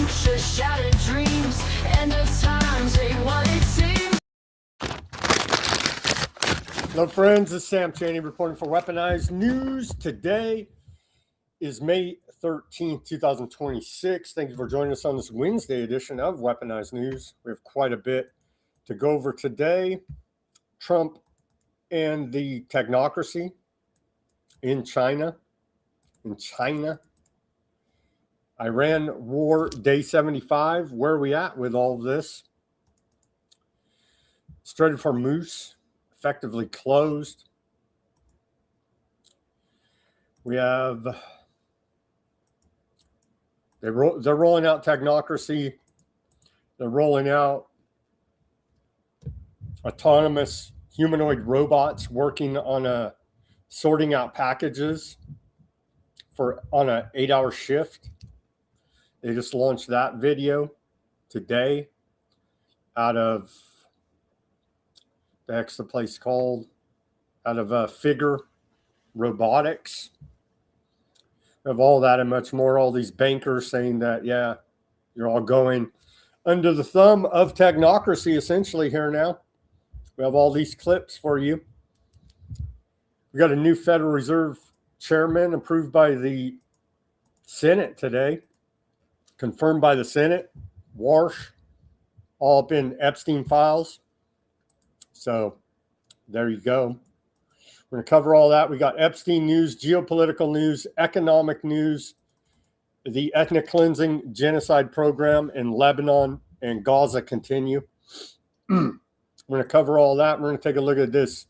future, shattered dreams, end of times ain't what it seems. Hello friends, this is Sam Chaney reporting for Weaponized News. Today is May 13th, 2026. Thank you for joining us on this Wednesday edition of Weaponized News. We have quite a bit to go over today. Trump and the technocracy in China. Iran war day 75. Where are we at with all of this? Strait of Hormuz effectively closed. We have they're rolling out technocracy. They're rolling out autonomous humanoid robots working on sorting out packages on an 8-hour shift. They just launched that video today out of the heck's the place called? Out of Figure Robotics. Of all that and much more, all these bankers saying that, yeah, you're all going under the thumb of technocracy essentially here now. We have all these clips for you. We got a new Federal Reserve chairman approved by the Senate today, confirmed by the Senate, Warsh, all up in Epstein files. So there you go. We're going to cover all that. We got Epstein news, geopolitical news, economic news, the ethnic cleansing genocide program in Lebanon and Gaza continue. We're going to cover all that. We're going to take a look at this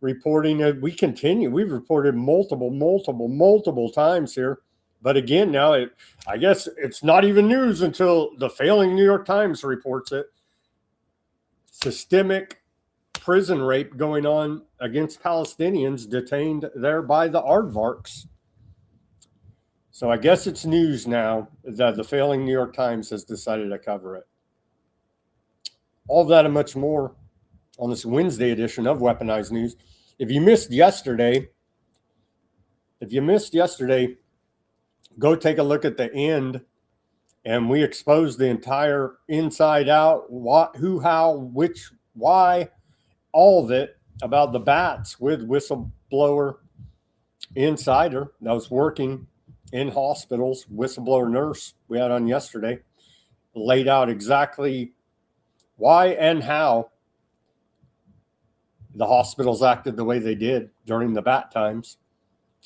reporting. We continue. We've reported multiple times here. But again, now I guess it's not even news until the failing New York Times reports it. Systemic prison rape going on against Palestinians detained there by the aardvarks. So I guess it's news now that the failing New York Times has decided to cover it. All of that and much more on this Wednesday edition of Weaponized News. If you missed yesterday, go take a look at the end, and we exposed the entire inside out, what, who, how, which, why, all of it about the bats with whistleblower insider that was working in hospitals, whistleblower nurse we had on yesterday, laid out exactly why and how the hospitals acted the way they did during the bat times.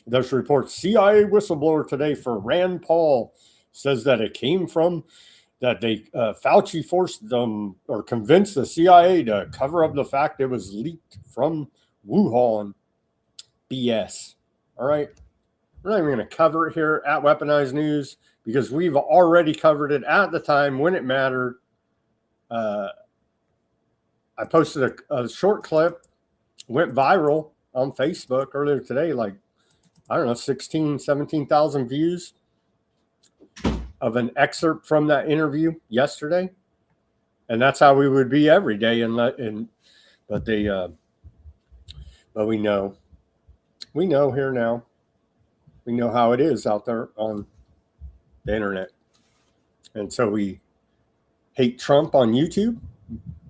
There's reports CIA whistleblower today for Rand Paul says that it came from that Fauci forced them or convinced the CIA to cover up the fact it was leaked from Wuhan. BS. All right. We're not even going to cover it here at Weaponized News because we've already covered it at the time when it mattered. I posted a short clip, went viral on Facebook earlier today, like, I don't know, 17,000 views of an excerpt from that interview yesterday. And that's how we would be every day. But we know here now, we know how it is out there on the internet. And so we hate Trump on YouTube,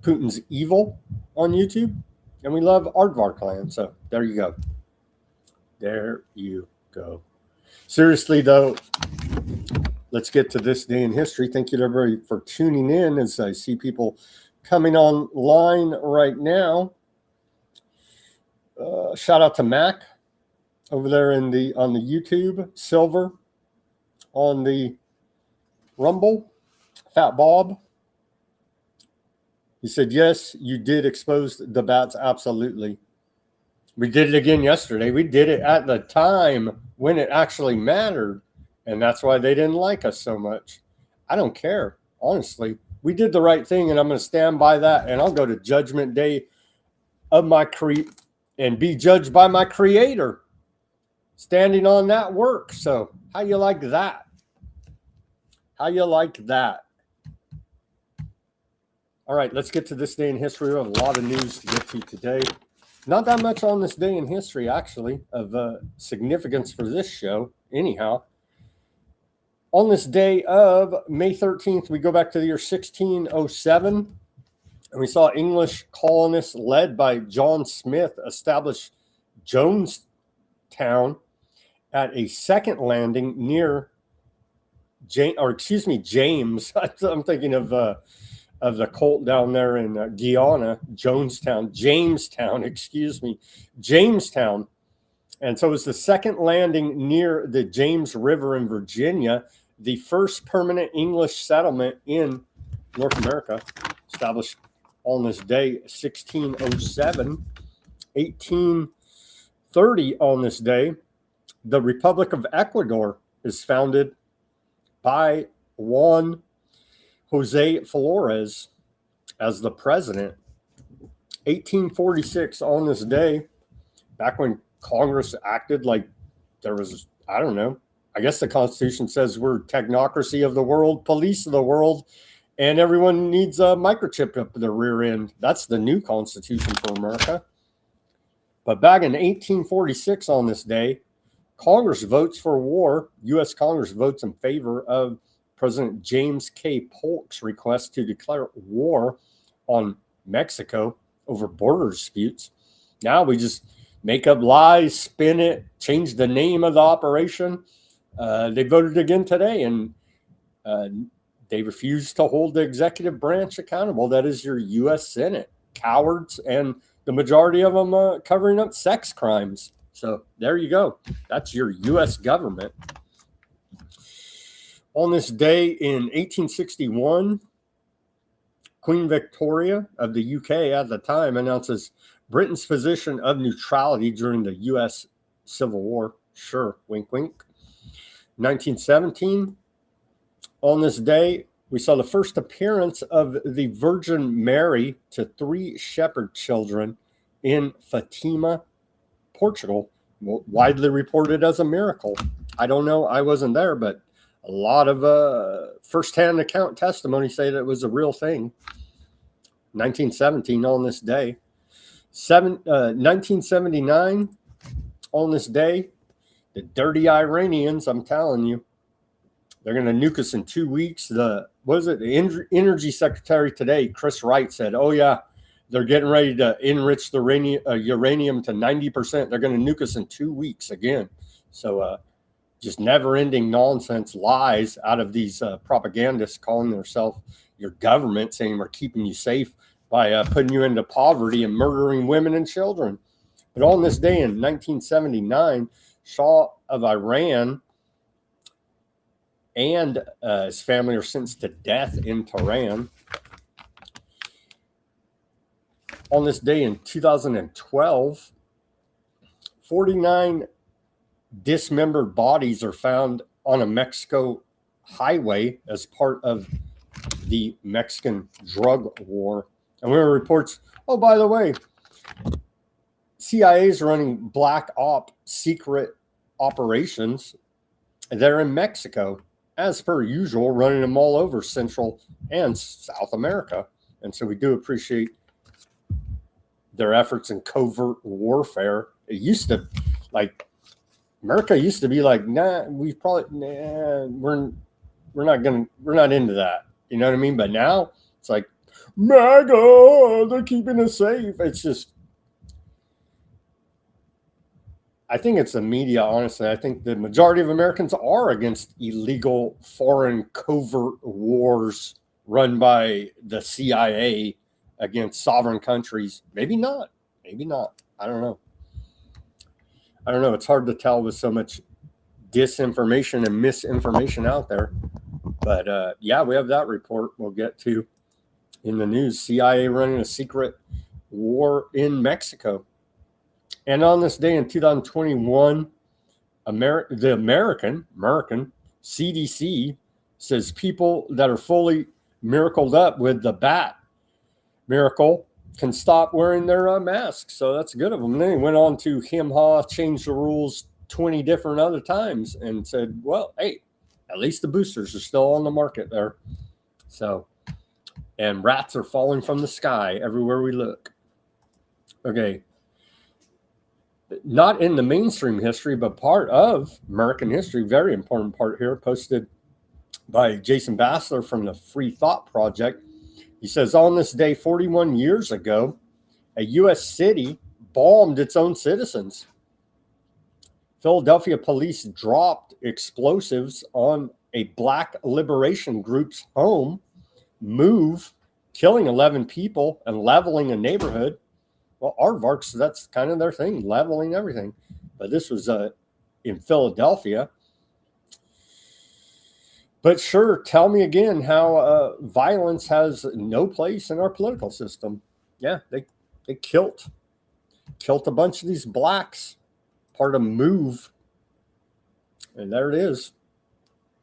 Putin's evil on YouTube, and we love Aardvark Clan. So there you go. There you go. Seriously, though, let's get to this day in history. Thank you to everybody for tuning in as I see people coming online right now. Shout out to Mac over there on the YouTube, Silver on the Rumble, Fat Bob. He said, yes, you did expose the bats. Absolutely. We did it again yesterday. We did it at the time when it actually mattered. And that's why they didn't like us so much. I don't care. Honestly, we did the right thing, and I'm going to stand by that. And I'll go to Judgment Day of my and be judged by my Creator, standing on that work. So how you like that? How you like that? All right, let's get to this day in history. We have a lot of news to get to today. Not that much on this day in history, actually, of significance for this show. Anyhow, On this day of May 13th, we go back to the year 1607, and we saw English colonists led by John Smith establish Jonestown at a second landing near James. I'm thinking of the Colt down there in Guyana, Jamestown. And so it was the second landing near the James River in Virginia, the first permanent English settlement in North America, established on this day, 1607. 1830 on this day, the Republic of Ecuador is founded by Juan Jose Flores as the president. 1846 on this day, back when Congress acted like there was, I don't know, I guess the Constitution says we're technocracy of the world, police of the world, and everyone needs a microchip up their rear end. That's the new Constitution for America. But back in 1846 on this day, Congress votes for war. U.S. Congress votes in favor of President James K. Polk's request to declare war on Mexico over border disputes. Now we just make up lies, spin it, change the name of the operation. They voted again today, and they refuse to hold the executive branch accountable. That is your U.S. Senate. Cowards, and the majority of them covering up sex crimes. So there you go. That's your U.S. government. On this day in 1861, Queen Victoria of the UK at the time announces Britain's position of neutrality during the U.S. Civil War. Sure, wink, wink. 1917, on this day, we saw the first appearance of the Virgin Mary to 3 shepherd children in Fatima, Portugal, widely reported as a miracle. I don't know, I wasn't there, but a lot of first-hand account testimony say that it was a real thing. 1917 on this day. 1979 on this day, the dirty Iranians, I'm telling you, they're going to nuke us in 2 weeks. The Energy Secretary today, Chris Wright, said, oh, yeah, they're getting ready to enrich the uranium to 90%. They're going to nuke us in 2 weeks again. So just never-ending nonsense lies out of these propagandists calling themselves your government, saying we're keeping you safe by putting you into poverty and murdering women and children. But on this day in 1979, Shah of Iran and his family are sentenced to death in Tehran. On this day in 2012, 49 dismembered bodies are found on a Mexico highway as part of the Mexican drug war. And there were reports, oh, by the way, CIA is running black op secret operations. They're in Mexico, as per usual, running them all over Central and South America. And so we do appreciate their efforts in covert warfare. It used to, like, America used to be like, we're not into that. You know what I mean? But now it's like, MAGA, they're keeping us safe. It's just, I think it's the media, honestly. I think the majority of Americans are against illegal foreign covert wars run by the CIA against sovereign countries. Maybe not. Maybe not. I don't know. It's hard to tell with so much disinformation and misinformation out there. But yeah, we have that report we'll get to in the news. CIA running a secret war in Mexico. And on this day in 2021, the American CDC says people that are fully miracled up with the bat miracle can stop wearing their masks. So that's good of them. And then he went on to change the rules 20 different other times and said, well, hey, at least the boosters are still on the market there. So, and rats are falling from the sky everywhere we look. Okay. Not in the mainstream history, but part of American history, very important part here, posted by Jason Bassler from the Free Thought Project. He says, on this day 41 years ago, a U.S. city bombed its own citizens. Philadelphia police dropped explosives on a Black liberation group's home, killing 11 people and leveling a neighborhood. Well, aardvarks, that's kind of their thing, leveling everything. But this was in Philadelphia. But sure, tell me again how violence has no place in our political system. Yeah, they killed a bunch of these blacks, part of Move. And there it is,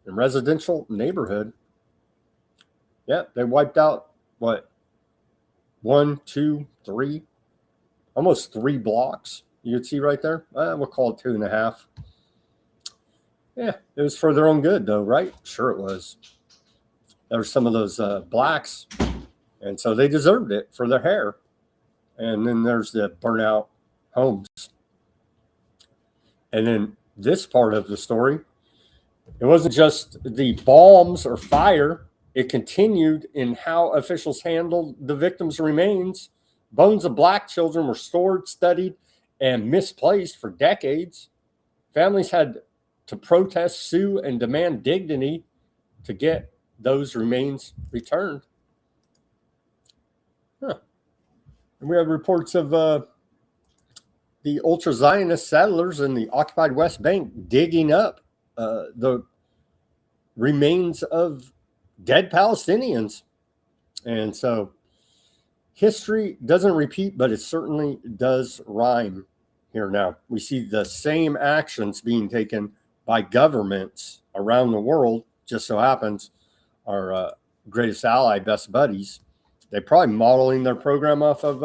in residential neighborhood. Yeah, they wiped out, what, 1, 2, 3, almost 3 blocks. You can see right there. We'll call it 2.5. Yeah, it was for their own good, though, right? Sure it was. There were some of those blacks, and so they deserved it for their hair. And then there's the burnout homes. And then this part of the story, it wasn't just the bombs or fire. It continued in how officials handled the victims' remains. Bones of black children were stored, studied, and misplaced for decades. Families had to protest, sue, and demand dignity to get those remains returned. And we have reports of the ultra-Zionist settlers in the occupied West Bank digging up the remains of dead Palestinians. And so history doesn't repeat, but it certainly does rhyme here now. We see the same actions being taken by governments around the world. Just so happens our greatest ally, best buddies, they're probably modeling their program off of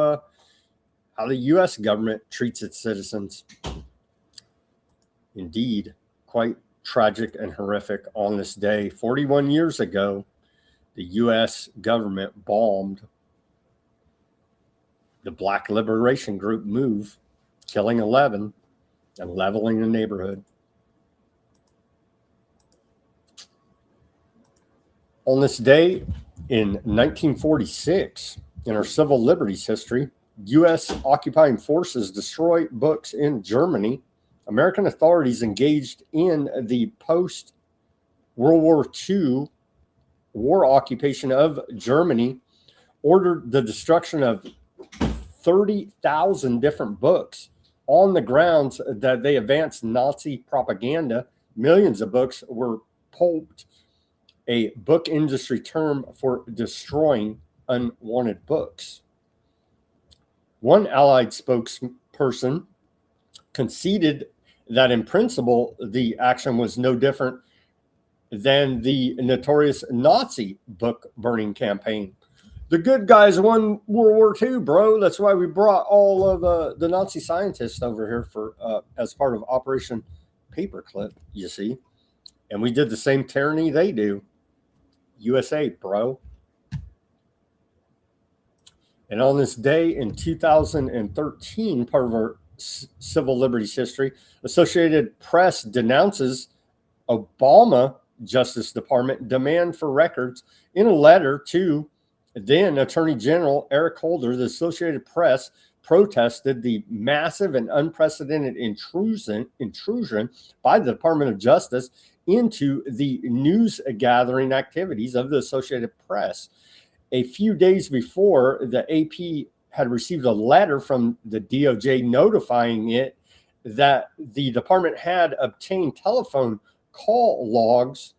how the U.S. government treats its citizens. Indeed, quite tragic and horrific. On this day 41 years ago, the U.S. government bombed the Black liberation group Move, killing 11 and leveling the neighborhood. On this day in 1946, in our civil liberties history, U.S. occupying forces destroy books in Germany. American authorities engaged in the post-World War II war occupation of Germany ordered the destruction of 30,000 different books on the grounds that they advanced Nazi propaganda. Millions of books were pulped, a book industry term for destroying unwanted books. One Allied spokesperson conceded that in principle, the action was no different than the notorious Nazi book burning campaign. The good guys won World War II, bro. That's why we brought all of the Nazi scientists over here for as part of Operation Paperclip, you see. And we did the same tyranny they do. USA, bro. And on this day in 2013, part of our civil liberties history, Associated Press denounces Obama Justice Department demand for records in a letter to then Attorney General Eric Holder. The Associated Press protested the massive and unprecedented intrusion by the Department of Justice into the news gathering activities of the Associated Press. A few days before, the AP had received a letter from the DOJ notifying it that the department had obtained telephone call logs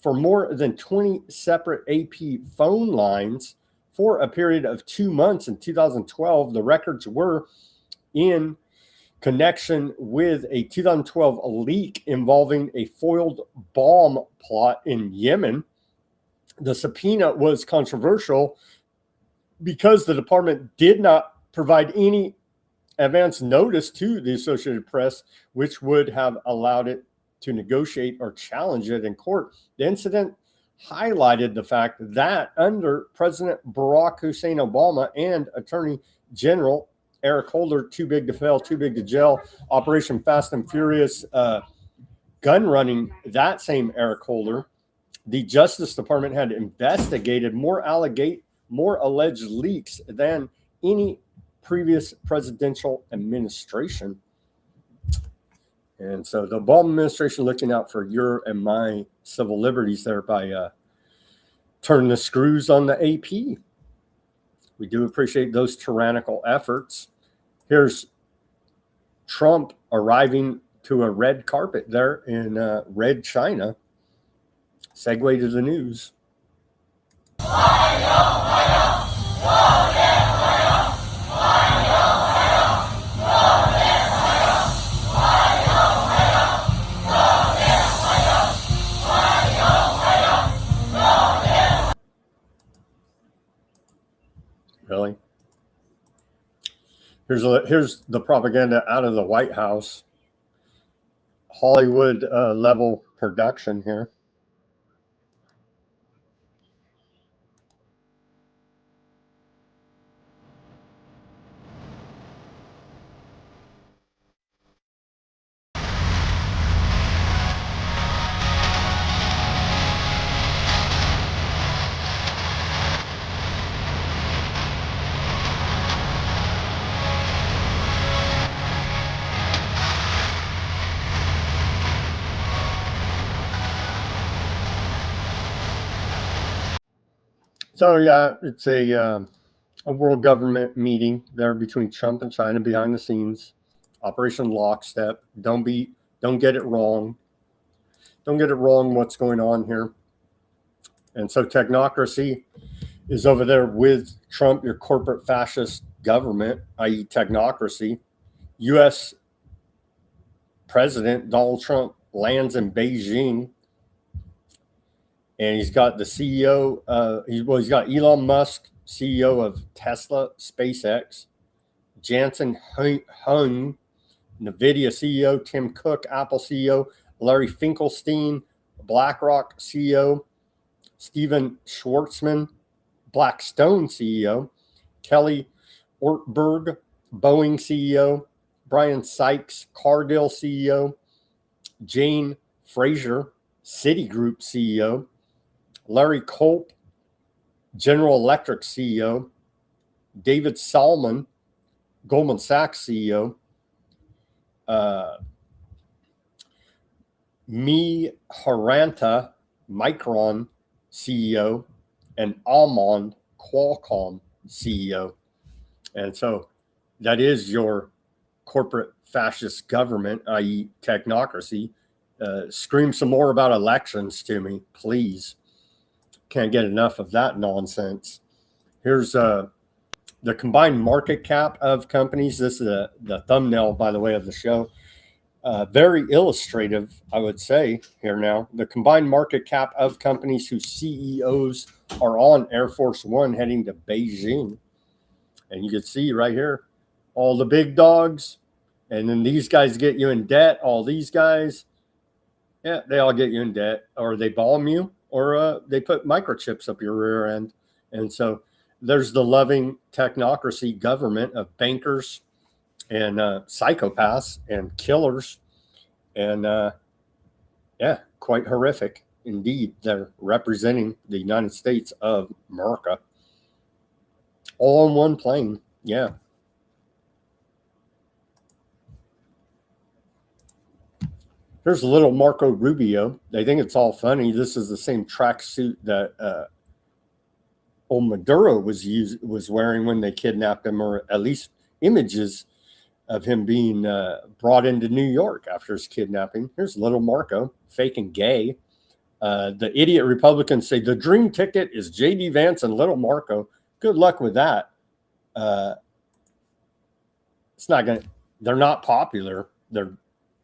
for more than 20 separate AP phone lines for a period of 2 months in 2012. The records were in connection with a 2012 leak involving a foiled bomb plot in Yemen. The subpoena was controversial because the department did not provide any advance notice to the Associated Press, which would have allowed it to negotiate or challenge it in court. The incident highlighted the fact that under President Barack Hussein Obama and Attorney General Eric Holder, too big to fail, too big to jail, Operation Fast and Furious gun running, that same Eric Holder, the Justice Department had investigated more alleged leaks than any previous presidential administration. And so the Obama administration looking out for your and my civil liberties there by turning the screws on the AP. We do appreciate those tyrannical efforts. Here's Trump arriving to a red carpet there in Red China. Segue to the news. Really? Here's the propaganda out of the White House. Hollywood level production here. So yeah, it's a world government meeting there between Trump and China behind the scenes. Operation Lockstep. Don't get it wrong. Don't get it wrong what's going on here. And so technocracy is over there with Trump, your corporate fascist government, i.e. technocracy. U.S. President Donald Trump lands in Beijing, and he's got the CEO. He's got Elon Musk, CEO of Tesla, SpaceX, Jansen Hung, NVIDIA CEO, Tim Cook, Apple CEO, Larry Finkelstein, BlackRock CEO, Steven Schwartzman, Blackstone CEO, Kelly Ortberg, Boeing CEO, Brian Sykes, Cargill CEO, Jane Fraser, Citigroup CEO, Larry Culp, General Electric CEO, David Salmon, Goldman Sachs CEO, Mi Haranta, Micron CEO, and Almond, Qualcomm CEO. And so that is your corporate fascist government, i.e. technocracy. Scream some more about elections to me, please. Can't get enough of that nonsense. Here's the combined market cap of companies. This is the thumbnail, by the way, of the show. Very illustrative, I would say, here now. The combined market cap of companies whose CEOs are on Air Force One heading to Beijing. And you can see right here, all the big dogs. And then these guys get you in debt. All these guys, yeah, they all get you in debt. Or they bomb you, or they put microchips up your rear end. And so there's the loving technocracy government of bankers and psychopaths and killers. And yeah, quite horrific indeed. They're representing the United States of America. All on one plane. Yeah. Here's a little Marco Rubio. They think it's all funny. This is the same tracksuit that old Maduro was wearing when they kidnapped him, or at least images of him being brought into New York after his kidnapping. Here's little Marco, fake and gay. The idiot Republicans say the dream ticket is J.D. Vance and little Marco. Good luck with that. It's not going to, they're not popular. They're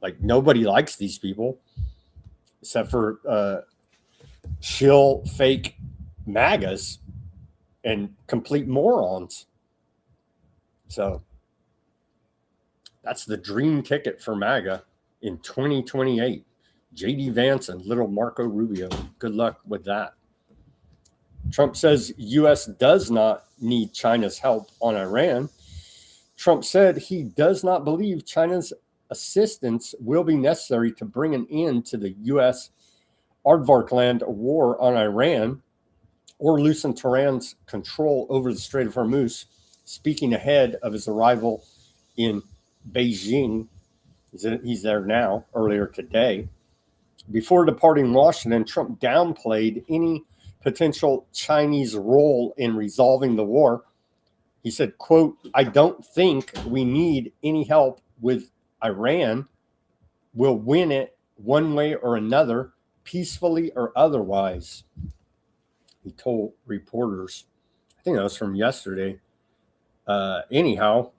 like, nobody likes these people except for shill fake MAGAs and complete morons. So that's the dream ticket for MAGA in 2028. J.D. Vance and little Marco Rubio. Good luck with that. Trump says U.S. does not need China's help on Iran. Trump said he does not believe China's assistance will be necessary to bring an end to the U.S. Aardvark land a war on Iran or loosen Tehran's control over the Strait of Hormuz, speaking ahead of his arrival in Beijing. He's there now, earlier today. Before departing Washington, Trump downplayed any potential Chinese role in resolving the war. He said, quote, "I don't think we need any help with Iran. We'll win it one way or another, peacefully or otherwise," he told reporters. I think that was from yesterday. Anyhow,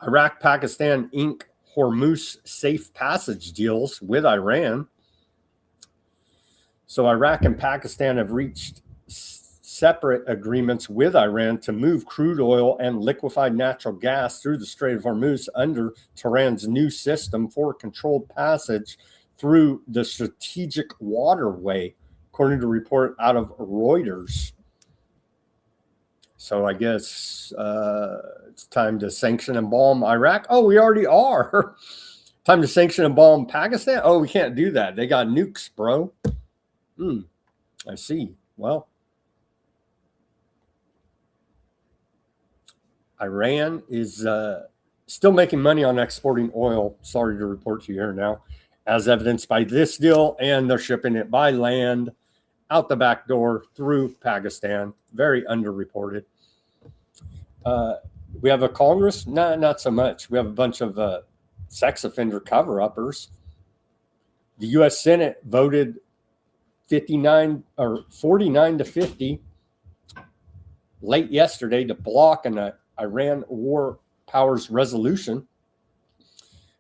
Iraq, Pakistan ink Hormuz safe passage deals with Iran. So Iraq and Pakistan have reached separate agreements with Iran to move crude oil and liquefied natural gas through the Strait of Hormuz under Tehran's new system for controlled passage through the strategic waterway, according to a report out of Reuters. So I guess it's time to sanction and bomb Iraq. Oh, we already are. Time to sanction and bomb Pakistan. Oh, we can't do that. They got nukes, bro. I see. Well, Iran is still making money on exporting oil. Sorry to report to you here now, as evidenced by this deal, and they're shipping it by land out the back door through Pakistan. Very underreported. We have a Congress? No, not so much. We have a bunch of sex offender cover-uppers. The U.S. Senate voted 49 to 50 late yesterday to block an Iran war powers resolution,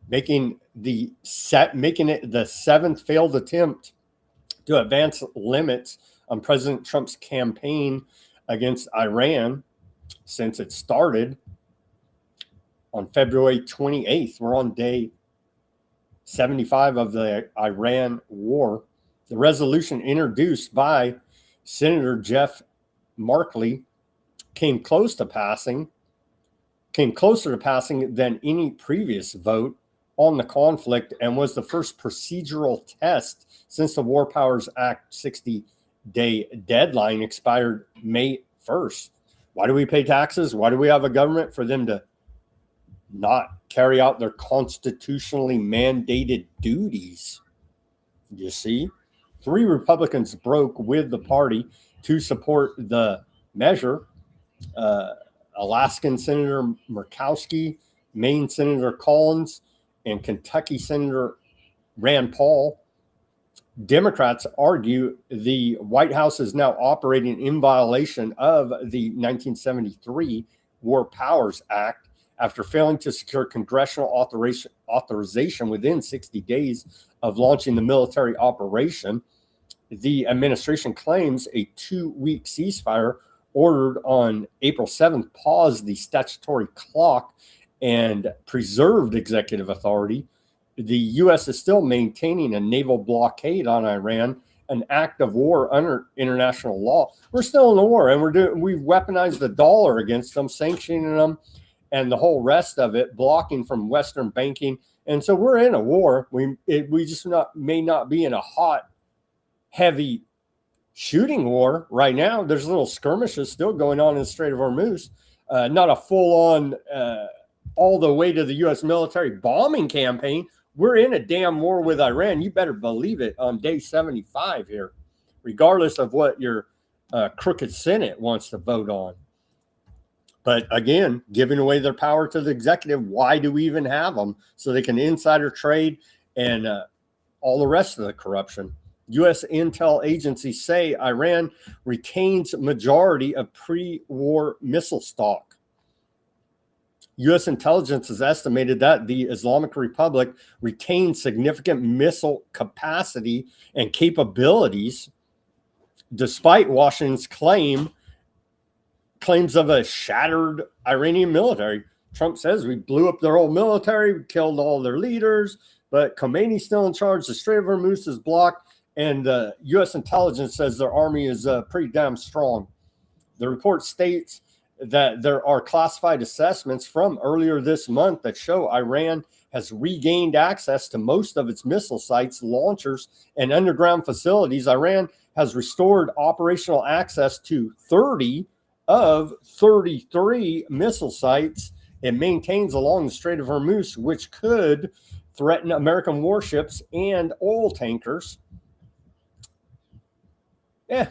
making it the seventh failed attempt to advance limits on President Trump's campaign against Iran since it started on February 28th. We're on day 75 of the Iran war. The resolution introduced by Senator Jeff Markley came closer to passing than any previous vote on the conflict, and was the first procedural test since the War Powers Act 60-day deadline expired May 1st. Why do we pay taxes? Why do we have a government? For them to not carry out their constitutionally mandated duties. You see? 3 Republicans broke with the party to support the measure. Alaskan Senator Murkowski, Maine Senator Collins, and Kentucky Senator Rand Paul. Democrats argue the White House is now operating in violation of the 1973 War Powers Act after failing to secure congressional authorization within 60 days of launching the military operation. The administration claims a 2-week ceasefire ordered on April 7th paused the statutory clock and preserved executive authority. The U.S. is still maintaining a naval blockade on Iran, an act of war under international law. We're still in a war, and we've weaponized the dollar against them, sanctioning them, and the whole rest of it, blocking from Western banking. And so we're in a war. We just may not be in a hot, heavy shooting war right now. There's little skirmishes still going on in the Strait of Hormuz. Not a full-on, all the way to the U.S. military bombing campaign. We're in a damn war with Iran. You better believe it on day 75 here, regardless of what your crooked Senate wants to vote on. But again, giving away their power to the executive, why do we even have them? So they can insider trade and all the rest of the corruption. U.S. intel agencies say Iran retains majority of pre-war missile stock. U.S. intelligence has estimated that the Islamic Republic retains significant missile capacity and capabilities, despite Washington's claims of a shattered Iranian military. Trump says we blew up their whole military, we killed all their leaders, but Khomeini's still in charge. The Strait of Hormuz is blocked, and the U.S. intelligence says their army is pretty damn strong. The report states that there are classified assessments from earlier this month that show Iran has regained access to most of its missile sites, launchers, and underground facilities. Iran has restored operational access to 30 of 33 missile sites it maintains along the Strait of Hormuz, which could threaten American warships and oil tankers. Yeah,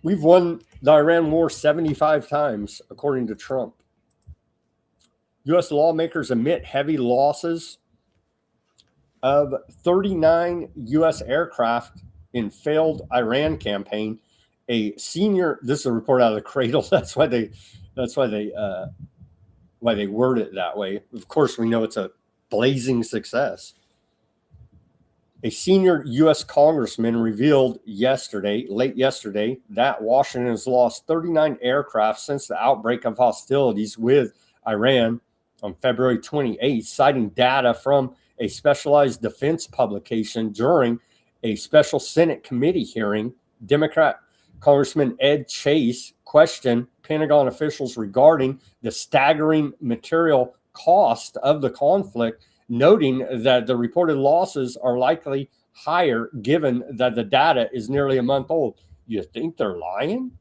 we've won the Iran war 75 times, according to Trump. U.S. lawmakers admit heavy losses of 39 U.S. aircraft in failed Iran campaign. This is a report out of the Cradle. That's why they word it that way. Of course, we know it's a blazing success. A senior U.S. congressman revealed late yesterday, that Washington has lost 39 aircraft since the outbreak of hostilities with Iran on February 28th, citing data from a specialized defense publication during a special Senate committee hearing. Democrat Congressman Ed Chase questioned Pentagon officials regarding the staggering material cost of the conflict, noting that the reported losses are likely higher given that the data is nearly a month old. You think they're lying?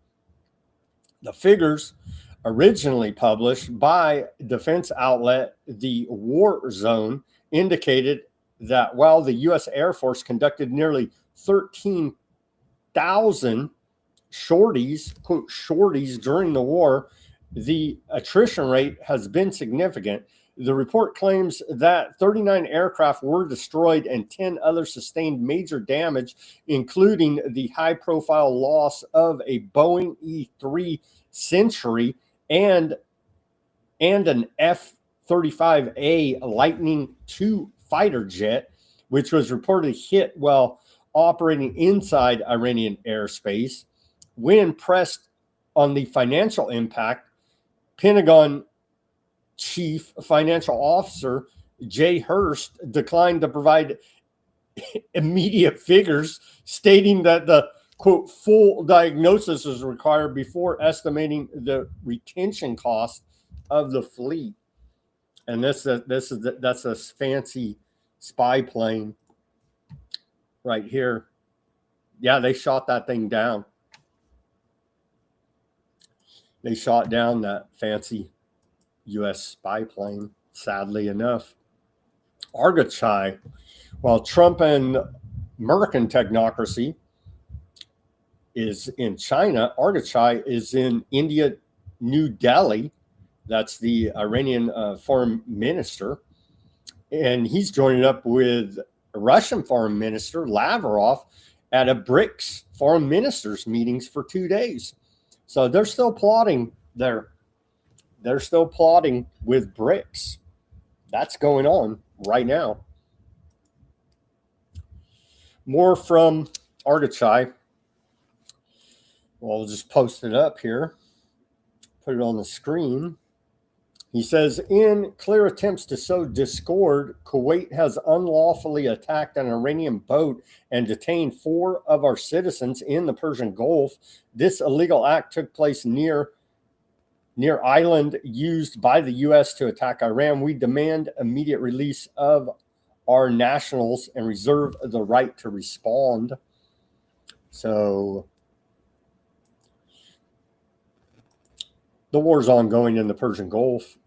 The figures originally published by defense outlet The War Zone indicated that while the U.S. Air Force conducted nearly 13,000 shorties during the war, the attrition rate has been significant. The report claims that 39 aircraft were destroyed and 10 others sustained major damage, including the high-profile loss of a Boeing E-3 Century and an F-35A Lightning II fighter jet, which was reportedly hit while operating inside Iranian airspace. When pressed on the financial impact, Pentagon Chief Financial Officer Jay Hurst declined to provide immediate figures, stating that the quote full diagnosis is required before estimating the retention cost of the fleet. And that's a fancy spy plane right here. Yeah, they shot that thing down. They shot down that fancy U.S. spy plane, sadly enough. Odysee, while Trump and Merican Technocracy is in China, Odysee is in India, New Delhi. That's the Iranian foreign minister. And he's joining up with Russian foreign minister Lavrov at a BRICS foreign ministers meetings for 2 days. So they're still plotting there. They're still plotting with BRICS. That's going on right now. More from Odysee. Well, I'll just post it up here. Put it on the screen. He says, in clear attempts to sow discord, Kuwait has unlawfully attacked an Iranian boat and detained 4 of our citizens in the Persian Gulf. This illegal act took place near island used by the U.S. to attack Iran. We demand immediate release of our nationals and reserve the right to respond. So the war's ongoing in the Persian Gulf.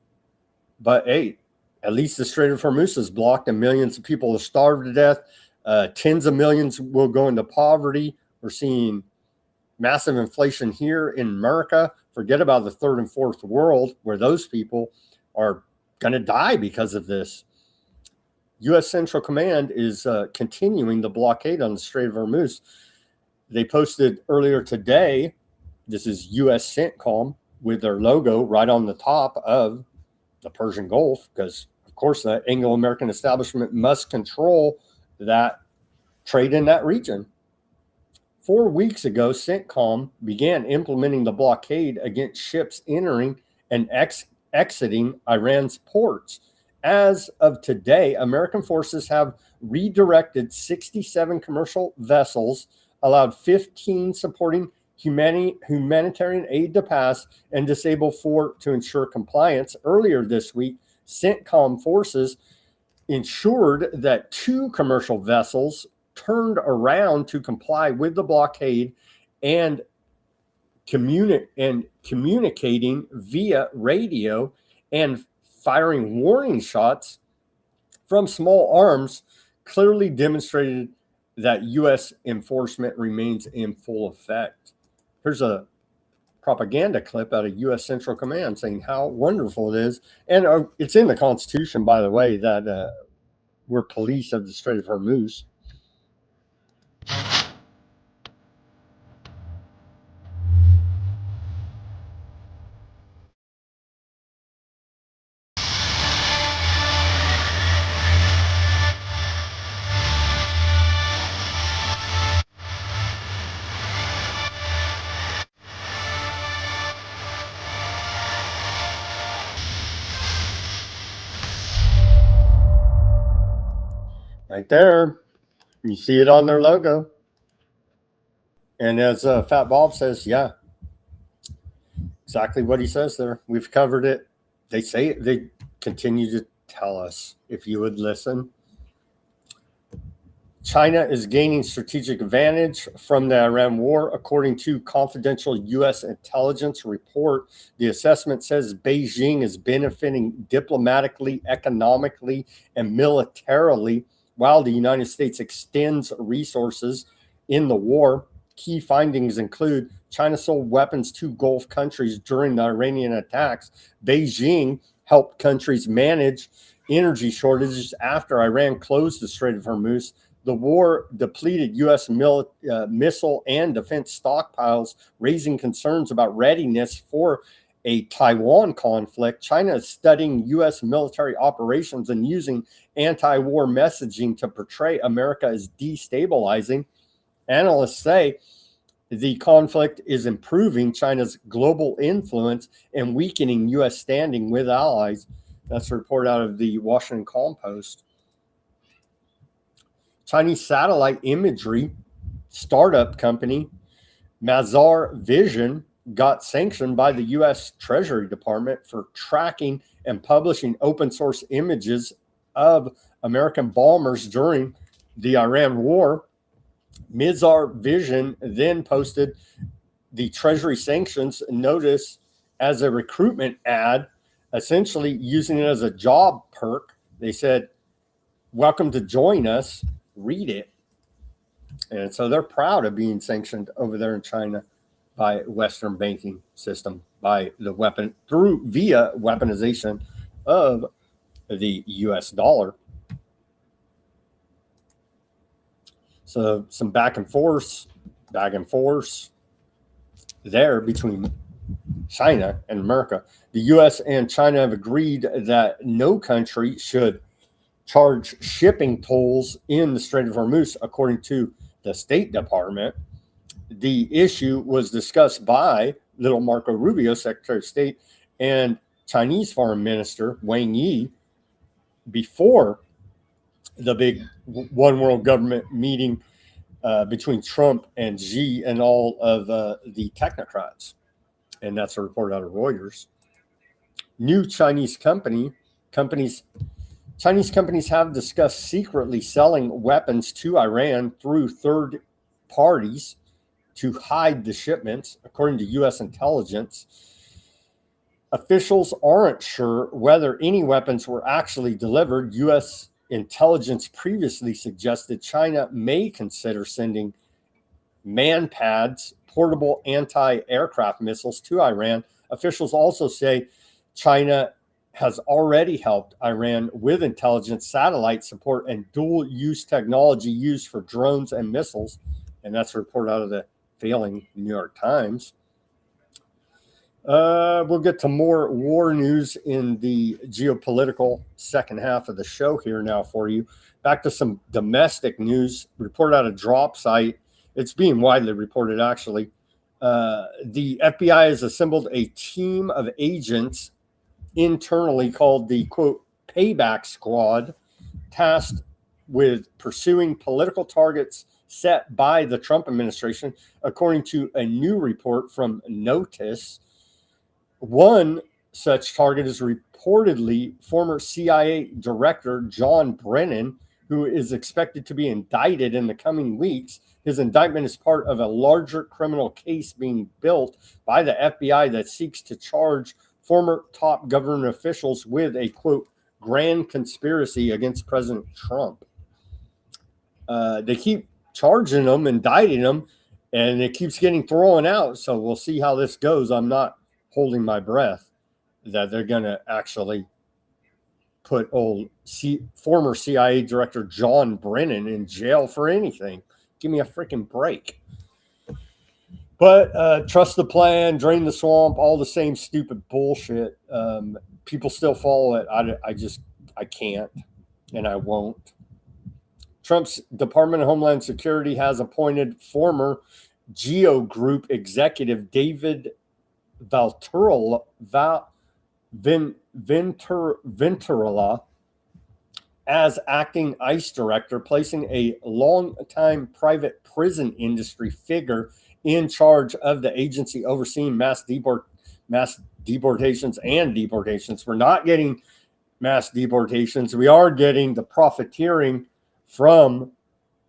But hey, at least the Strait of Hormuz is blocked and millions of people are starved to death. Tens of millions will go into poverty. We're seeing massive inflation here in America. Forget about the third and fourth world where those people are going to die because of this. U.S. Central Command is continuing the blockade on the Strait of Hormuz. They posted earlier today, this is U.S. CENTCOM, with their logo right on the top of the Persian Gulf, because, of course, the Anglo-American establishment must control that trade in that region. 4 weeks ago, CENTCOM began implementing the blockade against ships entering and exiting Iran's ports. As of today, American forces have redirected 67 commercial vessels, allowed 15 supporting humanitarian aid to pass, and disabled 4 to ensure compliance. Earlier this week, CENTCOM forces ensured that 2 commercial vessels turned around to comply with the blockade and communicating via radio and firing warning shots from small arms clearly demonstrated that U.S. enforcement remains in full effect. Here's a propaganda clip out of U.S. Central Command saying how wonderful it is. And it's in the Constitution, by the way, that we're police of the Strait of Hormuz. Right there. You see it on their logo. And as Fat Bob says, yeah, exactly what he says there. We've covered it. They say it, they continue to tell us if you would listen. China is gaining strategic advantage from the Iran war, according to confidential U.S. intelligence report. The assessment says Beijing is benefiting diplomatically, economically, and militarily while the United States extends resources in the war. Key findings include China sold weapons to Gulf countries during the Iranian attacks. Beijing helped countries manage energy shortages after Iran closed the Strait of Hormuz. The war depleted U.S. missile and defense stockpiles, raising concerns about readiness for a Taiwan conflict. China is studying U.S. military operations and using anti-war messaging to portray America as destabilizing. Analysts say the conflict is improving China's global influence and weakening U.S. standing with allies. That's a report out of the Washington Compost. Chinese satellite imagery startup company Mazar Vision got sanctioned by the U.S. Treasury Department for tracking and publishing open source images of American bombers during the Iran war. Mazar Vision then posted the Treasury sanctions notice as a recruitment ad, essentially using it as a job perk. They said, "Welcome to join us. Read it." And so they're proud of being sanctioned over there in China by Western banking system, by the via weaponization of the US dollar. So some back and forth there between China and America. The US and China have agreed that no country should charge shipping tolls in the Strait of Hormuz, according to the State Department. The issue was discussed by little Marco Rubio, Secretary of State, and Chinese Foreign Minister Wang Yi before the big one world government meeting between Trump and Xi and all of the technocrats. And that's a report out of Reuters. New Chinese companies have discussed secretly selling weapons to Iran through third parties to hide the shipments, according to U.S. intelligence. Officials aren't sure whether any weapons were actually delivered. U.S. intelligence previously suggested China may consider sending MANPADS, portable anti-aircraft missiles, to Iran. Officials also say China has already helped Iran with intelligence, satellite support, and dual-use technology used for drones and missiles. And that's a report out of the failing New York Times. We'll get to more war news in the geopolitical second half of the show here now for you. Back to some domestic news. Report out of Drop Site. It's being widely reported, actually. The FBI has assembled a team of agents internally called the, quote, payback squad, tasked with pursuing political targets set by the Trump administration, according to a new report from Notice. One such target is reportedly former CIA Director John Brennan, who is expected to be indicted in the coming weeks. His indictment is part of a larger criminal case being built by the FBI that seeks to charge former top government officials with a, quote, grand conspiracy against President Trump. They keep charging them, indicting them, and it keeps getting thrown out. So we'll see how this goes. I'm not holding my breath that they're going to actually put former CIA Director John Brennan in jail for anything. Give me a freaking break. But trust the plan, drain the swamp, all the same stupid bullshit. People still follow it. I can't, and I won't. Trump's Department of Homeland Security has appointed former Geo Group executive David Venturella as acting ICE director, placing a long-time private prison industry figure in charge of the agency overseeing mass deportations and deportations. We're not getting mass deportations. We are getting the profiteering from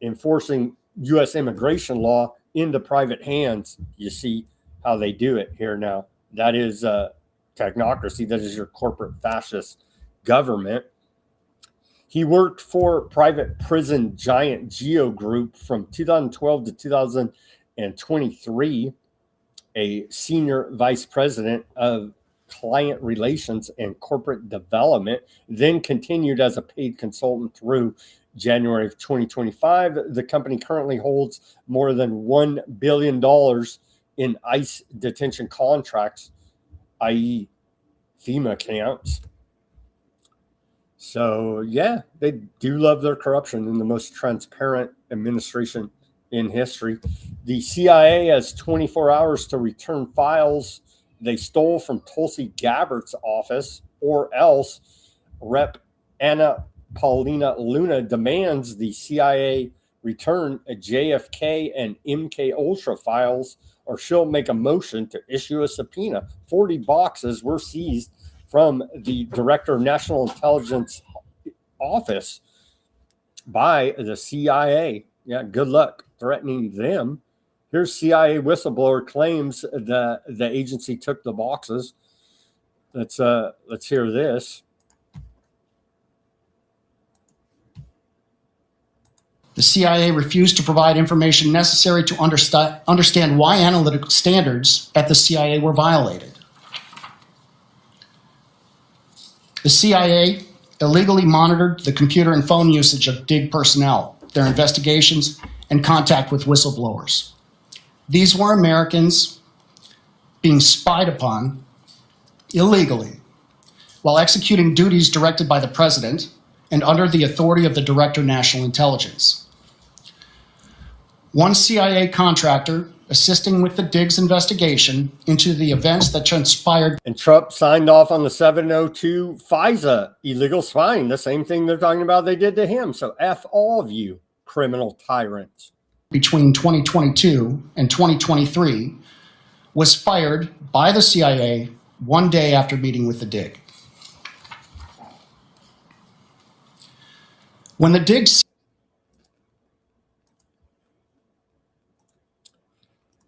enforcing U.S. immigration law into private hands. You see how they do it here now. That is technocracy. That is your corporate fascist government. He worked for private prison giant Geo Group from 2012 to 2023, a senior vice president of client relations and corporate development, then continued as a paid consultant through January of 2025. The company currently holds more than $1 billion in ICE detention contracts, i.e. FEMA camps. So, yeah, they do love their corruption in the most transparent administration in history. The CIA has 24 hours to return files they stole from Tulsi Gabbard's office, or else Rep. Anna Paulina Luna demands the CIA return a JFK and MK Ultra files, or she'll make a motion to issue a subpoena. 40 boxes were seized from the Director of National Intelligence office by the CIA. Yeah, good luck threatening them. Here's CIA whistleblower claims that the agency took the boxes. Let's hear this. The CIA refused to provide information necessary to understand why analytical standards at the CIA were violated. The CIA illegally monitored the computer and phone usage of DIG personnel, their investigations, and contact with whistleblowers. These were Americans being spied upon illegally while executing duties directed by the president and under the authority of the Director of National Intelligence. One CIA contractor assisting with the DIG's investigation into the events that transpired. And Trump signed off on the 702 FISA illegal spying, the same thing they're talking about they did to him. So F all of you criminal tyrants. Between 2022 and 2023 was fired by the CIA one day after meeting with the DIG. When the DIG...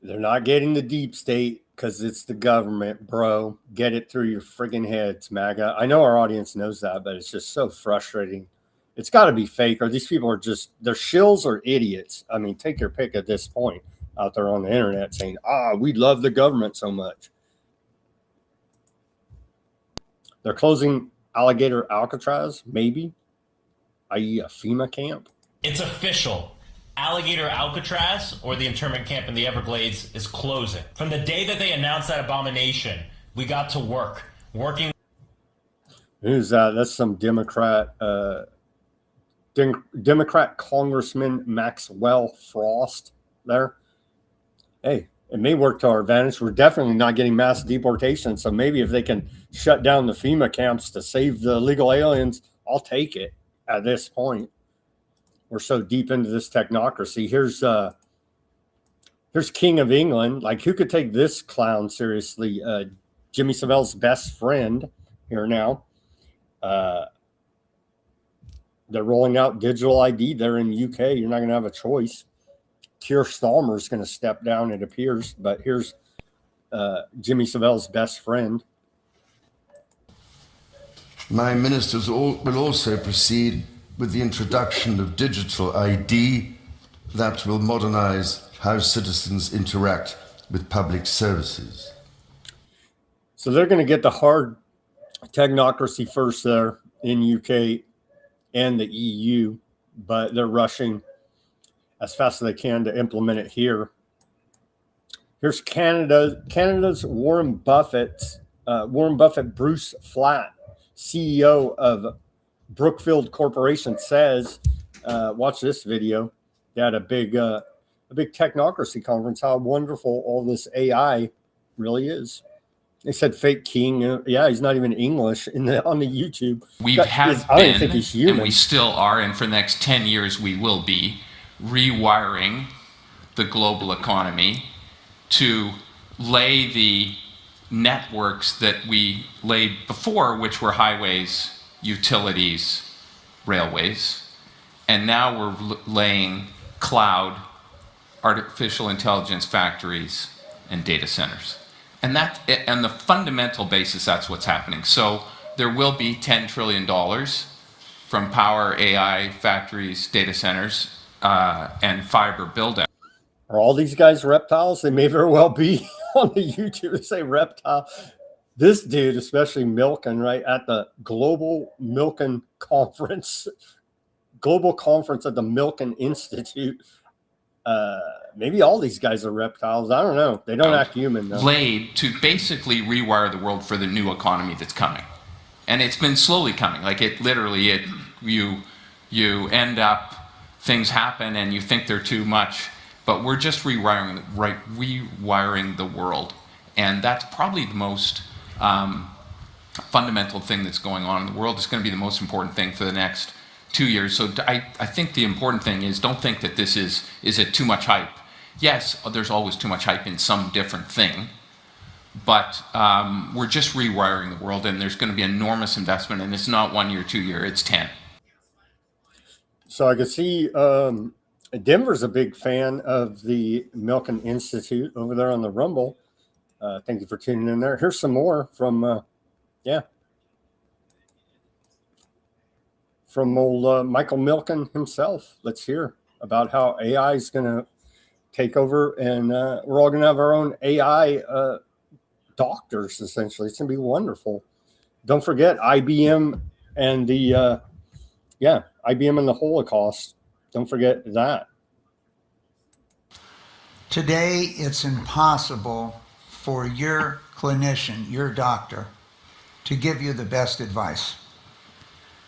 They're not getting the deep state because it's the government, bro. Get it through your friggin' heads, MAGA. I know our audience knows that, but it's just so frustrating. It's got to be fake, or these people are just, they're shills or idiots. I mean, take your pick at this point out there on the internet saying, we love the government so much. They're closing Alligator Alcatraz, maybe, i.e. a FEMA camp. It's official. Alligator Alcatraz, or the internment camp in the Everglades, is closing. From the day that they announced that abomination, we got to working. Who's that? That's some Democrat Congressman Maxwell Frost there. Hey, it may work to our advantage. We're definitely not getting mass deportation, so maybe if they can shut down the FEMA camps to save the illegal aliens, I'll take it at this point. We're so deep into this technocracy. Here's King of England. Like, who could take this clown seriously? Jimmy Savile's best friend here now. They're rolling out digital ID there in the UK. You're not going to have a choice. Keir Starmer is going to step down, it appears. But here's Jimmy Savile's best friend. My ministers will also proceed with the introduction of digital ID that will modernize how citizens interact with public services. So they're going to get the hard technocracy first there in UK and the EU, but they're rushing as fast as they can to implement it here. Here's Canada's Warren Buffett, Bruce Flatt, CEO of Brookfield Corporation, says, watch this video. They had a big technocracy conference, how wonderful all this AI really is. They said fake king. Yeah, he's not even English on the YouTube. I don't think he's human. And we still are, and for the next 10 years we will be rewiring the global economy to lay the networks that we laid before, which were highways, utilities, railways, and now we're laying cloud, artificial intelligence factories, and data centers. And the fundamental basis, that's what's happening. So there will be $10 trillion from power, AI, factories, data centers, and fiber build-out. Are all these guys reptiles? They may very well be on the YouTube. They say reptile. This dude, especially Milken, right, at the Global Milken Conference, global conference at the Milken Institute. Maybe all these guys are reptiles. I don't know. They don't act human, though. Laid to basically rewire the world for the new economy that's coming. And it's been slowly coming. Like you end up, things happen and you think they're too much, but we're just rewiring the world. And that's probably the most fundamental thing that's going on in the world. It's going to be the most important thing for the next 2 years. So I think the important thing is, don't think that this is it too much hype? Yes, there's always too much hype in some different thing, but we're just rewiring the world, and there's going to be enormous investment, and it's not 1 year, 2 year, it's 10. So I can see Denver's a big fan of the Milken Institute over there on the Rumble. Thank you for tuning in there. Here's some more from old Michael Milken himself. Let's hear about how AI is going to take over, and we're all going to have our own AI doctors, essentially. It's going to be wonderful. Don't forget IBM and the IBM and the Holocaust. Don't forget that. Today, it's impossible for your clinician, your doctor, to give you the best advice.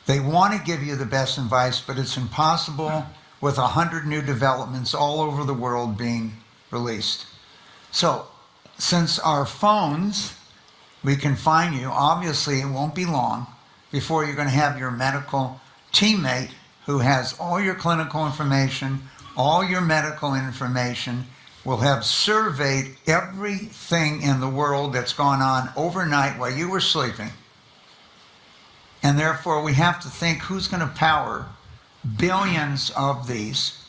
They want to give you the best advice, but it's impossible with 100 new developments all over the world being released. So, since our phones, we can find you, obviously it won't be long before you're going to have your medical teammate who has all your clinical information, all your medical information, will have surveyed everything in the world that's gone on overnight while you were sleeping. And therefore, we have to think who's going to power billions of these,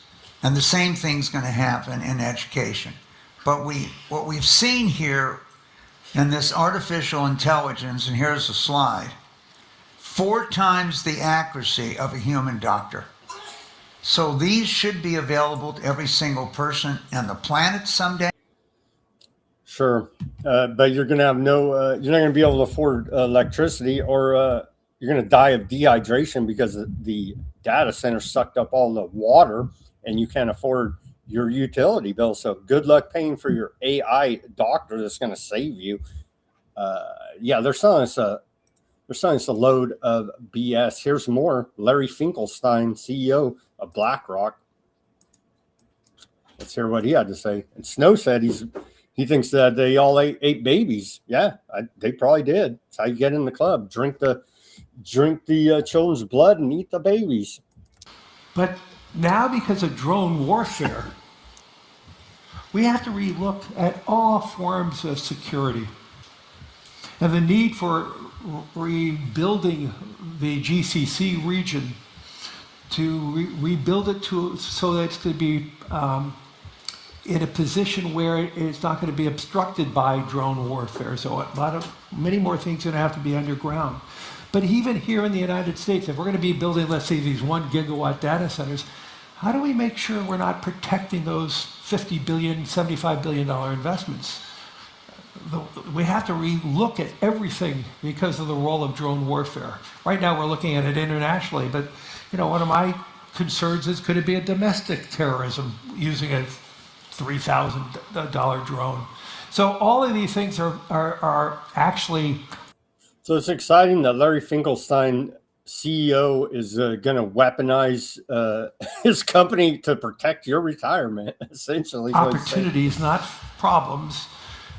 and the same thing's going to happen in education. But what we've seen here in this artificial intelligence, and here's a slide, 4 times the accuracy of a human doctor. So these should be available to every single person on the planet someday. Sure, but you're going to have you're not going to be able to afford electricity, or you're going to die of dehydration because the data center sucked up all the water and you can't afford your utility bill. So good luck paying for your AI doctor that's going to save you. They're selling us a load of BS. Here's more. Larry Finkelstein, CEO of BlackRock. Let's hear what he had to say. And Snow said he thinks that they all ate babies. Yeah, they probably did. That's how you get in the club. Drink the children's blood and eat the babies. But now, because of drone warfare, we have to relook at all forms of security. and the need for rebuilding the GCC region, to rebuild it so that it's going to be in a position where it's not going to be obstructed by drone warfare. So many more things are going to have to be underground. But even here in the United States, if we're going to be building, let's say, these 1 gigawatt data centers, how do we make sure we're not protecting those $50 billion, $75 billion investments? We have to re-look at everything because of the role of drone warfare. Right now we're looking at it internationally, but one of my concerns is, could it be a domestic terrorism using a $3,000 drone? So all of these things are actually... So it's exciting that Larry Finkelstein, CEO, is going to weaponize his company to protect your retirement, essentially. Opportunities, not problems.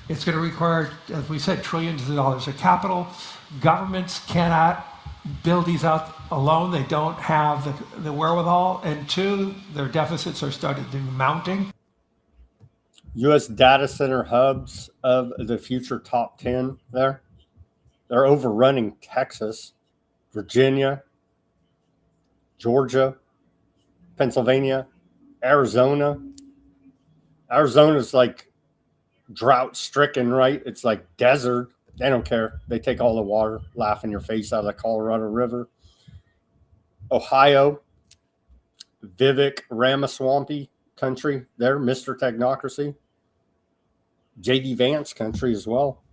It's going to require, as we said, trillions of dollars of capital. Governments cannot build these out alone. They don't have the wherewithal. And two, their deficits are starting to mounting. U.S. data center hubs of the future top 10 there. They're overrunning Texas, Virginia, Georgia, Pennsylvania, Arizona. Arizona's like drought stricken, right? It's like desert. They don't care. They take all the water, laugh in your face out of the Colorado River. Ohio, Vivek Ramaswamy country there, Mr. Technocracy. J.D. Vance country as well.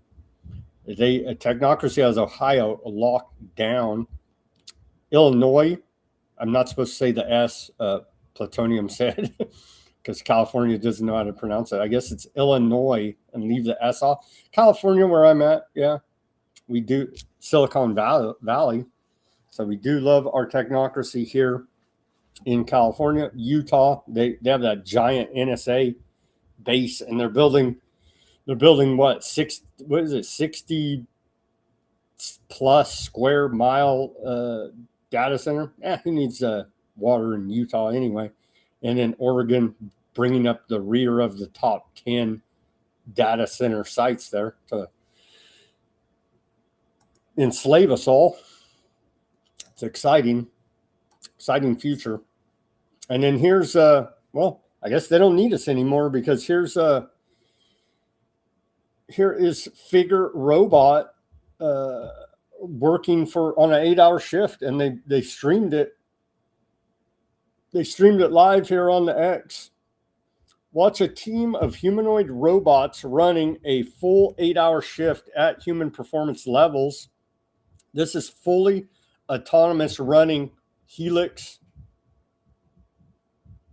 Technocracy has Ohio locked down. Illinois, I'm not supposed to say the S, Plutonium said, because California doesn't know how to pronounce it. I guess it's Illinois and leave the S off. California, where I'm at, yeah, we do. Silicon Valley. So we do love our technocracy here in California. Utah, they have that giant NSA base, and they're building what, 60 plus square mile data center. Who needs water in Utah anyway? And then Oregon bringing up the rear of the top 10 data center sites there to enslave us all. It's exciting future. And then here's well, I guess they don't need us anymore, because here is Figure Robot working on an 8-hour shift, and they streamed it. They streamed it live here on the X. Watch a team of humanoid robots running a full 8-hour shift at human performance levels. This is fully autonomous running Helix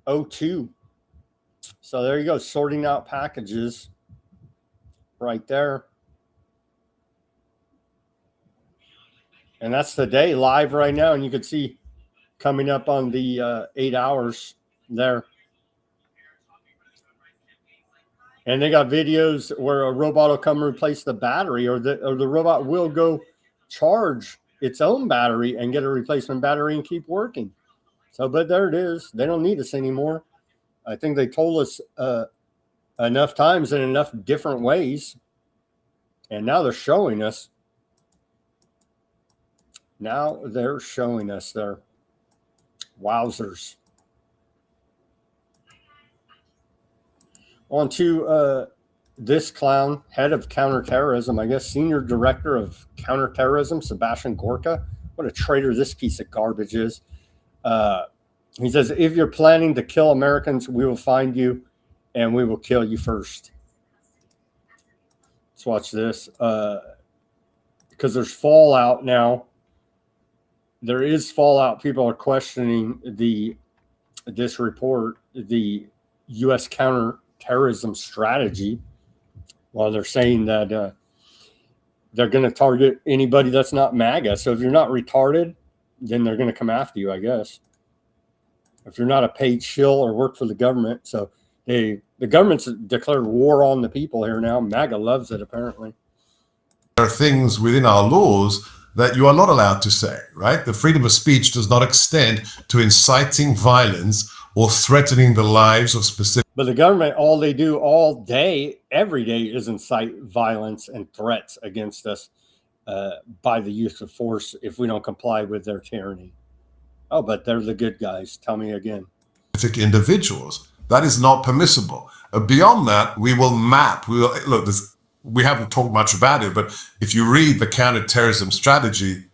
02. So there you go, sorting out packages right there. And that's the day live right now, and you can see coming up on the 8 hours there. And they got videos where a robot will come replace the battery, or the robot will go charge its own battery and get a replacement battery and keep working. So, but there it is. They don't need us anymore. I think they told us enough times in enough different ways. And now they're showing us. Now they're showing us their wowzers. On to this clown, head of counterterrorism, I guess, senior director of counterterrorism, Sebastian Gorka. What a traitor this piece of garbage is. He says, if you're planning to kill Americans, we will find you and we will kill you first. Let's watch this. Because there's fallout now. There is fallout. People are questioning this report, the U.S. counterterrorism strategy. Well, they're saying that they're going to target anybody that's not MAGA. So if you're not retarded, then they're going to come after you, I guess. If you're not a paid shill or work for the government. So the government's declared war on the people here now. MAGA loves it, apparently. There are things within our laws that you are not allowed to say, right? The freedom of speech does not extend to inciting violence or threatening the lives of specific. But the government, all they do all day, every day, is incite violence and threats against us. by the use of force if we don't comply with their tyranny. Oh, but they're the good guys. Tell me again. Individuals. That is not permissible. Beyond that, we will map. We haven't talked much about it, but if you read the counterterrorism strategy,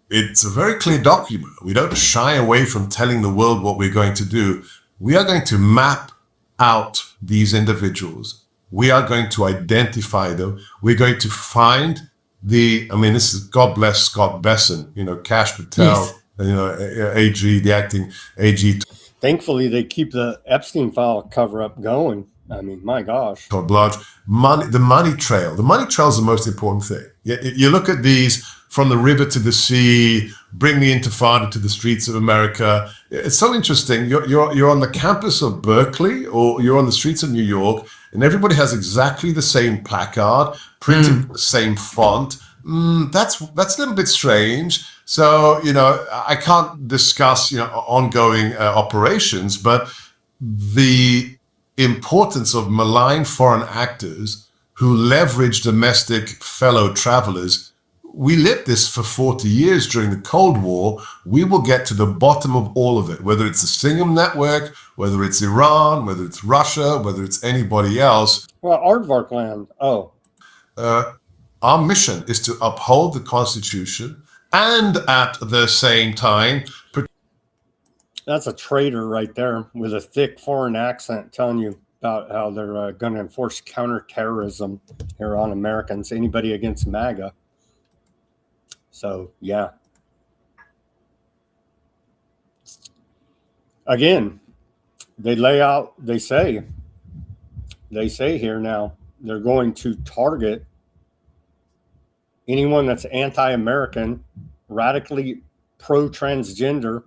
it's a very clear document. We don't shy away from telling the world what we're going to do. We are going to map out these individuals. We are going to identify them. We're going to find this is, God bless Scott Besson, Cash Patel, yes. AG, the acting AG. Thankfully, they keep the Epstein file cover up going. My gosh. Large money, the money trail. The money trail is the most important thing. You look at these from the river to the sea, bring the Intifada to the streets of America. It's so interesting. You're on the campus of Berkeley, or you're on the streets of New York, and everybody has exactly the same placard, printed the same font. That's a little bit strange. So, I can't discuss, ongoing operations, but the importance of malign foreign actors who leverage domestic fellow travelers. We lived this for 40 years during the Cold War. We will get to the bottom of all of it, whether it's the Singham network, whether it's Iran, whether it's Russia, whether it's anybody else. Well, Aardvark land. Oh. Our mission is to uphold the Constitution and at the same time... That's a traitor right there with a thick foreign accent telling you about how they're going to enforce counterterrorism here on Americans, anybody against MAGA. So, yeah. Again, they lay out, they say here now, they're going to target anyone that's anti-American, radically pro-transgender,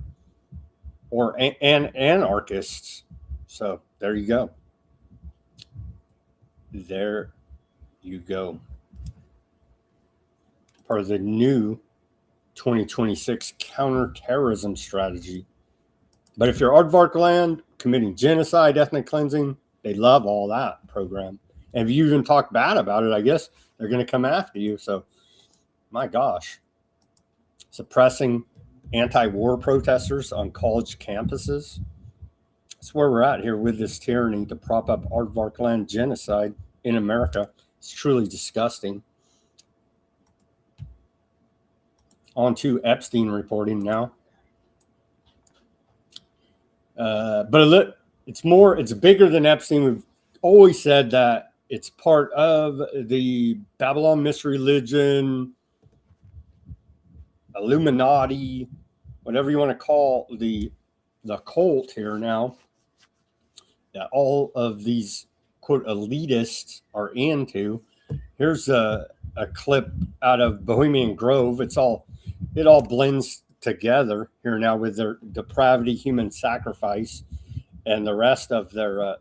or anarchists. So there you go. There you go. Part of the new 2026 counterterrorism strategy. But if you're Aardvark land, committing genocide, ethnic cleansing, they love all that program. And if you even talk bad about it, I guess they're going to come after you. So, my gosh. Suppressing anti-war protesters on college campuses. That's where we're at here with this tyranny to prop up Aardvark land genocide in America. It's truly disgusting. On to Epstein reporting now. But it's bigger than Epstein. We've always said that it's part of the Babylon mystery religion, Illuminati, whatever you want to call the cult here now, that all of these quote elitists are into. Here's a clip out of Bohemian Grove. It all blends together here now with their depravity, human sacrifice, and the rest of their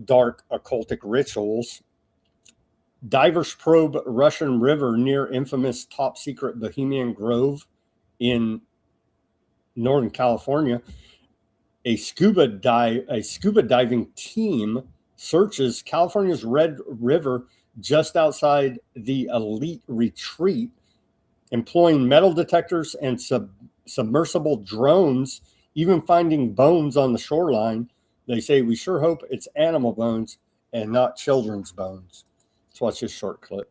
dark occultic rituals. Divers probe Russian river near infamous top secret Bohemian Grove in Northern California. A scuba diving team searches California's Red River just outside the elite retreat, employing metal detectors and submersible drones, even finding bones on the shoreline. They say, we sure hope it's animal bones and not children's bones. Let's watch this short clip.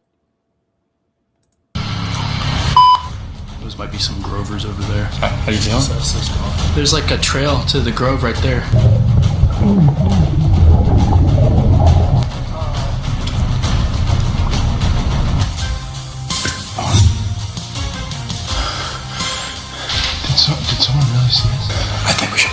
Those might be some Grovers over there. How you doing? There's like a trail to the Grove right there. Did someone really see this? I think we should.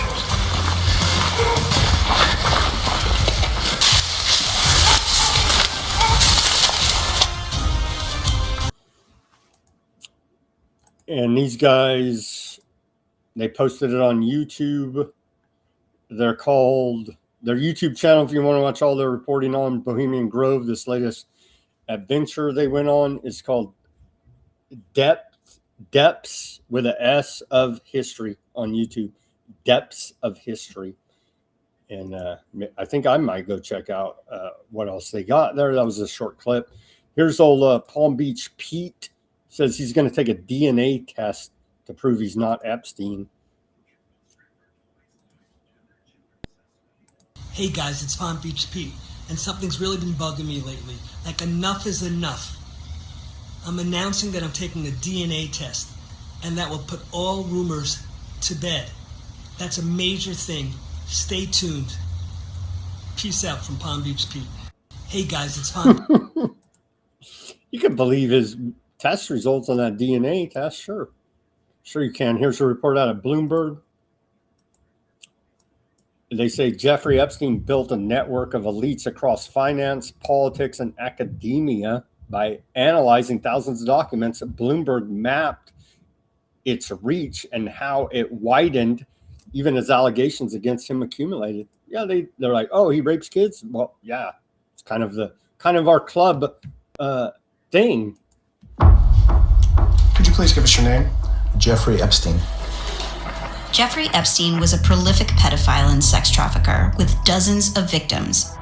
And these guys, they posted it on YouTube. They're called, their YouTube channel, if you want to watch all their reporting on Bohemian Grove, this latest adventure they went on, is called Depths with an S of History on YouTube. Depths of History. And I think I might go check out what else they got there. That was a short clip. Here's old Palm Beach Pete Says he's going to take a DNA test to prove he's not Epstein. Hey guys, it's Palm Beach Pete, and something's really been bugging me lately. Like, enough is enough. I'm announcing that I'm taking a DNA test, and that will put all rumors to bed. That's a major thing. Stay tuned. Peace out from Palm Beach Pete. Hey guys, it's Palm. You can believe his test results on that DNA test, sure. Sure you can. Here's a report out of Bloomberg. They say Jeffrey Epstein built a network of elites across finance, politics, and academia by analyzing thousands of documents. Bloomberg mapped its reach and how it widened even as allegations against him accumulated. Yeah, they're like, oh, he rapes kids? Well, yeah, it's kind of our club thing. Could you please give us your name? Jeffrey Epstein. Jeffrey Epstein was a prolific pedophile and sex trafficker with dozens of victims,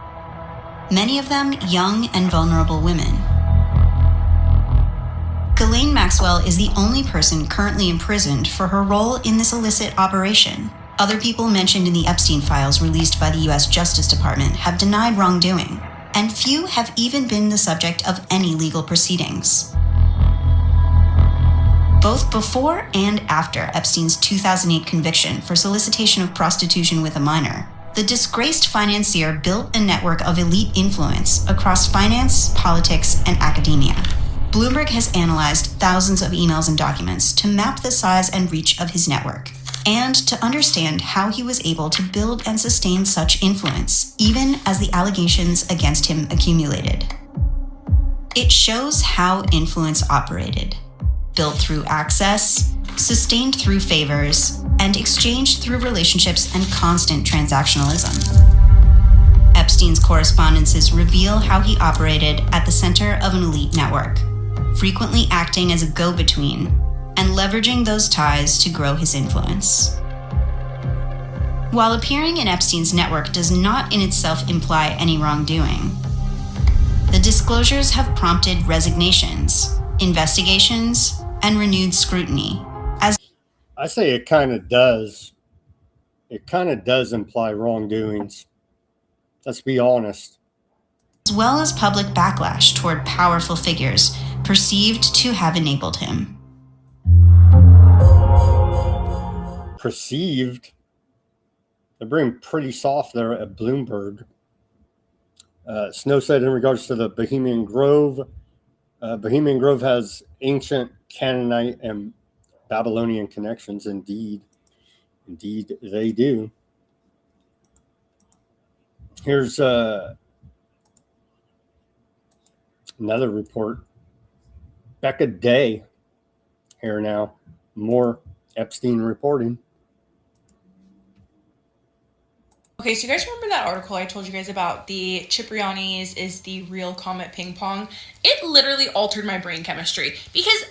many of them young and vulnerable women. Ghislaine Maxwell is the only person currently imprisoned for her role in this illicit operation. Other people mentioned in the Epstein files released by the U.S. Justice Department have denied wrongdoing, and few have even been the subject of any legal proceedings. Both before and after Epstein's 2008 conviction for solicitation of prostitution with a minor, the disgraced financier built a network of elite influence across finance, politics, and academia. Bloomberg has analyzed thousands of emails and documents to map the size and reach of his network, and to understand how he was able to build and sustain such influence, even as the allegations against him accumulated. It shows how influence operated. Built through access, sustained through favors, and exchanged through relationships and constant transactionalism. Epstein's correspondences reveal how he operated at the center of an elite network, frequently acting as a go-between and leveraging those ties to grow his influence. While appearing in Epstein's network does not in itself imply any wrongdoing, the disclosures have prompted resignations, investigations, and renewed scrutiny. As I say it kind of does. It kind of does imply wrongdoings. Let's be honest. well as public backlash toward powerful figures perceived to have enabled him. Perceived? They're being pretty soft there at Bloomberg. Snow said in regards to the Bohemian Grove, Bohemian Grove has ancient Canaanite and Babylonian connections. Indeed they do. Here's another report. Becca Day here now. More Epstein reporting. Okay, so you guys remember that article I told you guys about, the Cipriani's is the real Comet Ping Pong? It literally altered my brain chemistry because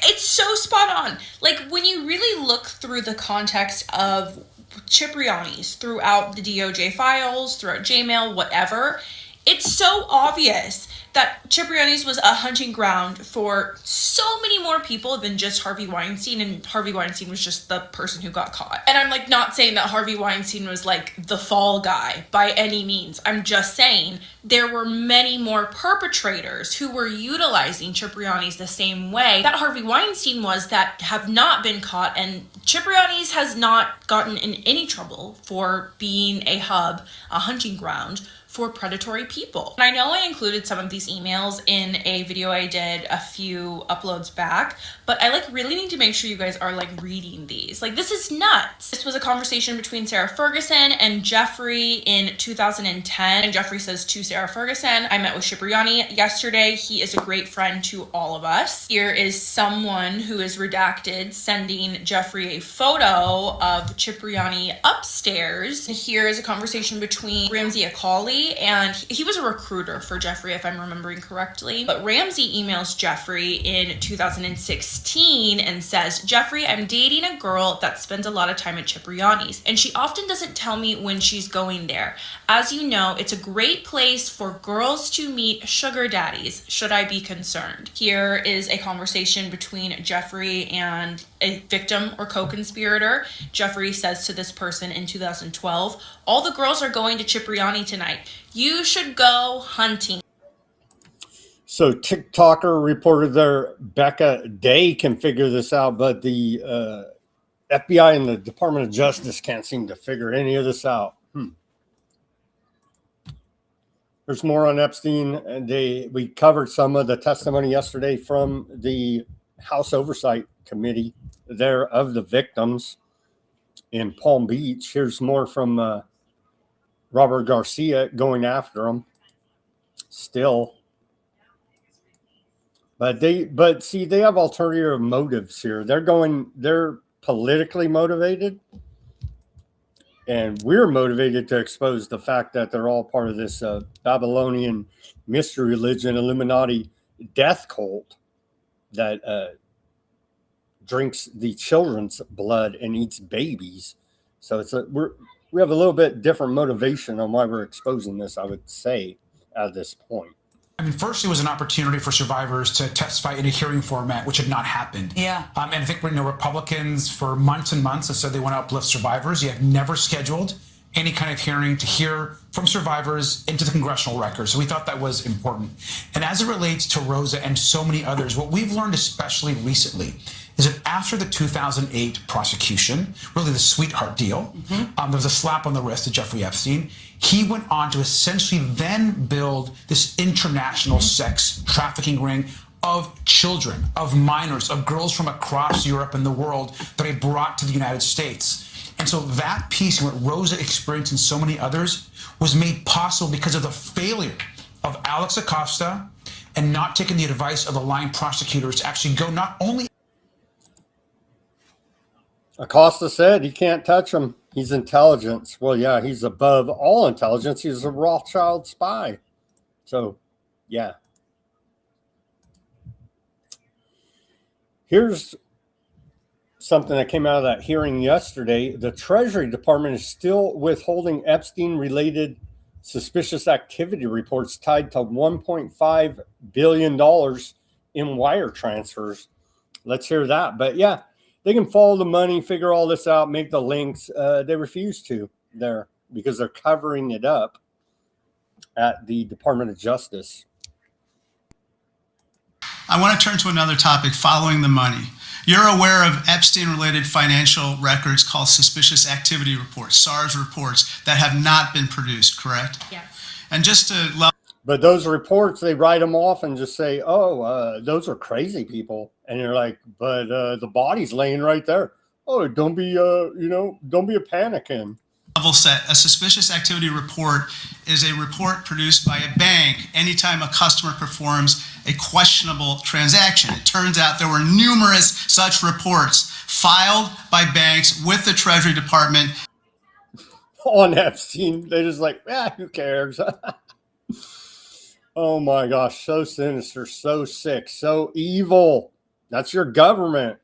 it's so spot on. Like, when you really look through the context of Cipriani's throughout the DOJ files, throughout Gmail, whatever, it's so obvious that Cipriani's was a hunting ground for so many more people than just Harvey Weinstein, and Harvey Weinstein was just the person who got caught. And I'm like not saying that Harvey Weinstein was like the fall guy by any means. I'm just saying there were many more perpetrators who were utilizing Cipriani's the same way that Harvey Weinstein was that have not been caught, and Cipriani's has not gotten in any trouble for being a hub, a hunting ground for predatory people. And I know I included some of these emails in a video I did a few uploads back, but I really need to make sure you guys are reading these. This is nuts. This was a conversation between Sarah Ferguson and Jeffrey in 2010. And Jeffrey says to Sarah Ferguson, I met with Cipriani yesterday. He is a great friend to all of us. Here is someone who is redacted sending Jeffrey a photo of Cipriani upstairs. Here is a conversation between Ramsey Akali Jeffrey, and he was a recruiter for Jeffrey, if I'm remembering correctly. But Ramsey emails Jeffrey in 2016 and says, Jeffrey, I'm dating a girl that spends a lot of time at Cipriani's, and she often doesn't tell me when she's going there. As you know, it's a great place for girls to meet sugar daddies. Should I be concerned? Here is a conversation between Jeffrey and a victim or co-conspirator. Jeffrey says to this person in 2012, all the girls are going to Cipriani tonight. You should go hunting. So TikToker reported there, Becca Day can figure this out, but the FBI and the Department of Justice can't seem to figure any of this out. There's more on Epstein. And we covered some of the testimony yesterday from the House Oversight Committee there of the victims in Palm Beach. Here's more from Robert Garcia going after him still. But see, they have ulterior motives here. They're politically motivated. And we're motivated to expose the fact that they're all part of this Babylonian mystery religion, Illuminati death cult that drinks the children's blood and eats babies. So we have a little bit different motivation on why we're exposing this, I would say, at this point. I mean, first, it was an opportunity for survivors to testify in a hearing format, which had not happened. Yeah. And I think Republicans for months and months have said they want to uplift survivors. You have never scheduled any kind of hearing to hear from survivors into the congressional record. So we thought that was important. And as it relates to Rosa and so many others, what we've learned, especially recently, is that after the 2008 prosecution, really the sweetheart deal, there was a slap on the wrist to Jeffrey Epstein. He went on to essentially then build this international sex trafficking ring of children, of minors, of girls from across Europe and the world that he brought to the United States. And so that piece, what Rosa experienced and so many others, was made possible because of the failure of Alex Acosta and not taking the advice of the lying prosecutors to actually go not only... Acosta said he can't touch him. He's intelligence. Well, yeah, he's above all intelligence. He's a Rothschild spy. So, yeah. Here's something that came out of that hearing yesterday. The Treasury Department is still withholding Epstein-related suspicious activity reports tied to $1.5 billion in wire transfers. Let's hear that. But, yeah. They can follow the money, figure all this out, make the links. They refuse to there because they're covering it up at the Department of Justice. I want to turn to another topic, following the money. You're aware of Epstein-related financial records called suspicious activity reports, SARS reports, that have not been produced, correct? Yeah. And just to... But those reports, they write them off and just say, oh, those are crazy people. And you're like, but the body's laying right there. Oh, don't be a panicking. Level set. A suspicious activity report is a report produced by a bank anytime a customer performs a questionable transaction. It turns out there were numerous such reports filed by banks with the Treasury Department. On Epstein, they just like, who cares? Oh my gosh, so sinister, so sick, so evil. That's your government.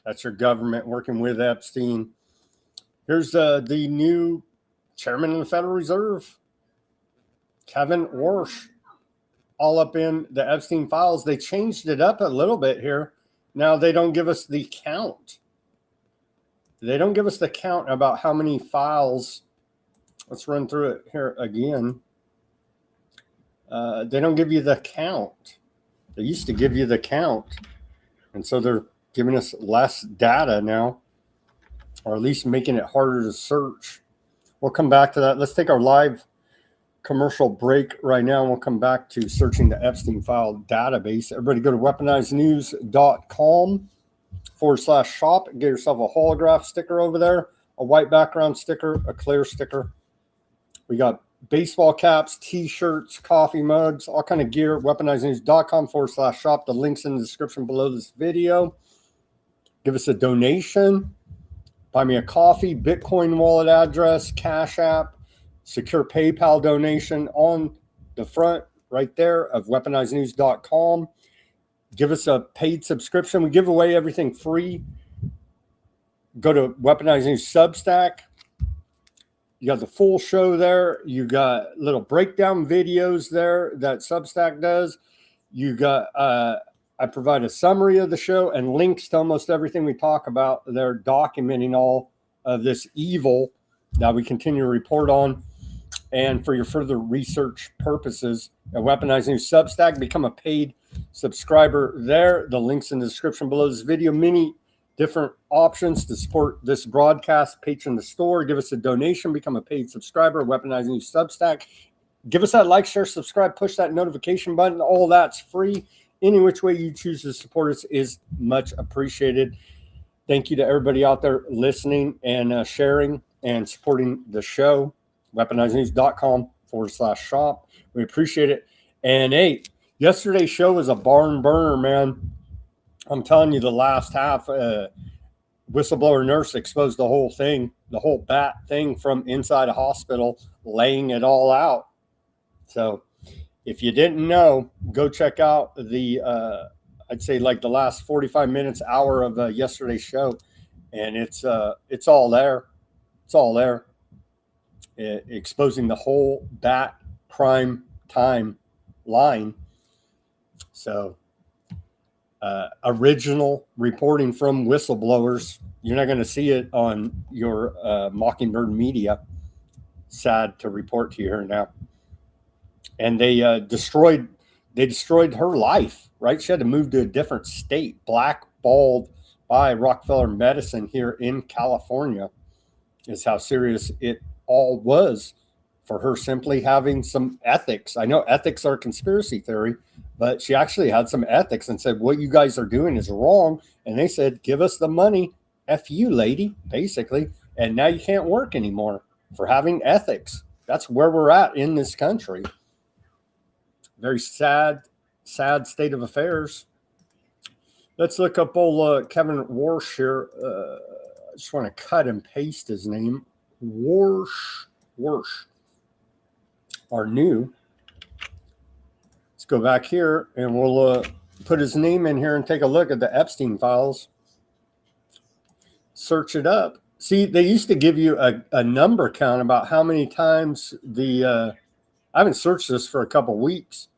That's your government working with Epstein. Here's the new chairman of the Federal Reserve, Kevin Warsh, all up in the Epstein files. They changed it up a little bit here. Now they don't give us the count. They don't give us the count about how many files. Let's run through it here again. They don't give you the count. They used to give you the count. And so they're giving us less data now, or at least making it harder to search. We'll come back to that. Let's take our live commercial break right now, and we'll come back to searching the Epstein file database. Everybody go to weaponizednews.com/shop and get yourself a holograph sticker over there, a white background sticker, a clear sticker. We got baseball caps, t-shirts, coffee mugs, all kind of gear. weaponizednews.com/shop. The link's in the description below this video. Give us a donation. Buy me a coffee, Bitcoin wallet address, Cash App, secure PayPal donation on the front right there of weaponizednews.com. Give us a paid subscription. We give away everything free. Go to Weaponized News Substack. You got the full show there. You got little breakdown videos there that Substack does. You got, I provide a summary of the show and links to almost everything we talk about. They're documenting all of this evil that we continue to report on. And for your further research purposes, at Weaponized News Substack, become a paid subscriber there. The link's in the description below this video. Many different options to support this broadcast. Patron the store, give us a donation, become a paid subscriber. Weaponized News Substack. Give us that like, share, subscribe, push that notification button. All that's free. Any which way you choose to support us is much appreciated. Thank you to everybody out there listening and sharing and supporting the show. weaponizednews.com/shop. We appreciate it. And hey, yesterday's show was a barn burner, man. I'm telling you, the last half, whistleblower nurse exposed the whole thing, the whole bat thing from inside a hospital, laying it all out. So if you didn't know, go check out the, I'd say like the last 45 minutes, hour of yesterday's show. And it's all there. It's all there. Exposing the whole bat crime timeline. So original reporting from whistleblowers. You're not going to see it on your Mockingbird media. Sad to report to you here now. And they destroyed her life, right? She had to move to a different state, blackballed by Rockefeller Medicine here in California, is how serious it all was for her simply having some ethics. I know ethics are conspiracy theory, but she actually had some ethics and said, what you guys are doing is wrong. And they said, give us the money. F you, lady, basically. And now you can't work anymore for having ethics. That's where we're at in this country. Very sad state of affairs. Let's look up old Kevin Warsh here. I just want to cut and paste his name. Warsh. Our new. Let's go back here and we'll put his name in here and take a look at the Epstein files. Search it up. See, they used to give you a number count about how many times I haven't searched this for a couple weeks,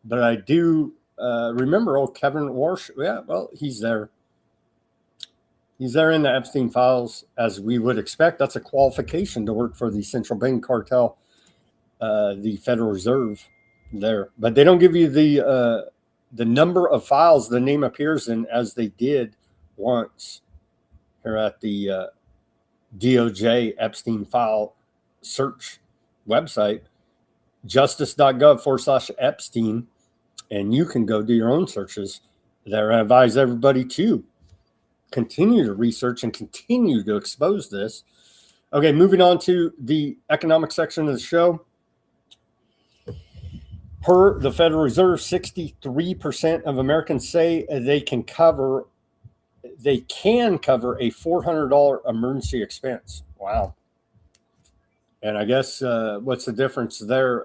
but I do remember old Kevin Warsh. Yeah, well, he's there. He's there in the Epstein files, as we would expect. That's a qualification to work for the central bank cartel, the Federal Reserve there. But they don't give you the number of files the name appears in, as they did once here at the DOJ Epstein file search website, justice.gov/Epstein, and you can go do your own searches there. I advise everybody to continue to research and continue to expose this. Okay, moving on to the economic section of the show. Per the Federal Reserve, 63% of Americans say they can cover a $400 emergency expense. Wow. And I guess what's the difference there?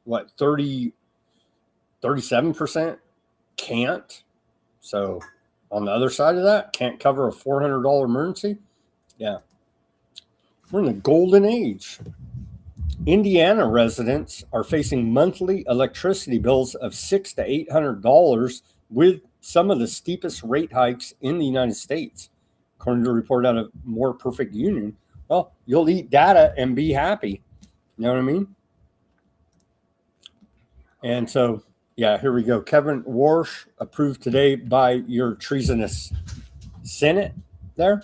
37% can't. So on the other side of that, can't cover a $400 emergency. Yeah. We're in the golden age. Indiana residents are facing monthly electricity bills of $600 to $800 with some of the steepest rate hikes in the United States, according to a report out of More Perfect Union. Well, you'll eat data and be happy. You know what I mean? And so, yeah, here we go. Kevin Warsh approved today by your treasonous Senate there.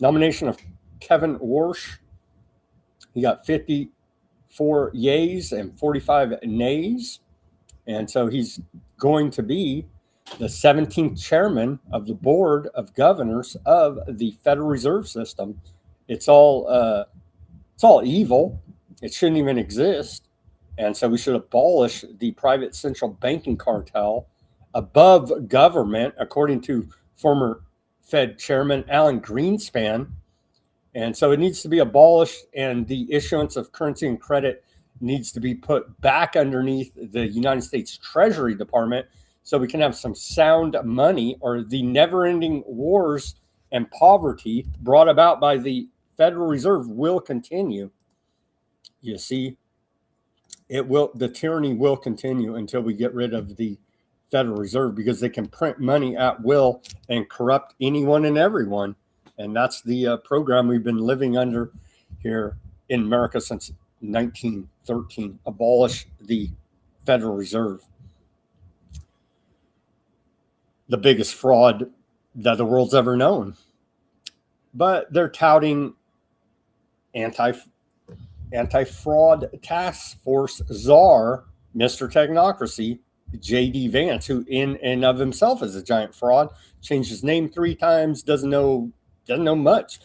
Nomination of Kevin Warsh. He got 54 yays and 45 nays. And so he's going to be the 17th chairman of the board of governors of the Federal Reserve System. It's all evil. It shouldn't even exist. And so we should abolish the private central banking cartel above government, according to former Fed Chairman Alan Greenspan. And so it needs to be abolished, and the issuance of currency and credit needs to be put back underneath the United States Treasury Department so we can have some sound money, or the never-ending wars and poverty brought about by the Federal Reserve will continue. You see, the tyranny will continue until we get rid of the Federal Reserve, because they can print money at will and corrupt anyone and everyone. And that's the program we've been living under here in America since 1913. Abolish the Federal Reserve. The biggest fraud that the world's ever known. But they're touting anti-fraud task force czar, Mr. Technocracy, J.D. Vance, who in and of himself is a giant fraud. Changed his name 3 times, doesn't know much.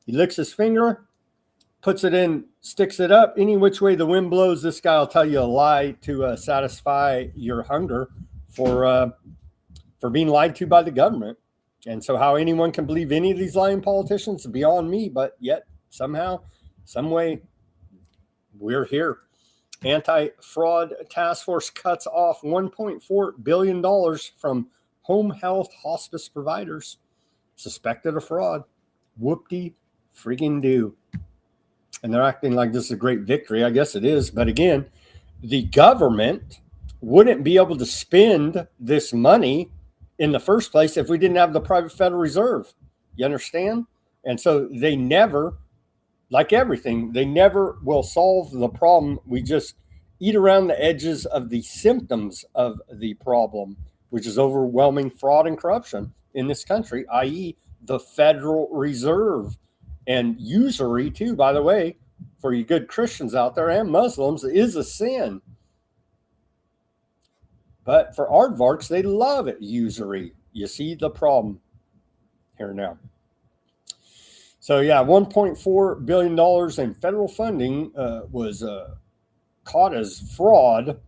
He licks his finger, puts it in, sticks it up. Any which way the wind blows, this guy will tell you a lie to satisfy your hunger for being lied to by the government. And so how anyone can believe any of these lying politicians is beyond me, but yet somehow, some way, we're here. Anti-fraud task force cuts off $1.4 billion from home health hospice providers suspected of fraud. Whoop-de freaking do. And they're acting like this is a great victory. I guess it is. But again, the government wouldn't be able to spend this money in the first place if we didn't have the private Federal Reserve. You understand? And so they never, like everything, they never will solve the problem. We just eat around the edges of the symptoms of the problem, which is overwhelming fraud and corruption in this country, i.e. the Federal Reserve. And usury, too, by the way, for you good Christians out there and Muslims, is a sin. But for aardvarks, they love it, usury. You see the problem here now. So, yeah, $1.4 billion in federal funding was caught as fraud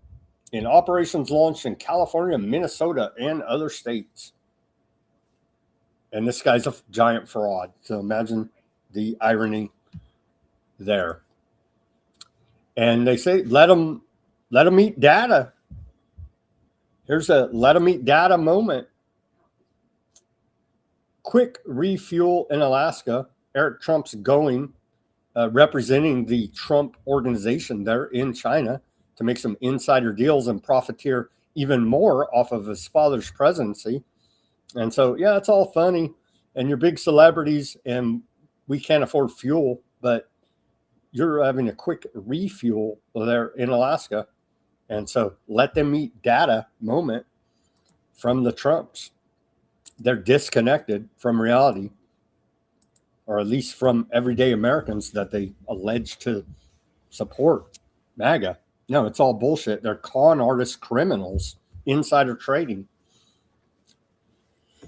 in operations launched in California, Minnesota, and other states. And this guy's a giant fraud. So imagine the irony there. And they say, let them eat data. Here's a let them eat data moment. Quick refuel in Alaska. Eric Trump's going, representing the Trump organization there in China to make some insider deals and profiteer even more off of his father's presidency. And so, yeah, it's all funny. And you're big celebrities and we can't afford fuel, but you're having a quick refuel there in Alaska. And so let them eat data moment from the Trumps. They're disconnected from reality, or at least from everyday Americans that they allege to support MAGA. No, it's all bullshit. They're con artist criminals, insider trading.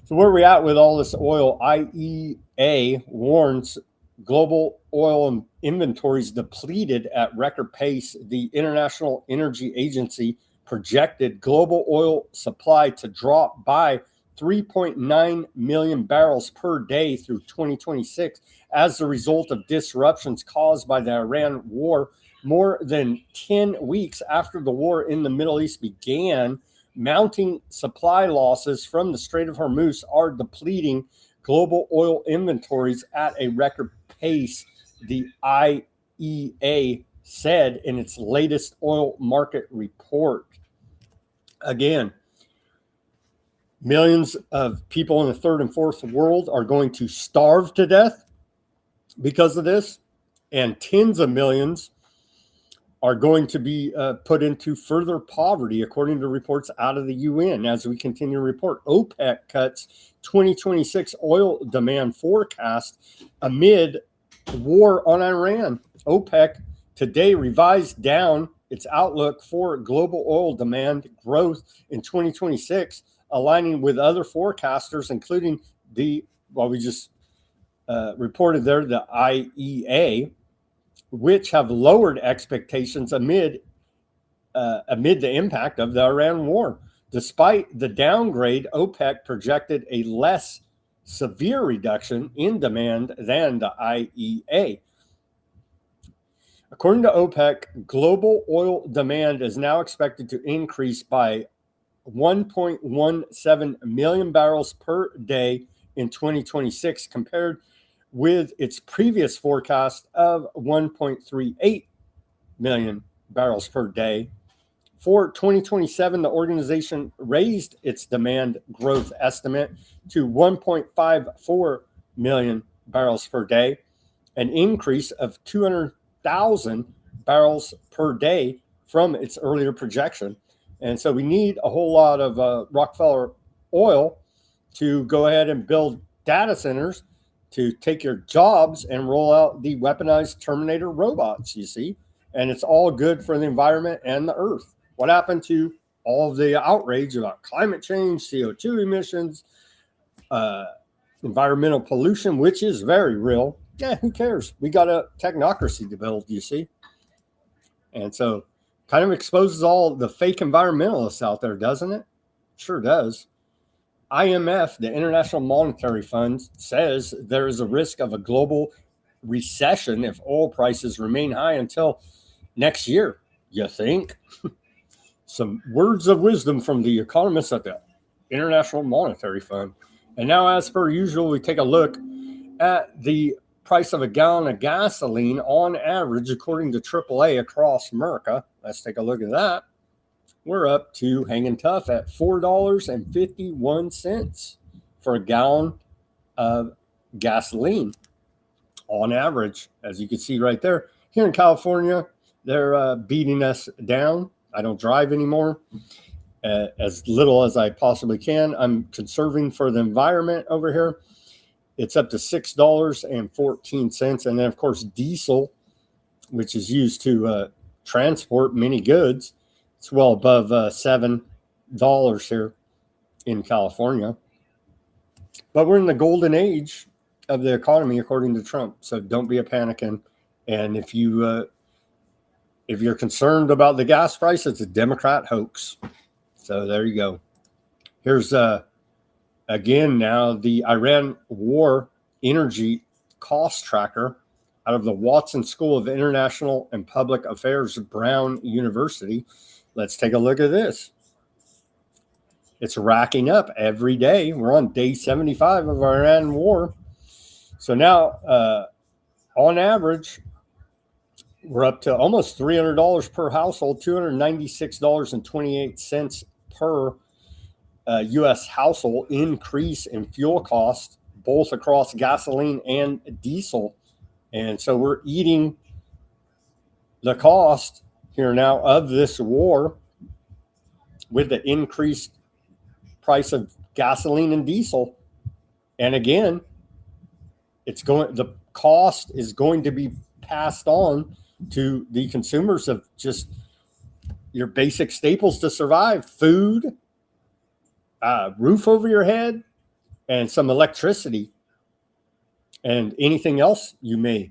So where are we at with all this oil? IEA warns global oil inventories depleted at record pace. The International Energy Agency projected global oil supply to drop by 3.9 million barrels per day through 2026 as a result of disruptions caused by the Iran war. More than 10 weeks after the war in the Middle East began, mounting supply losses from the Strait of Hormuz are depleting global oil inventories at a record pace, the IEA said in its latest oil market report. Again, millions of people in the third and fourth world are going to starve to death because of this, and tens of millions are going to be put into further poverty, according to reports out of the UN. As we continue to report, OPEC cuts 2026 oil demand forecast amid war on Iran. OPEC today revised down its outlook for global oil demand growth in 2026, aligning with other forecasters, including we just reported there, the IEA, which have lowered expectations amid the impact of the Iran war. Despite the downgrade, OPEC projected a less severe reduction in demand than the IEA. According to OPEC, global oil demand is now expected to increase by 1.17 million barrels per day in 2026, compared with its previous forecast of 1.38 million barrels per day. For 2027, the organization raised its demand growth estimate to 1.54 million barrels per day, an increase of 200,000 barrels per day from its earlier projection. And so we need a whole lot of Rockefeller oil to go ahead and build data centers to take your jobs and roll out the weaponized Terminator robots, you see. And it's all good for the environment and the earth. What happened to all of the outrage about climate change, CO2 emissions, environmental pollution, which is very real? Yeah, who cares? We got a technocracy to build, you see. And so kind of exposes all the fake environmentalists out there, doesn't it? Sure does. IMF, the International Monetary Fund, says there is a risk of a global recession if oil prices remain high until next year. You think? Some words of wisdom from the economists at the International Monetary Fund. And now, as per usual, we take a look at the price of a gallon of gasoline on average, according to AAA across America. Let's take a look at that. We're up to hanging tough at $4.51 for a gallon of gasoline on average, as you can see right there. Here in California, they're beating us down. I don't drive anymore, as little as I possibly can. I'm conserving for the environment over here. It's up to $6.14. And then, of course, diesel, which is used to transport many goods, it's well above $7 here in California. But we're in the golden age of the economy, according to Trump. So don't be a panicking. And if you're concerned about the gas price, it's a Democrat hoax. So there you go. Here's again now the Iran war energy cost tracker out of the Watson School of International and Public Affairs, Brown University. Let's take a look at this. It's racking up every day. We're on day 75 of our Iran war. So now, on average, we're up to almost $300 per household, $296.28 per U.S. household increase in fuel costs, both across gasoline and diesel. And so we're eating the cost here now of this war with the increased price of gasoline and diesel. And again, the cost is going to be passed on to the consumers of just your basic staples to survive: food, roof over your head, and some electricity, and anything else you may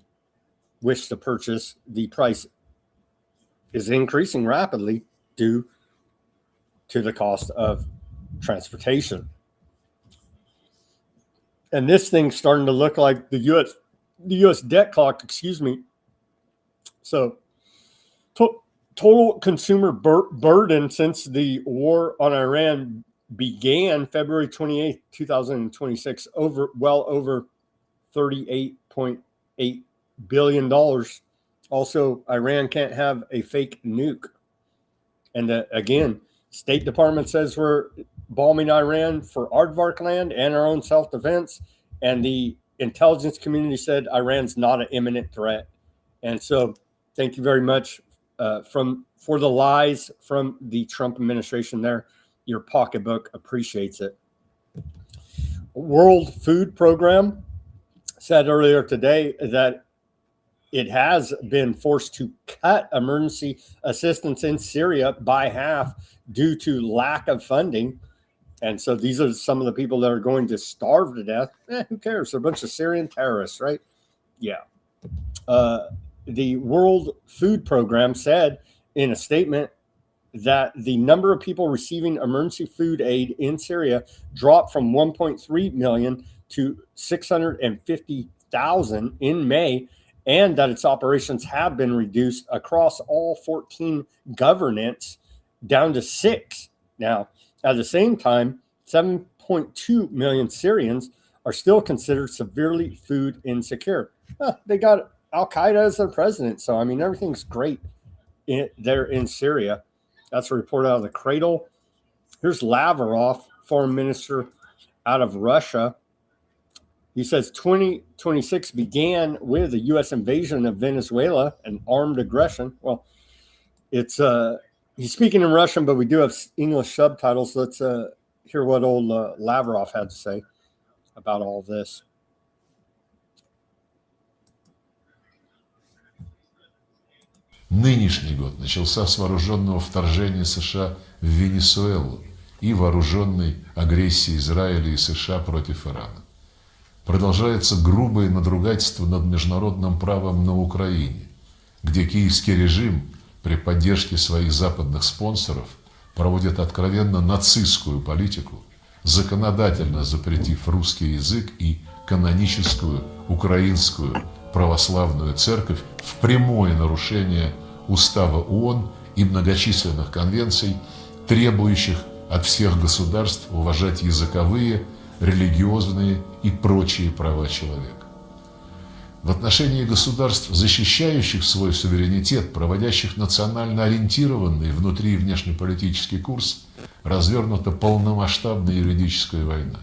wish to purchase. The price is increasing rapidly due to the cost of transportation. And this thing's starting to look like the U.S. debt clock, excuse me. So total consumer burden since the war on Iran began February 28th, 2026, well over $38.8 billion. Also, Iran can't have a fake nuke. And again, State Department says we're bombing Iran for aardvark land and our own self-defense. And the intelligence community said Iran's not an imminent threat. And so thank you very much for the lies from the Trump administration there. Your pocketbook appreciates it. World Food Program said earlier today that it has been forced to cut emergency assistance in Syria by half due to lack of funding. And so these are some of the people that are going to starve to death. Who cares? They're a bunch of Syrian terrorists, right? Yeah. The World Food Program said in a statement that the number of people receiving emergency food aid in Syria dropped from 1.3 million to 650,000 in May, and that its operations have been reduced across all 14 governments down to 6 now. At the same time, 7.2 million Syrians are still considered severely food insecure. They got Al-Qaeda as their president, so I mean, everything's great there in Syria. That's a report out of the Cradle. Here's Lavrov, foreign minister out of Russia. He says 2026 began with the U.S. invasion of Venezuela and armed aggression. Well, it's he's speaking in Russian, but we do have English subtitles. Let's hear what old Lavrov had to say about all this. Нынешний год начался с вооруженного вторжения США в Венесуэлу и вооруженной агрессии Израиля и США против Ирана. Продолжается грубое надругательство над международным правом на Украине, где киевский режим при поддержке своих западных спонсоров проводит откровенно нацистскую политику, законодательно запретив русский язык и каноническую украинскую православную церковь в прямое нарушение Устава ООН и многочисленных конвенций, требующих от всех государств уважать языковые, религиозные и прочие права человека. В отношении государств, защищающих свой суверенитет, проводящих национально ориентированный внутри- и внешнеполитический курс, развернута полномасштабная юридическая война.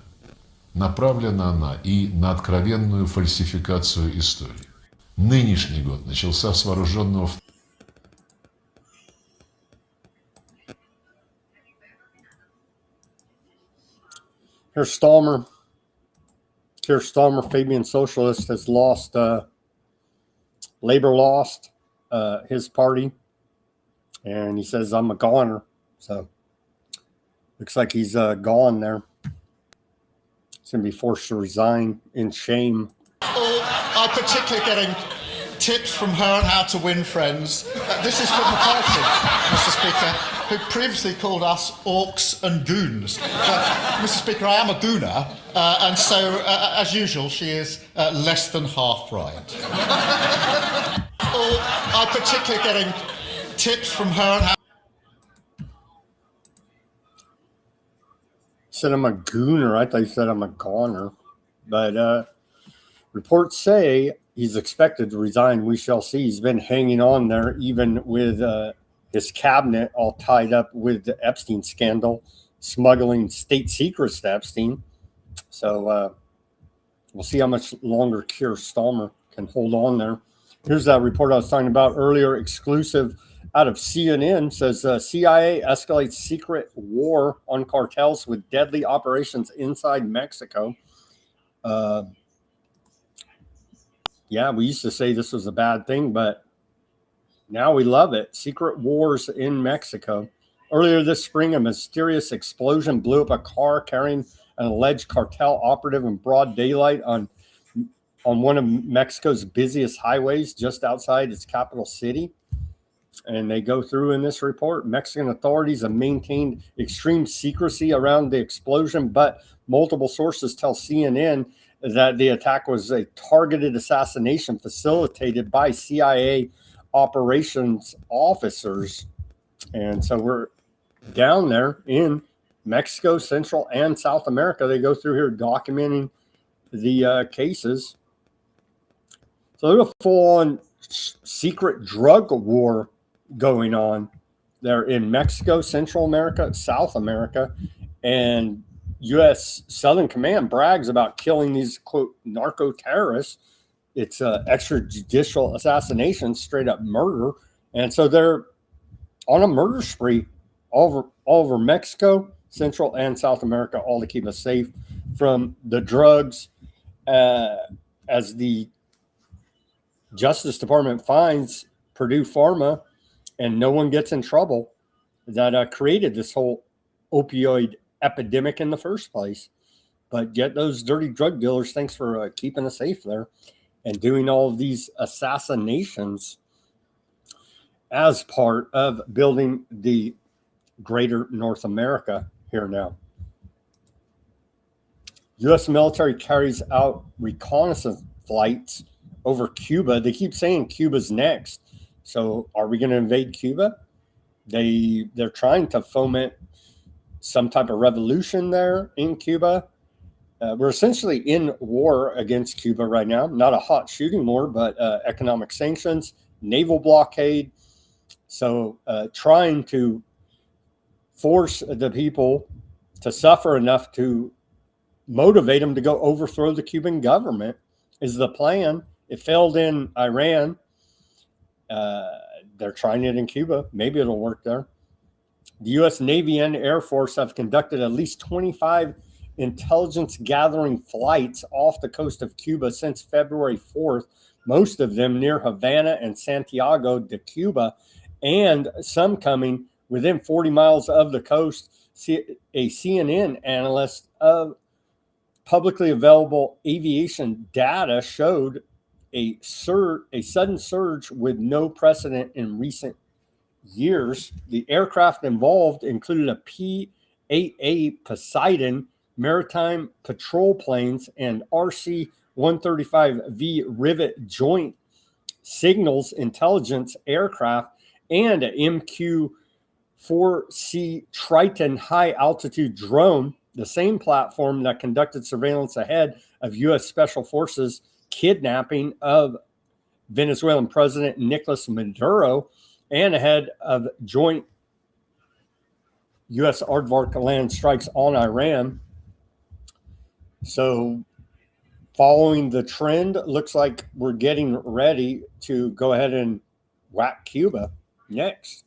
Направлена она и на откровенную фальсификацию истории. Нынешний год начался с вооруженного вторжения. Here's Stalmer. Keir Stalmer, Fabian Socialist, has lost, Labor lost his party. And he says, I'm a goner. So looks like he's gone there. He's going to be forced to resign in shame. I'm particularly getting tips from her on how to win friends. This is from the person, Mr. Speaker, who previously called us orcs and goons. But, Mr. Speaker, I am a gooner, and so, as usual, she is less than half right. I'm particularly getting tips from her on how... Said I'm a gooner. I thought he said I'm a goner. But reports say he's expected to resign. We shall see. He's been hanging on there, even with his cabinet all tied up with the Epstein scandal, smuggling state secrets to Epstein. So we'll see how much longer Keir Stalmer can hold on there. Here's that report I was talking about earlier, exclusive out of CNN, says CIA escalates secret war on cartels with deadly operations inside Mexico. Yeah, we used to say this was a bad thing, but now we love it. Secret wars in Mexico. Earlier this spring, a mysterious explosion blew up a car carrying an alleged cartel operative in broad daylight on one of Mexico's busiest highways just outside its capital city. And they go through in this report, Mexican authorities have maintained extreme secrecy around the explosion, but multiple sources tell CNN that the attack was a targeted assassination facilitated by CIA operations officers. And so we're down there in Mexico, Central and South America. They go through here documenting the cases. So there's a full-on secret drug war going on there in Mexico, Central America, South America, and U.S. Southern Command brags about killing these, quote, narco terrorists. It's extrajudicial assassination, straight up murder. And so they're on a murder spree all over Mexico, Central and South America, all to keep us safe from the drugs. As the Justice Department finds Purdue Pharma, and no one gets in trouble, that created this whole opioid epidemic in the first place. But yet those dirty drug dealers, thanks for keeping us safe there and doing all of these assassinations as part of building the greater North America here now. U.S. military carries out reconnaissance flights over Cuba. They keep saying Cuba's next. So are we going to invade Cuba? They're trying to foment some type of revolution there in Cuba. We're essentially in war against Cuba right now. Not a hot shooting war, but economic sanctions, naval blockade. So trying to force the people to suffer enough to motivate them to go overthrow the Cuban government is the plan. It failed in Iran. They're trying it in Cuba. Maybe it'll work there. The U.S. Navy and Air Force have conducted at least 25 intelligence gathering flights off the coast of Cuba since February 4th, most of them near Havana and Santiago de Cuba, and some coming within 40 miles of the coast. A CNN analyst of publicly available aviation data showed a sudden surge with no precedent in recent years. The aircraft involved included a P-8A Poseidon maritime patrol planes and RC-135V Rivet Joint Signals Intelligence aircraft and an MQ-4C Triton high-altitude drone, the same platform that conducted surveillance ahead of U.S. Special Forces kidnapping of Venezuelan President Nicolas Maduro and ahead of joint U.S. aardvark land strikes on Iran. So following the trend, looks like we're getting ready to go ahead and whack Cuba next.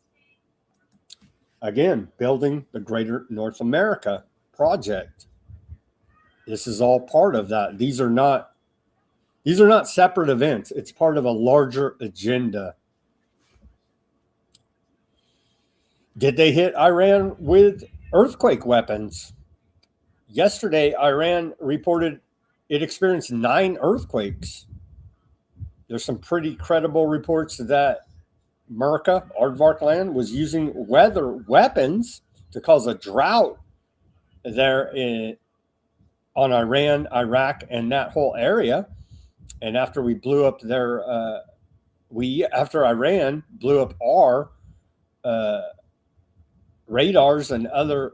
Again, building the Greater North America project. This is all part of that. These are not separate events. It's part of a larger agenda. Did they hit Iran with earthquake weapons? Yesterday, Iran reported it experienced 9 earthquakes. There's some pretty credible reports that America, aardvark land, was using weather weapons to cause a drought there on Iran, Iraq, and that whole area. And after we blew up after Iran blew up our radars and other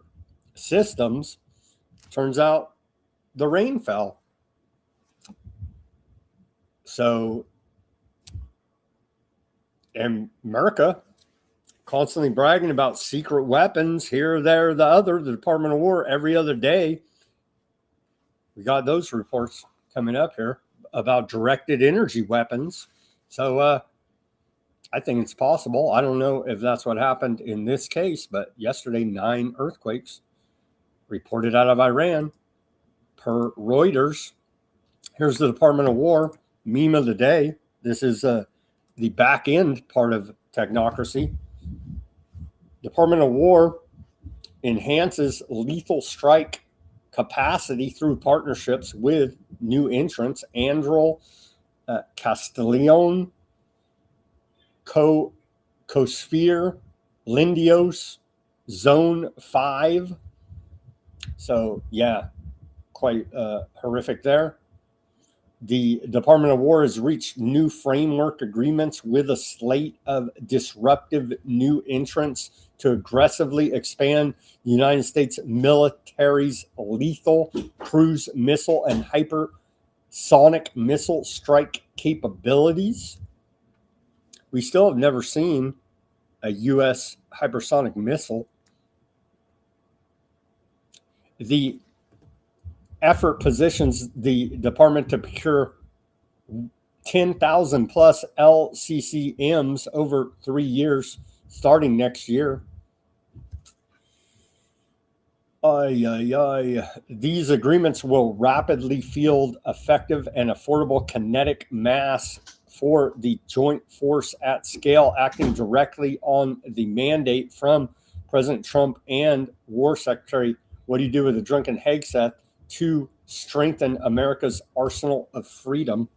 systems, turns out the rain fell. So, and America constantly bragging about secret weapons here, there, the other, the Department of War every other day. We got those reports coming up here about directed energy weapons. So I think it's possible. I don't know if that's what happened in this case, but yesterday, 9 earthquakes reported out of Iran per Reuters. Here's the Department of War meme of the day. This is the back end part of technocracy. Department of War enhances lethal strike capacity through partnerships with new entrants, Andril, Castellion, Cosphere, Lindios, Zone 5. So, yeah, quite horrific there. The Department of War has reached new framework agreements with a slate of disruptive new entrants to aggressively expand the United States military's lethal cruise missile and hypersonic missile strike capabilities. We still have never seen a U.S. hypersonic missile. The effort positions the department to procure 10,000 plus LCCMs over 3 years, starting next year. These agreements will rapidly field effective and affordable kinetic mass for the joint force at scale, acting directly on the mandate from President Trump and War Secretary, what do you do with the drunken Hegseth, to strengthen America's arsenal of freedom.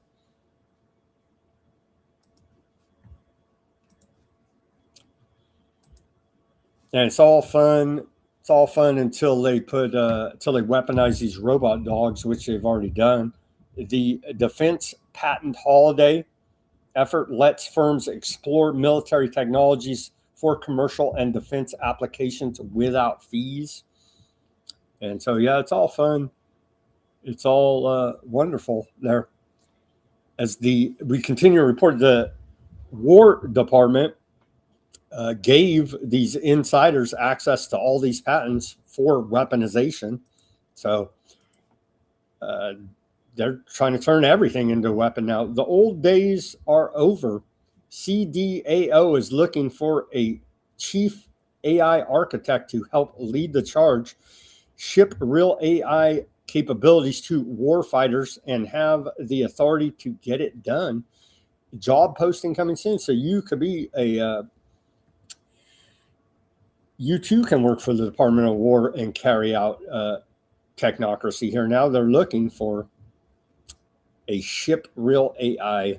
And it's all fun it's all fun until they weaponize these robot dogs, which they've already done. The defense patent holiday effort lets firms explore military technologies for commercial and defense applications without fees. And so, yeah, it's all fun. It's all wonderful there. As we continue to report, the War Department gave these insiders access to all these patents for weaponization. So they're trying to turn everything into a weapon now. The old days are over. CDAO is looking for a chief AI architect to help lead the charge, ship real AI capabilities to warfighters, and have the authority to get it done. Job posting coming soon. So you could be you too can work for the Department of War and carry out technocracy here. Now they're looking for a ship real AI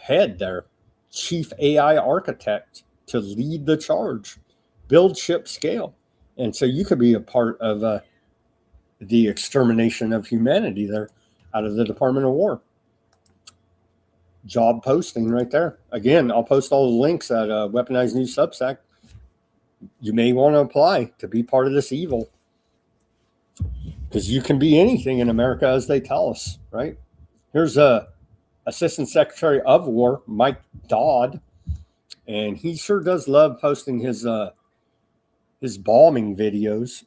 head there, chief AI architect to lead the charge, build ship scale. And so you could be a part of the extermination of humanity there out of the Department of War. Job posting right there. Again, I'll post all the links at Weaponized News Substack. You may want to apply to be part of this evil, because you can be anything in America, as they tell us, right? Here's Assistant Secretary of War, Mike Dodd, and he sure does love posting his bombing videos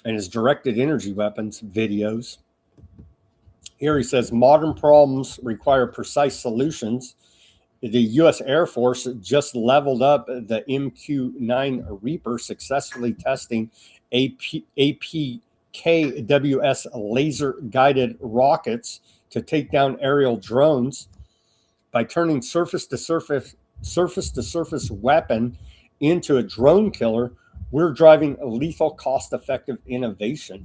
and his directed energy weapons videos. Here he says, modern problems require precise solutions. The U.S. Air Force just leveled up the MQ-9 Reaper, successfully testing APKWS laser-guided rockets to take down aerial drones. By turning surface-to-surface weapon into a drone killer, we're driving a lethal, cost-effective innovation.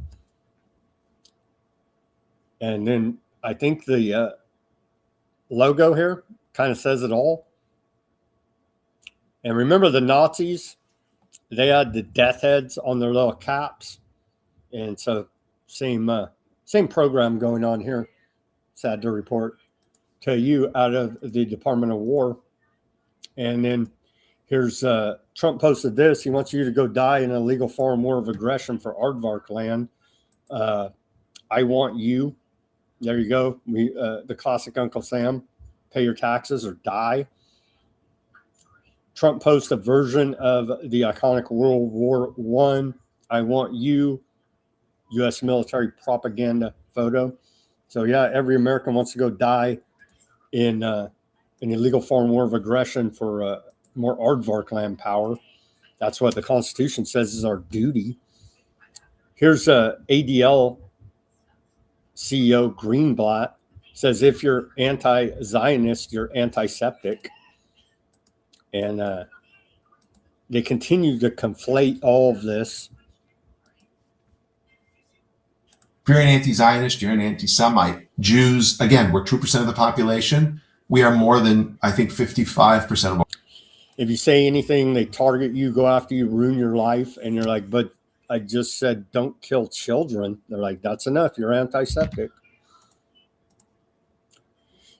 And then I think the logo here kind of says it all. And remember the Nazis? They had the death heads on their little caps. And so same program going on here. Sad to report to you out of the Department of War. And then here's Trump posted this. He wants you to go die in a legal foreign war of aggression for Aardvark land. I want you. There you go. The classic Uncle Sam. Pay your taxes or die. Trump posts a version of the iconic World War I, I want you, U.S. military propaganda photo. So yeah, every American wants to go die in an illegal foreign war of aggression for more Aardvark land power. That's what the Constitution says is our duty. Here's ADL CEO Greenblatt. Says if you're anti-Zionist, you're anti-septic. And they continue to conflate all of this. If you're an anti-Zionist, you're an anti-Semite. Jews, again, we're 2% of the population. We are more than, I think, 55% of. If you say anything, they target you, go after you, ruin your life. And you're like, but I just said don't kill children. They're like, that's enough. You're anti-septic.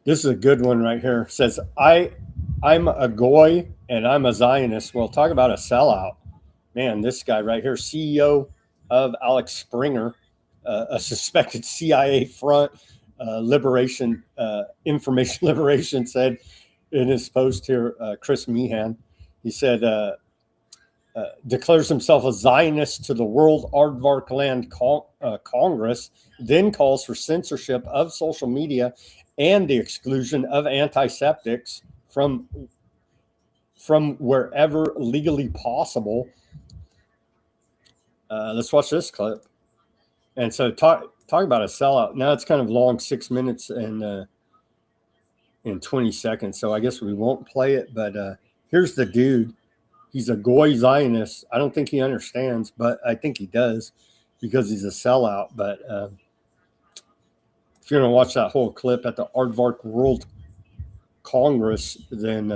This is a good one right here. It says, I'm a goy and I'm a Zionist. Well, talk about a sellout. Man, this guy right here, CEO of Alex Springer, a suspected CIA front, information liberation, said in his post here, Chris Meehan, he said, declares himself a Zionist to the World Aardvark Land Congress, then calls for censorship of social media and the exclusion of antiseptics from wherever legally possible. Let's watch this clip. And so talk about a sellout. Now it's kind of long, 6 minutes and 20 seconds. So I guess we won't play it. But here's the dude. He's a goy Zionist. I don't think he understands, but I think he does because he's a sellout. But if you're going to watch that whole clip at the Aardvark World Congress, then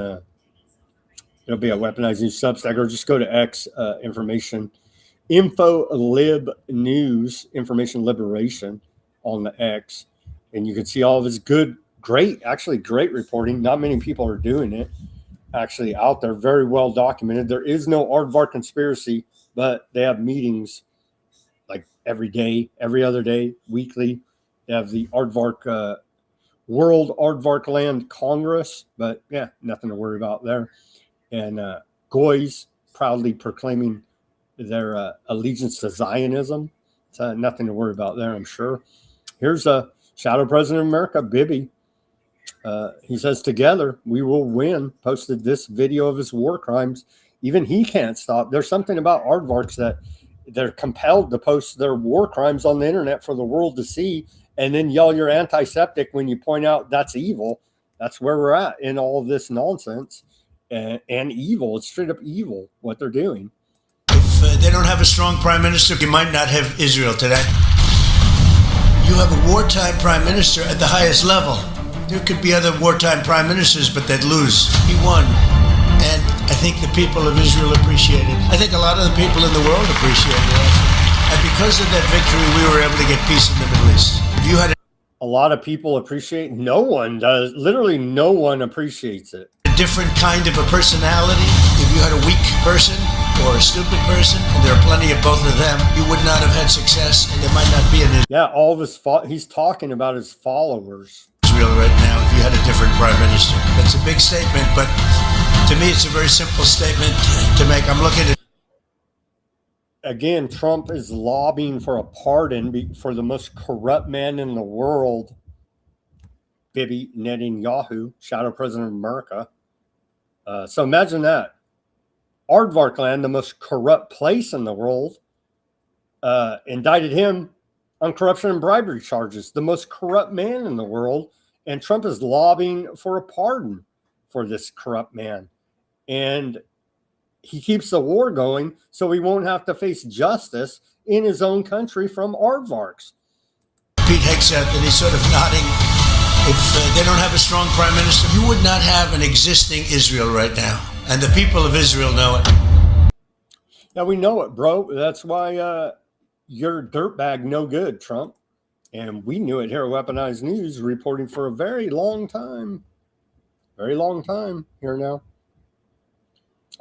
it'll be a Weaponized News Substack, or just go to X information Info Lib News, Information Liberation on the X. And you can see all of his great reporting. Not many people are doing it actually out there. Very well documented. There is no Aardvark conspiracy, but they have meetings like every day, every other day, weekly. They have the Aardvark World Aardvark Land Congress, but yeah, nothing to worry about there. And Goys proudly proclaiming their allegiance to Zionism. So nothing to worry about there, I'm sure. Here's a Shadow President of America, Bibi. He says, together we will win. Posted this video of his war crimes. Even he can't stop. There's something about Aardvarks that they're compelled to post their war crimes on the internet for the world to see, and then yell you're antiseptic when you point out that's evil. That's where we're at in all of this nonsense and evil. It's straight up evil what they're doing. If they don't have a strong prime minister, you might not have Israel today. You have a wartime prime minister at the highest level. There could be other wartime prime ministers, but they'd lose. He won. And I think the people of Israel appreciate it. I think a lot of the people in the world appreciate it. And because of that victory, we were able to get peace in the Middle East. If you had a lot of people appreciate, no one does. Literally no one appreciates it. A different kind of a personality, if you had a weak person or a stupid person, and there are plenty of both of them, you would not have had success, and there might not be an Israel. Yeah, all of his he's talking about his followers. Israel right now if you had a different prime minister. That's a big statement, but to me it's a very simple statement to make. I'm looking at. Again, Trump is lobbying for a pardon for the most corrupt man in the world, Bibi Netanyahu, Shadow President of America. So imagine that. Aardvark land, the most corrupt place in the world, indicted him on corruption and bribery charges, the most corrupt man in the world. And Trump is lobbying for a pardon for this corrupt man. And he keeps the war going so he won't have to face justice in his own country from Aardvarks. Pete Hegseth, and he's sort of nodding. If they don't have a strong prime minister, you would not have an existing Israel right now. And the people of Israel know it. Yeah, we know it, bro. That's why you're dirtbag no good, Trump. And we knew it here at Weaponized News, reporting for a very long time. Very long time here now.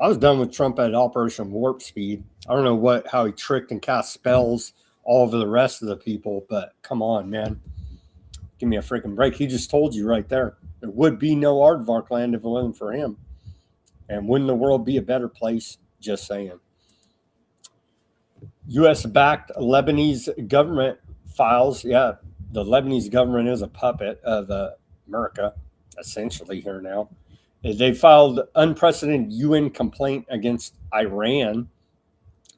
I was done with Trump at Operation Warp Speed. I don't know how he tricked and cast spells all over the rest of the people, but come on, man. Give me a freaking break. He just told you right there. There would be no Aardvark land if it wasn't for him. And wouldn't the world be a better place? Just saying. U.S.-backed Lebanese government files. Yeah, the Lebanese government is a puppet of America, essentially, here now. They filed unprecedented UN complaint against Iran.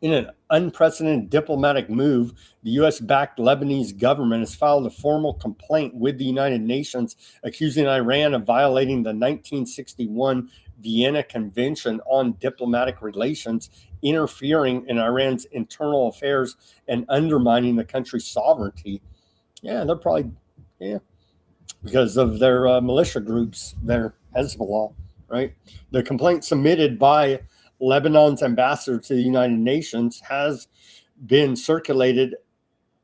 In an unprecedented diplomatic move, the U.S.-backed Lebanese government has filed a formal complaint with the United Nations accusing Iran of violating the 1961 Vienna Convention on Diplomatic Relations, interfering in Iran's internal affairs and undermining the country's sovereignty. Yeah, they're probably, because of their militia groups, their Hezbollah, right? The complaint submitted by Lebanon's ambassador to the United Nations has been circulated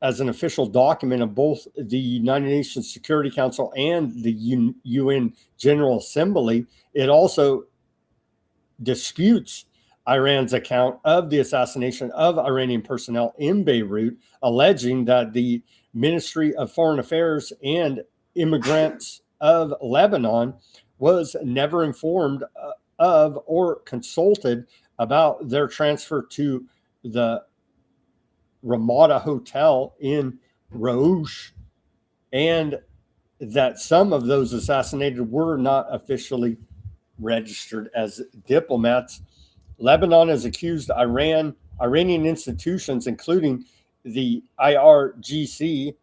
as an official document of both the United Nations Security Council and the UN General Assembly. It also disputes Iran's account of the assassination of Iranian personnel in Beirut, alleging that the Ministry of Foreign Affairs and Immigrants of Lebanon was never informed of or consulted about their transfer to the Ramada Hotel in Roush, and that some of those assassinated were not officially registered as diplomats. Lebanon has accused Iranian institutions, including the IRGC,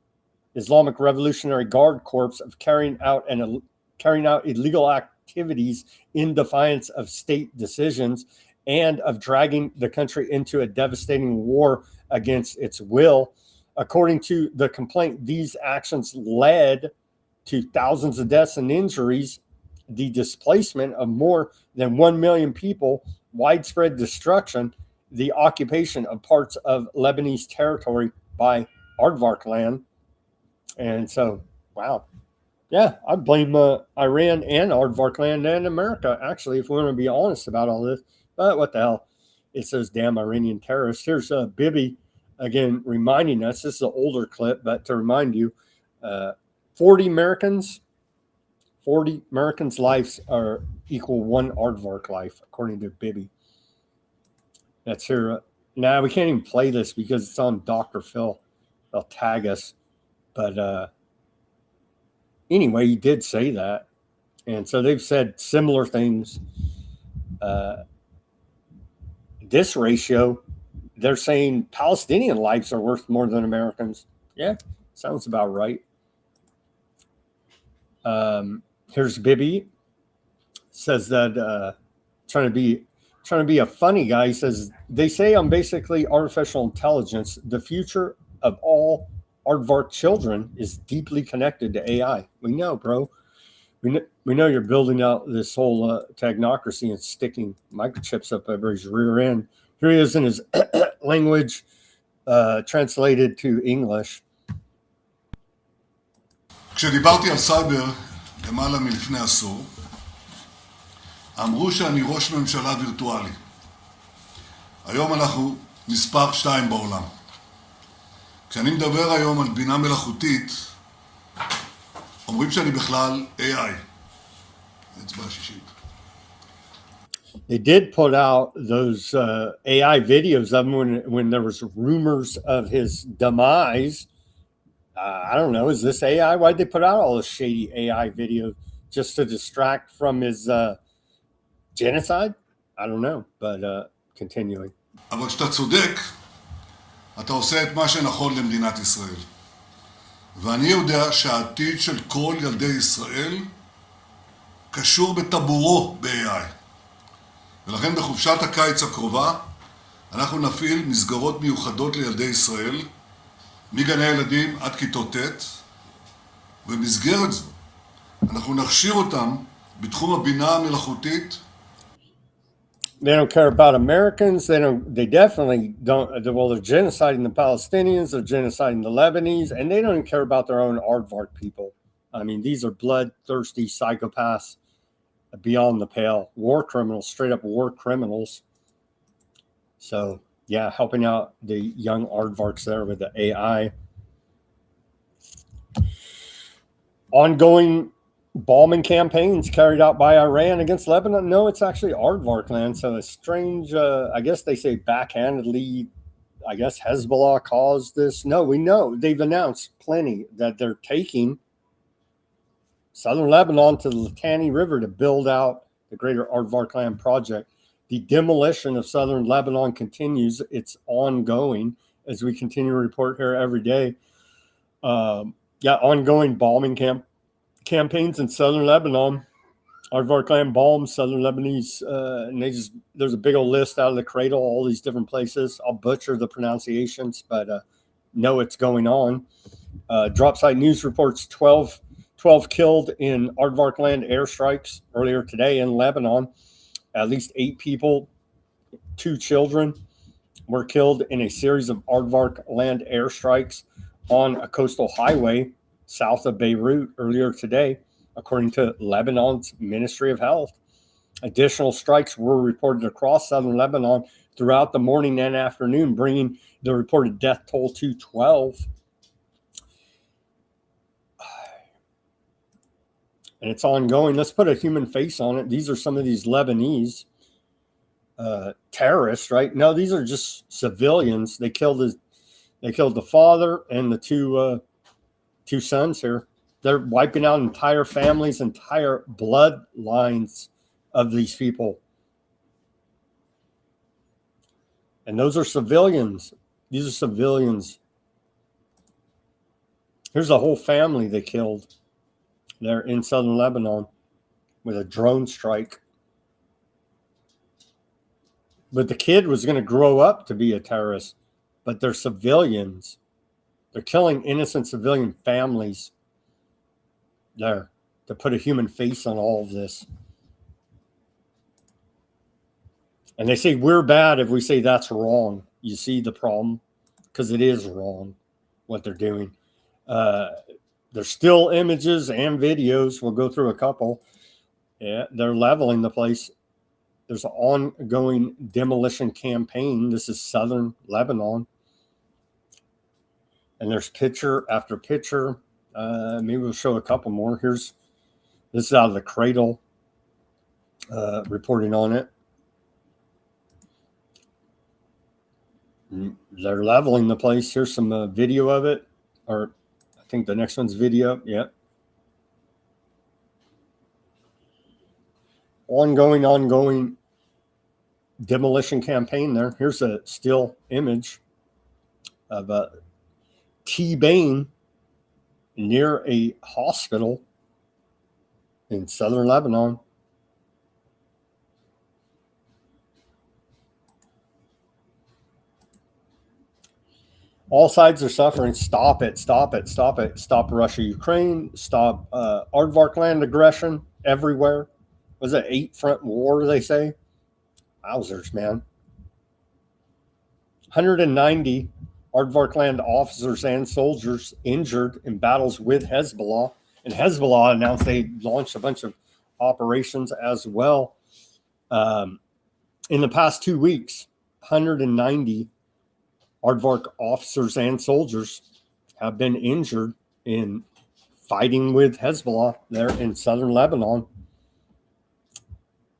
Islamic Revolutionary Guard Corps, of carrying out illegal activities in defiance of state decisions and of dragging the country into a devastating war against its will. According to the complaint, these actions led to thousands of deaths and injuries, the displacement of more than 1 million people, widespread destruction, the occupation of parts of Lebanese territory by Aardvark land. And so, wow. Yeah, I blame Iran and Aardvark land and America, actually, if we want to be honest about all this. But what the hell? It's those damn Iranian terrorists. Here's Bibi, again, reminding us. This is an older clip, but to remind you, 40 Americans' lives are equal one Aardvark life, according to Bibi. That's here. Nah, we can't even play this because it's on Dr. Phil. They'll tag us. But anyway, he did say that. And so they've said similar things. This ratio, they're saying Palestinian lives are worth more than Americans. Yeah, sounds about right. Here's Bibi. Says that trying to be a funny guy. He says, they say I'm basically artificial intelligence. The future of all Aardvark children is deeply connected to AI. We know, bro. We know you're building out this whole technocracy and sticking microchips up everybody's rear end. Here he is in his language translated to English. כשדיברתי על סייבר למעלה מלפני עשור, אמרו שאני ראש ממשלה וירטואלי. היום אנחנו מספר 2 בעולם. כשאני מדבר היום על בינה מלאכותית, אומרים שאני בכלל AI. אצבע שישית. They did put out those AI videos of him when there was rumors of his demise. I don't know. Is this AI? Why'd they put out all this shady AI videos just to distract from his genocide? I don't know. But continuing. אבל כשאתה צודק, אתה עושה את מה שנכון למדינת ישראל. ואני יודע שהעתיד של כל ילדי ישראל קשור בטבורו ב-AI. ולכן בחופשת הקיץ הקרובה אנחנו נפעיל מסגרות מיוחדות לילדי ישראל, מגני הילדים עד כיתות ט', ובמסגרת זו אנחנו נכשיר אותם בתחום הבינה המלאכותית. They don't care about Americans. They definitely don't. Well, they're genociding the Palestinians. They're genociding the Lebanese, and they don't even care about their own Aardvark people. I mean, these are bloodthirsty psychopaths beyond the pale. War criminals, straight up war criminals. So, yeah, helping out the young Aardvarks there with the AI. Ongoing bombing campaigns carried out by Iran against Lebanon. No, it's actually Aardvark land. So a strange, I guess they say backhandedly, I guess Hezbollah caused this. No, we know they've announced plenty that they're taking southern Lebanon to the Litani River to build out the greater Aardvark land project. The demolition of southern Lebanon continues. It's ongoing as we continue to report here every day. Ongoing bombing campaigns in southern Lebanon. Aardvark land bombs southern Lebanese, and there's a big old list out of the cradle, all these different places. I'll butcher the pronunciations, but know it's going on. Dropsite News reports 12 killed in Aardvark land airstrikes earlier today in Lebanon. At least 8 people, 2 children, were killed in a series of Aardvark land airstrikes on a coastal highway south of Beirut earlier today, according to Lebanon's Ministry of Health. Additional strikes were reported across southern Lebanon throughout the morning and afternoon, bringing the reported death toll to 12. And it's ongoing. Let's put a human face on it. These are some of these Lebanese terrorists, right? No, these are just civilians. They killed the father and the two sons here. They're wiping out entire families, entire bloodlines of these people. And those are civilians. These are civilians. Here's a whole family they killed. They're in southern Lebanon with a drone strike. But the kid was going to grow up to be a terrorist. But they're civilians. They're killing innocent civilian families there to put a human face on all of this. And they say we're bad if we say that's wrong. You see the problem? Because it is wrong what they're doing. There's still images and videos. We'll go through a couple. Yeah, they're leveling the place. There's an ongoing demolition campaign. This is southern Lebanon. And there's picture after picture. Maybe we'll show a couple more. This is out of the Cradle reporting on it. They're leveling the place. Here's some video of it. Or I think the next one's video. Yeah. Ongoing demolition campaign there. Here's a still image of a T-Bane near a hospital in southern Lebanon. All sides are suffering. Stop it. Stop it. Stop it. Stop Russia, Ukraine. Stop Aardvark land aggression everywhere. Was it 8-front war, they say? Wowzers, man. 190 Aardvark land officers and soldiers injured in battles with Hezbollah. And Hezbollah announced they launched a bunch of operations as well. In the past 2 weeks, 190 Aardvark officers and soldiers have been injured in fighting with Hezbollah there in southern Lebanon.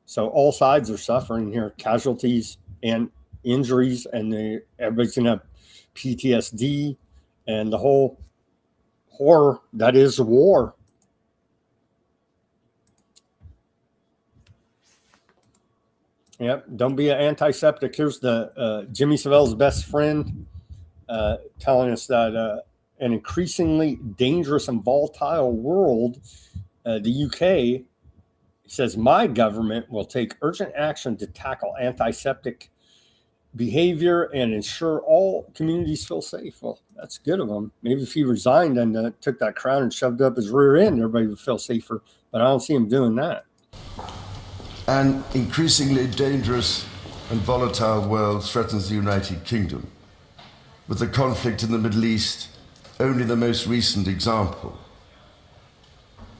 So all sides are suffering here, casualties and injuries, and everybody's going to have PTSD and the whole horror that is war. Yep, don't be an antiseptic. Here's the Jimmy Savile's best friend telling us that an increasingly dangerous and volatile world, the UK, says my government will take urgent action to tackle antiseptic behavior and ensure all communities feel safe. Well, that's good of him. Maybe if he resigned and took that crown and shoved up his rear end, everybody would feel safer. But I don't see him doing that. An increasingly dangerous and volatile world threatens the United Kingdom, with the conflict in the Middle East only the most recent example.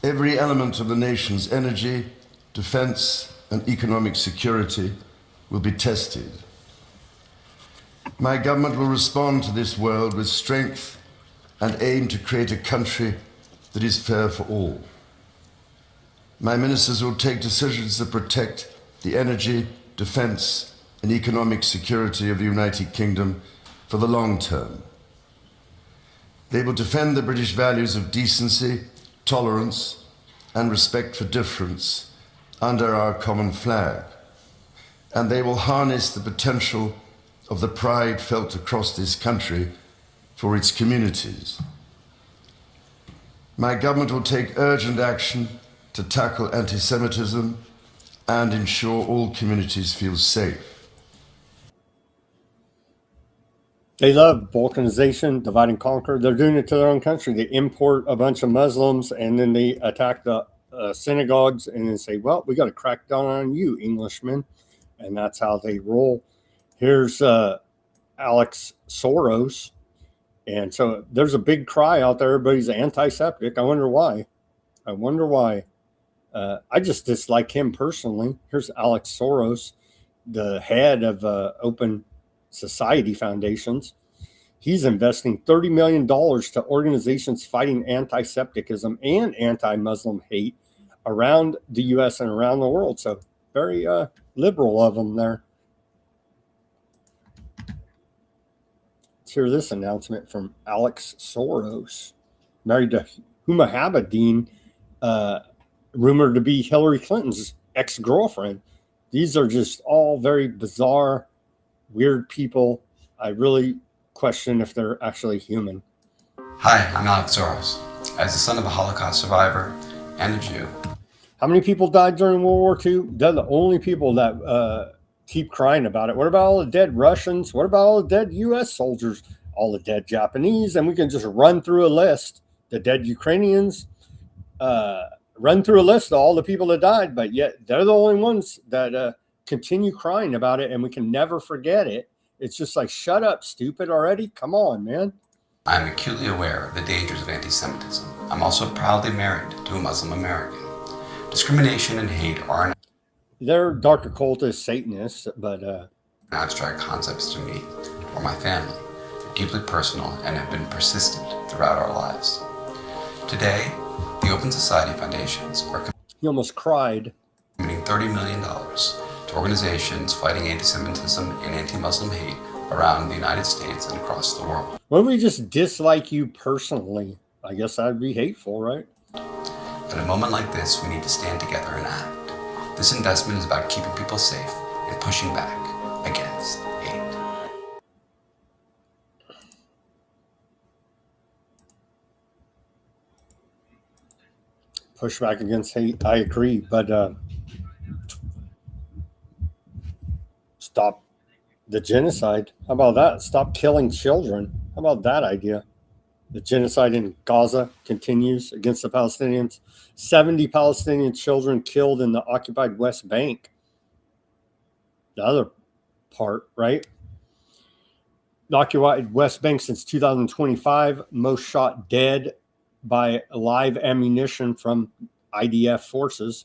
Every element of the nation's energy, defense, and economic security will be tested. My government will respond to this world with strength and aim to create a country that is fair for all. My ministers will take decisions that protect the energy, defense, and economic security of the United Kingdom for the long term. They will defend the British values of decency, tolerance, and respect for difference under our common flag. And they will harness the potential of the pride felt across this country for its communities. My government will take urgent action to tackle anti-Semitism and ensure all communities feel safe. They love balkanization, divide and conquer. They're doing it to their own country. They import a bunch of Muslims and then they attack the synagogues and then say, well, we got to crack down on you, Englishmen. And that's how they roll. Here's Alex Soros. And so there's a big cry out there. Everybody's anti-septic. I wonder why. I just dislike him personally. Here's Alex Soros, the head of Open Society Foundations. He's investing $30 million to organizations fighting anti-Septicism and anti-Muslim hate around the U.S. and around the world. So very liberal of them there. Let's hear this announcement from Alex Soros. Married to Huma Abedin, rumored to be Hillary Clinton's ex-girlfriend. These are just all very bizarre, weird people. I really question if they're actually human. Hi, I'm Alex Soros. As the son of a Holocaust survivor and a Jew. How many people died during World War II? They're the only people that keep crying about it. What about all the dead Russians? What about all the dead U.S. soldiers? All the dead Japanese? And we can just run through a list. The dead Ukrainians, run through a list of all the people that died, but yet they're the only ones that continue crying about it and we can never forget it. It's just like, shut up, stupid already. Come on, man. I'm acutely aware of the dangers of anti-Semitism. I'm also proudly married to a Muslim American. Discrimination and hate aren't They're dark occultists, Satanists, but abstract concepts to me or my family. They're deeply personal and have been persistent throughout our lives. Today, the Open Society Foundations are he almost cried. Committing $30 million to organizations fighting anti-Semitism and anti-Muslim hate around the United States and across the world. What if we just dislike you personally? I guess that'd be hateful, right? At a moment like this, we need to stand together and act. This investment is about keeping people safe and pushing back against hate. Push back against hate. I agree, but stop the genocide. How about that? Stop killing children. How about that idea? The genocide in Gaza continues against the Palestinians. 70 Palestinian children killed in the occupied West Bank. The other part, right? The occupied West Bank since 2025, most shot dead by live ammunition from IDF forces.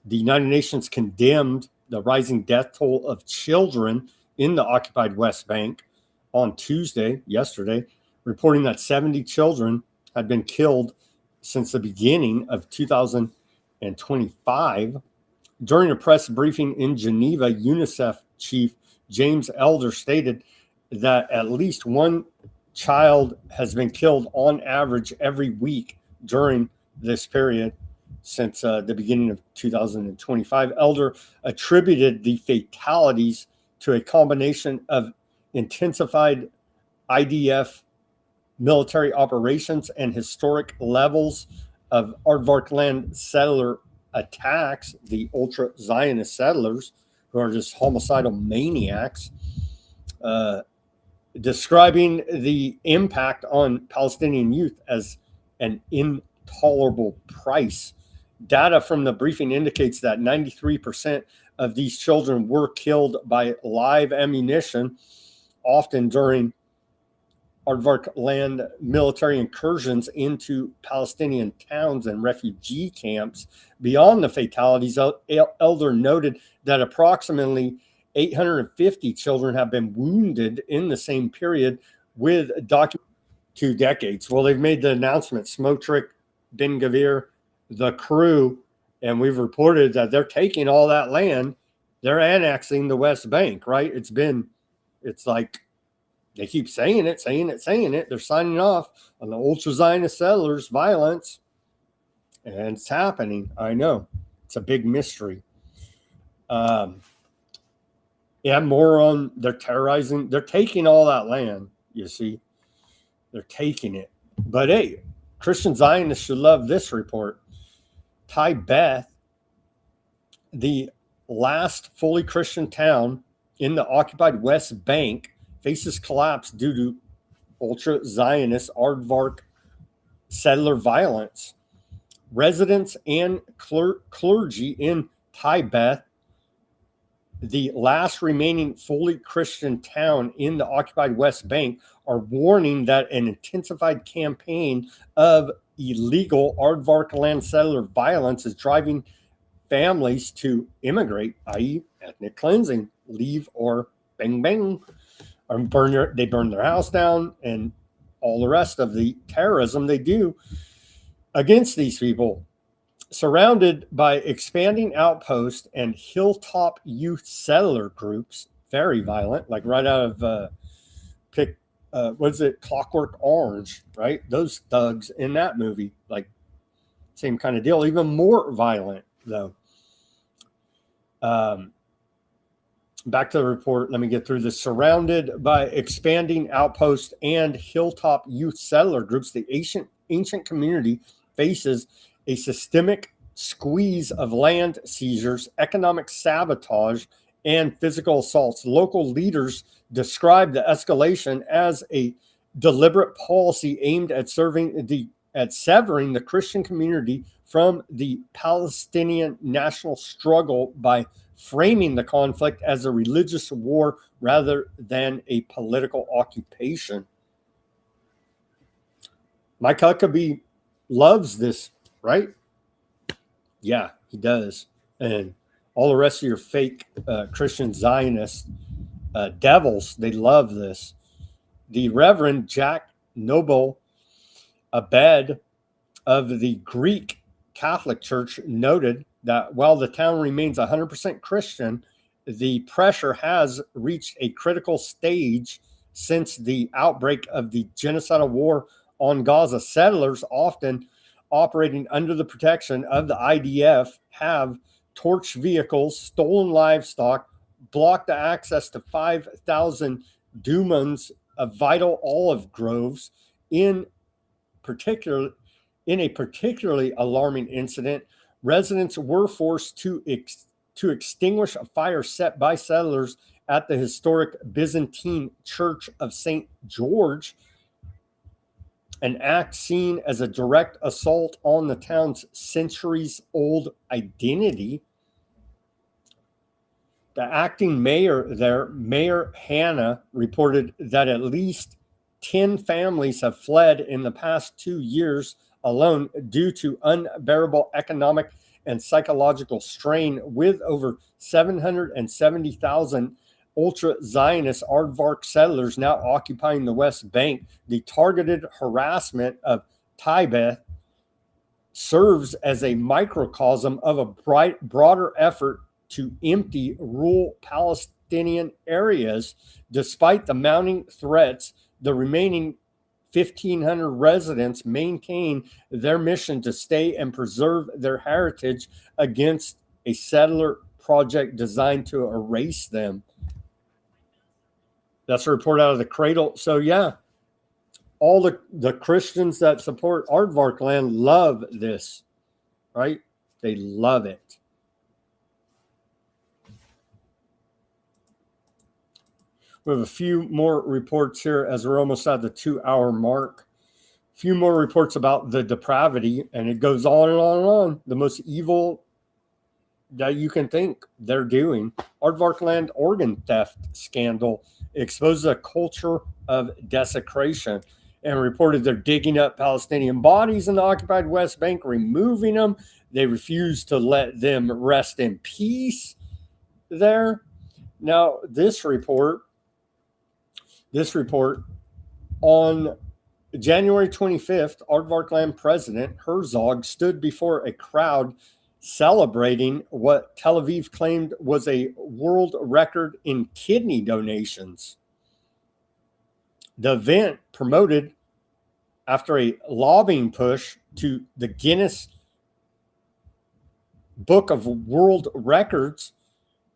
The United Nations condemned the rising death toll of children in the occupied West Bank on Tuesday, yesterday, reporting that 70 children had been killed since the beginning of 2025. During a press briefing in Geneva, UNICEF chief James Elder stated that at least one child has been killed on average every week during this period since the beginning of 2025. Elder attributed the fatalities to a combination of intensified IDF military operations and historic levels of aardvark land settler attacks, the ultra-Zionist settlers who are just homicidal maniacs, describing the impact on Palestinian youth as an intolerable price. Data from the briefing indicates that 93% of these children were killed by live ammunition, often during aardvark land military incursions into Palestinian towns and refugee camps. Beyond the fatalities, Elder noted that approximately 850 children have been wounded in the same period, with 2 decades. Well, they've made the announcement, Smotrich, Ben Gvir, the crew, and we've reported that they're taking all that land. They're annexing the West Bank, right? It's like they keep saying it. They're signing off on the ultra-Zionist settlers' violence, and it's happening. I know. It's a big mystery. More on, they're terrorizing. They're taking all that land, you see. They're taking it. But hey, Christian Zionists should love this report. Tai Beth, the last fully Christian town in the occupied West Bank, faces collapse due to ultra-Zionist aardvark settler violence. Residents and clergy in Tai Beth, the last remaining fully Christian town in the occupied West Bank, are warning that an intensified campaign of illegal aardvark land settler violence is driving families to immigrate, i.e. ethnic cleansing, leave or bang bang, or they burn their house down, and all the rest of the terrorism they do against these people. Surrounded by expanding outposts and hilltop youth settler groups, very violent, like right out of Clockwork Orange, right? Those thugs in that movie, like same kind of deal, even more violent though. Back to the report. Let me get through this. Surrounded by expanding outposts and hilltop youth settler groups, the ancient community faces a systemic squeeze of land seizures, economic sabotage, and physical assaults. Local leaders describe the escalation as a deliberate policy aimed at severing the Christian community from the Palestinian national struggle by framing the conflict as a religious war rather than a political occupation. Mike Huckabee loves this, right? Yeah, he does. And all the rest of your fake Christian Zionist devils, they love this. The Reverend Jack Noble Abed of the Greek Catholic Church noted that while the town remains 100% Christian, the pressure has reached a critical stage since the outbreak of the genocidal war on Gaza. Settlers, often operating under the protection of the IDF, have torched vehicles, stolen livestock, blocked the access to 5,000 dumans of vital olive groves. In a particularly alarming incident, residents were forced to extinguish a fire set by settlers at the historic Byzantine Church of St. George, an act seen as a direct assault on the town's centuries-old identity. The acting mayor there, Mayor Hanna, reported that at least 10 families have fled in the past 2 years alone due to unbearable economic and psychological strain, with over 770,000 ultra-Zionist aardvark settlers now occupying the West Bank. The targeted harassment of Tibet serves as a microcosm of a broader effort to empty rural Palestinian areas. Despite the mounting threats, the remaining 1,500 residents maintain their mission to stay and preserve their heritage against a settler project designed to erase them. That's a report out of the Cradle. So yeah, all the Christians that support aardvark land love this, right? They love it. We have a few more reports here as we're almost at the 2-hour mark. A few more reports about the depravity, and it goes on and on and on. The most evil that you can think they're doing. Aardvark land organ theft scandal exposes a culture of desecration, and reported they're digging up Palestinian bodies in the occupied West Bank, removing them. They refuse to let them rest in peace there. Now, this report on January 25th, Aardvark Land President Herzog stood before a crowd celebrating what Tel Aviv claimed was a world record in kidney donations. The event, promoted after a lobbying push to the Guinness Book of World Records,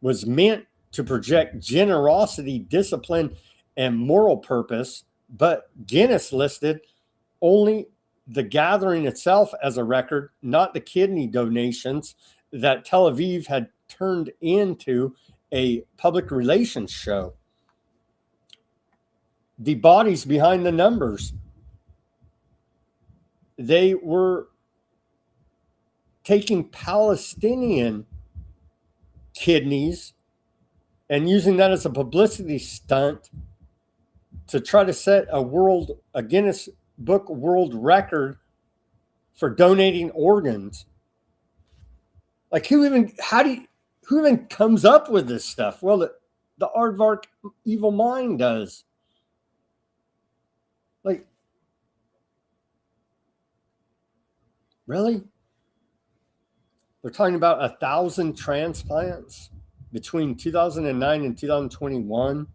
was meant to project generosity, discipline, and moral purpose, but Guinness listed only the gathering itself as a record, not the kidney donations that Tel Aviv had turned into a public relations show. The bodies behind the numbers, they were taking Palestinian kidneys and using that as a publicity stunt to try to set a Guinness Book World Record for donating organs. Like, who even comes up with this stuff? Well, the aardvark evil mind does. Like, really? They're talking about 1,000 transplants between 2009 and 2021.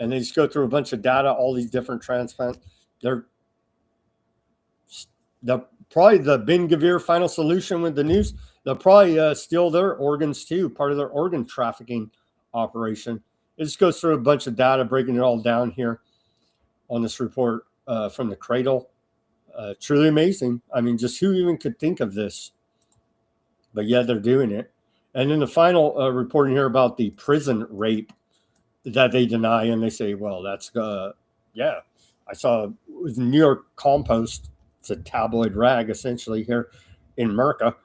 And they just go through a bunch of data, all these different transplants. They're probably the Ben Gvir final solution with the news. They'll probably steal their organs too, part of their organ trafficking operation. It just goes through a bunch of data, breaking it all down here on this report from the Cradle. Truly amazing. I mean, just who even could think of this? But yeah, they're doing it. And then the final reporting here about the prison rape that they deny, and they say, well, that's, yeah. I saw it was New York Compost. It's a tabloid rag, essentially, here in America.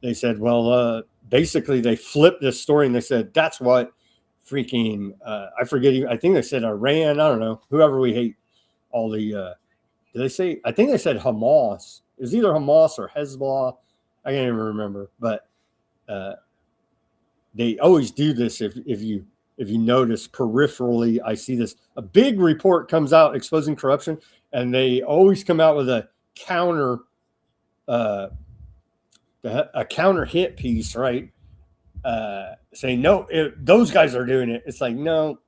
They said, well, basically they flipped this story and they said that's what freaking I forget. I think they said Iran. I don't know. Whoever we hate. All the did they say? I think they said Hamas. It was either Hamas or Hezbollah. I can't even remember. But they always do this. If you notice peripherally, I see this. A big report comes out exposing corruption, and they always come out with a counter hit piece, right? Saying no, those guys are doing it. It's like, no,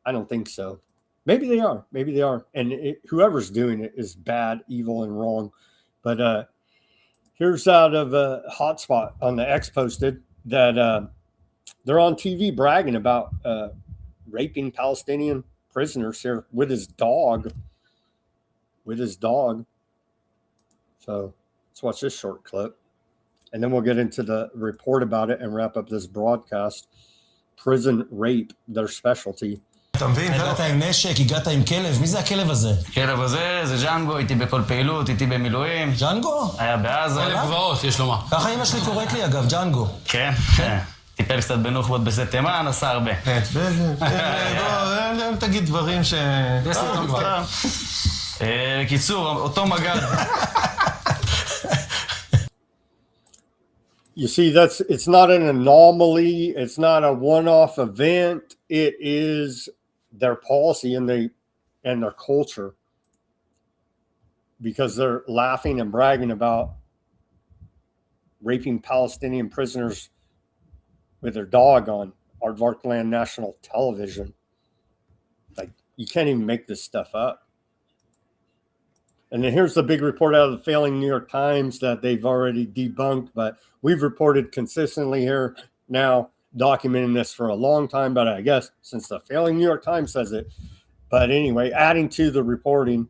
I don't think so. Maybe they are. Maybe they are. And whoever's doing it is bad, evil, and wrong. But here's out of a hotspot on the X posted that they're on TV bragging about raping Palestinian prisoners here with his dog. So let's watch this short clip. And then we'll get into the report about it and wrap up this broadcast. Prison rape, their specialty. אתה מבין? הגעת עם נשק, הגעת עם כלב, מי זה הכלב הזה? כלב הזה זה ג'אנגו, איתי בכל פעילות, איתי במילואים. ג'אנגו? היה בעזה. כלב גבעות, יש לומר. ככה אמא שלי קוראת לי אגב, ג'אנגו. כן, טיפל קצת בנוח'בות בסט תימן, עשה הרבה. בוא, תגיד דברים ש... בקיצור, אותו מג"ד. You see, it's not an anomaly. It's not a one-off event. It is their policy and their culture, because they're laughing and bragging about raping Palestinian prisoners with their dog on Aardvark Land National Television. Like, you can't even make this stuff up. And then here's the big report out of the failing New York Times that they've already debunked, but we've reported consistently here now, documenting this for a long time, but I guess since the failing New York Times says it. But anyway, adding to the reporting,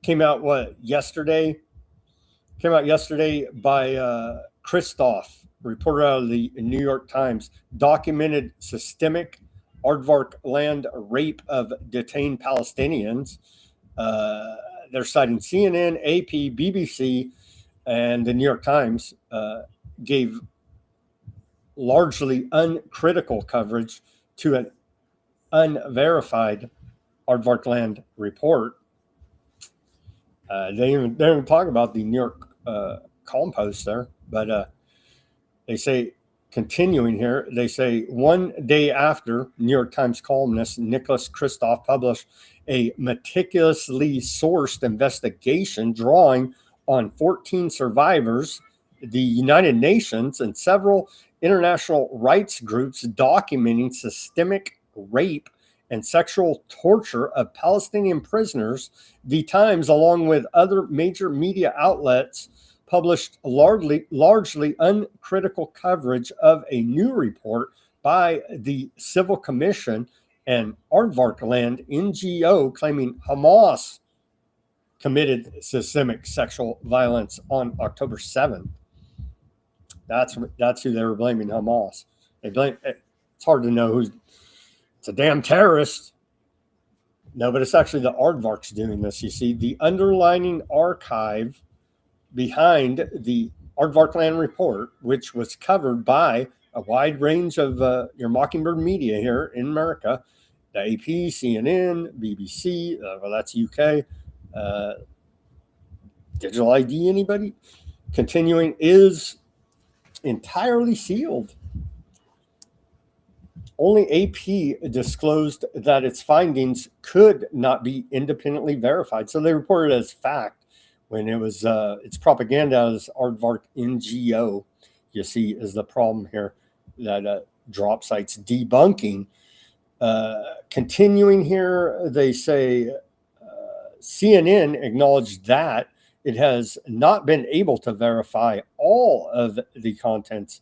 came out yesterday? Came out yesterday by Christoph, reporter out of the New York Times, documented systemic Aardvark land rape of detained Palestinians. They're citing CNN, AP, BBC, and the New York Times gave largely uncritical coverage to an unverified Aardvark land report. They don't talk about the New York Calm Post there, but they say, continuing here, they say one day after New York Times columnist Nicholas Kristof published a meticulously sourced investigation drawing on 14 survivors, the United Nations, and several international rights groups documenting systemic rape and sexual torture of Palestinian prisoners, the Times, along with other major media outlets, published largely uncritical coverage of a new report by the Civil Commission and Aardvark Land NGO claiming Hamas committed systemic sexual violence on October 7th. That's who they were blaming, Hamas. It's hard to know who's. It's a damn terrorist. No, but it's actually the Aardvarks doing this. You see, the underlying archive behind the Aardvark Land report, which was covered by a wide range of your Mockingbird media here in America, the AP, CNN, BBC, well, that's UK, Digital ID, anybody? Continuing, is entirely sealed. Only AP disclosed that its findings could not be independently verified. So they reported it as fact when it was its propaganda as Aardvark NGO, you see, is the problem here that drop sites debunking. Continuing here, they say CNN acknowledged that it has not been able to verify all of the contents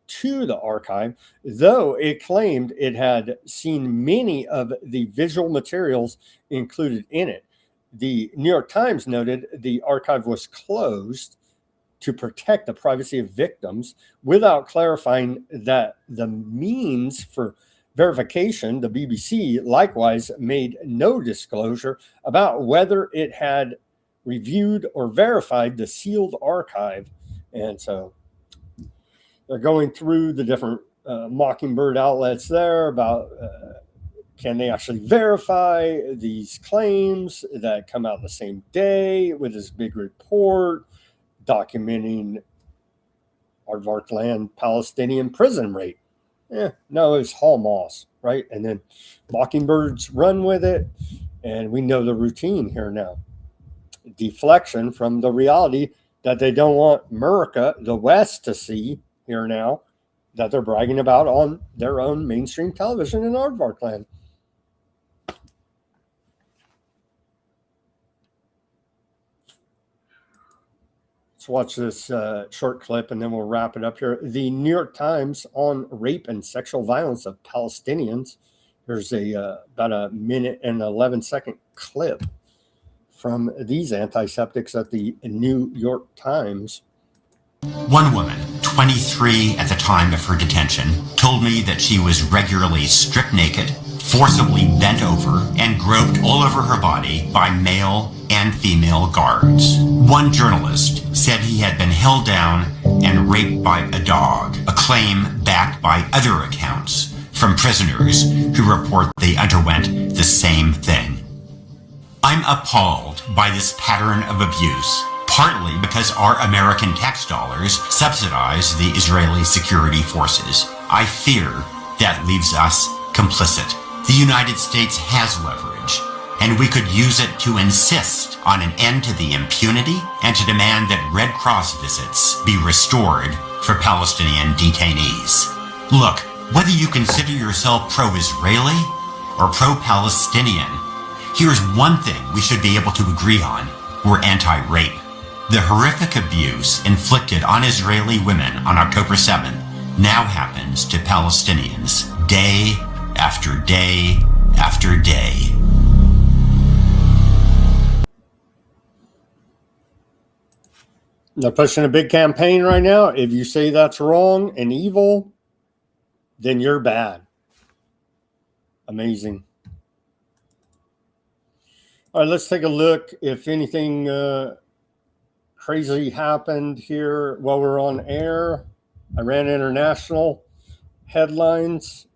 to the archive, though it claimed it had seen many of the visual materials included in it. The New York Times noted the archive was closed to protect the privacy of victims, without clarifying that the means for verification. The BBC likewise made no disclosure about whether it had reviewed or verified the sealed archive. And so they're going through the different Mockingbird outlets there about can they actually verify these claims that come out the same day with this big report documenting aardvark land Palestinian prison rate. No, it's Hamas, right? And then Mockingbirds run with it, and we know the routine here now. Deflection from the reality that they don't want America, the West, to see here now that they're bragging about on their own mainstream television in aardvark land. Let's watch this short clip and then we'll wrap it up here. The New York Times on rape and sexual violence of Palestinians. There's about a minute and 11-second clip from these antiseptics at the New York Times. One woman, 23 at the time of her detention, told me that she was regularly stripped naked, forcibly bent over, and groped all over her body by male and female guards. One journalist said he had been held down and raped by a dog, a claim backed by other accounts from prisoners who report they underwent the same thing. I'm appalled by this pattern of abuse, partly because our American tax dollars subsidize the Israeli security forces. I fear that leaves us complicit. The United States has leverage, and we could use it to insist on an end to the impunity and to demand that Red Cross visits be restored for Palestinian detainees. Look, whether you consider yourself pro-Israeli or pro-Palestinian, here's one thing we should be able to agree on. We're anti-rape. The horrific abuse inflicted on Israeli women on October 7th now happens to Palestinians day after day after day. They're pushing a big campaign right now. If you say that's wrong and evil, then you're bad. Amazing. All right, let's take a look if anything crazy happened here while we're on air. Iran International headlines.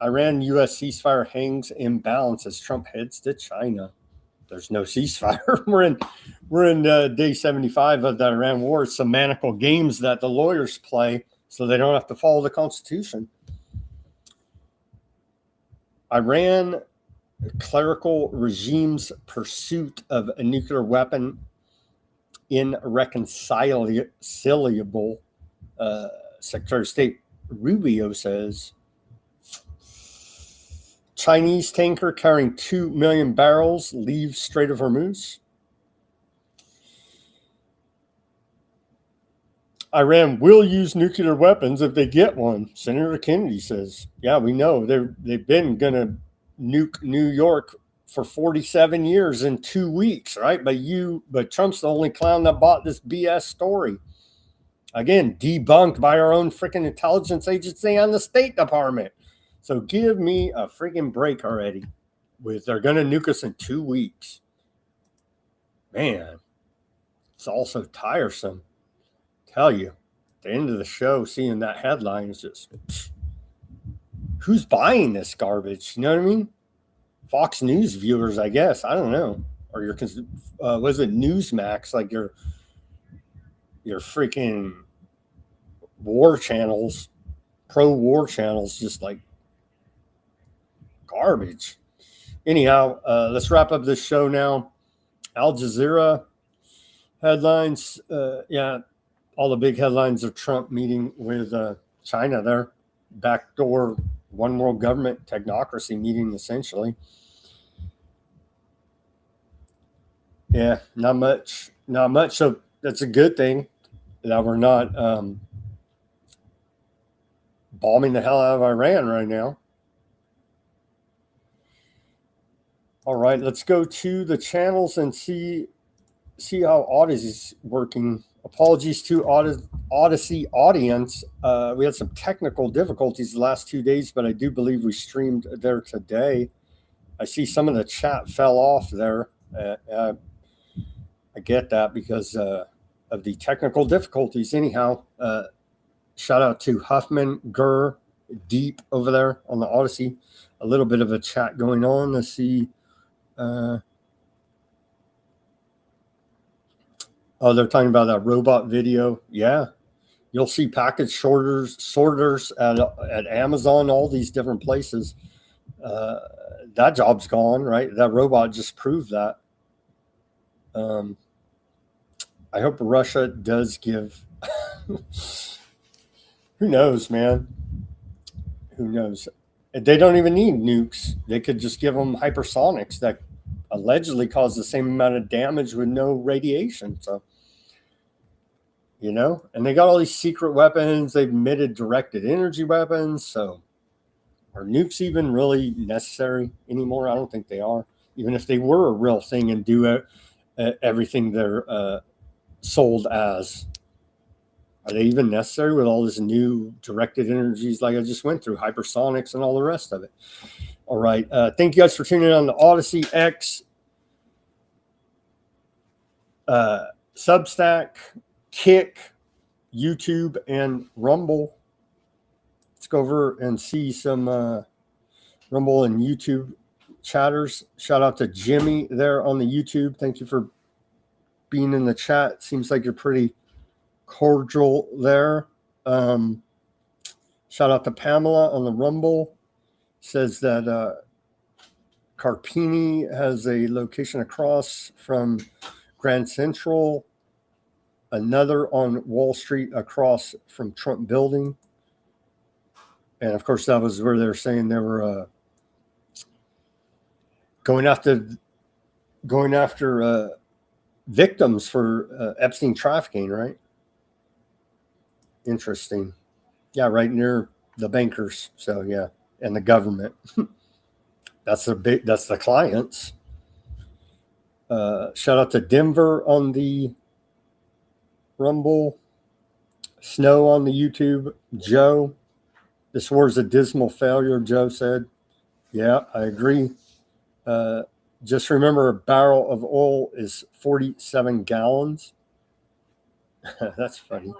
Iran U.S. ceasefire hangs in balance as Trump heads to China. There's no ceasefire. We're in day 75 of the Iran war. It's some maniacal games that the lawyers play so they don't have to follow the Constitution. Iran clerical regime's pursuit of a nuclear weapon irreconcilable. Secretary of State Rubio says Chinese tanker carrying 2 million barrels leaves Strait of Hormuz. Iran will use nuclear weapons if they get one. Senator Kennedy says, yeah, we know they've been going to nuke New York for 47 years in 2 weeks, right? But Trump's the only clown that bought this BS story. Again, debunked by our own freaking intelligence agency and the State Department. So give me a freaking break already. They're going to nuke us in 2 weeks. Man, it's also tiresome. Tell you, at the end of the show, seeing that headline is just, who's buying this garbage? You know what I mean? Fox News viewers, I guess. I don't know. Or your, was it Newsmax? Like your freaking war channels, pro-war channels, just like garbage. Anyhow, let's wrap up this show now. Al Jazeera headlines. All the big headlines of Trump meeting with China there. Backdoor one world government technocracy meeting, essentially. Yeah, not much. So that's a good thing that we're not bombing the hell out of Iran right now. All right, let's go to the channels and see how Odysee's working. Apologies to Odysee audience. We had some technical difficulties the last 2 days, but I do believe we streamed there today. I see some of the chat fell off there. I get that because of the technical difficulties. Anyhow, Shout out to Huffman, Gurr, Deep over there on the Odysee. A little bit of a chat going on. Let's see. Oh, they're talking about that robot video. Yeah. You'll see package sorters at Amazon, all these different places. That job's gone, right? That robot just proved that. I hope Russia does give. Who knows, man? Who knows? They don't even need nukes. They could just give them hypersonics that allegedly cause the same amount of damage with no radiation. So, you know, and they got all these secret weapons. They've admitted directed energy weapons. So, are nukes even really necessary anymore? I don't think they are. Even if they were a real thing and do everything they're sold as. Are they even necessary with all this new directed energies like I just went through, hypersonics and all the rest of it? All right. Thank you guys for tuning in on the Odysee X, Substack, Kick, YouTube, and Rumble. Let's go over and see some Rumble and YouTube chatters. Shout out to Jimmy there on the YouTube. Thank you for being in the chat. Seems like you're pretty cordial there. Shout out to Pamela on the Rumble. Says that Carpini has a location across from Grand Central, another on Wall Street across from Trump Building. And of course, that was where they were saying they were going after victims for Epstein trafficking, right? Interesting. Yeah, right near the bankers. So yeah, and the government. That's the clients. Shout out to Denver on the Rumble. Snow on the YouTube. Joe, this war is a dismal failure, Joe said. Yeah, I agree. Just remember a barrel of oil is 47 gallons. That's funny.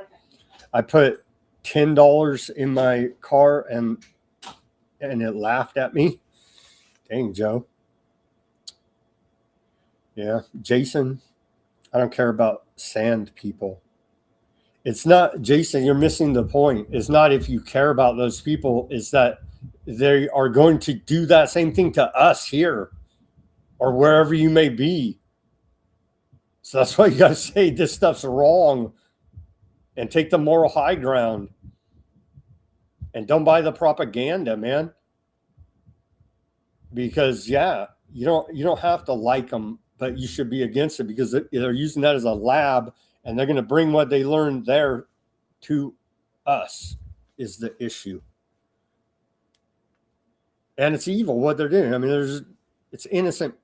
I put $10 in my car and it laughed at me. Dang, Joe. Yeah, Jason, I don't care about sand people. It's not, Jason, you're missing the point. It's not if you care about those people, it's that they are going to do that same thing to us here or wherever you may be. So that's why you got to say this stuff's wrong and take the moral high ground and don't buy the propaganda, man. Because yeah, you don't have to like them, but you should be against it because they're using that as a lab and they're going to bring what they learned there to us is the issue. And it's evil what they're doing. I mean, it's innocent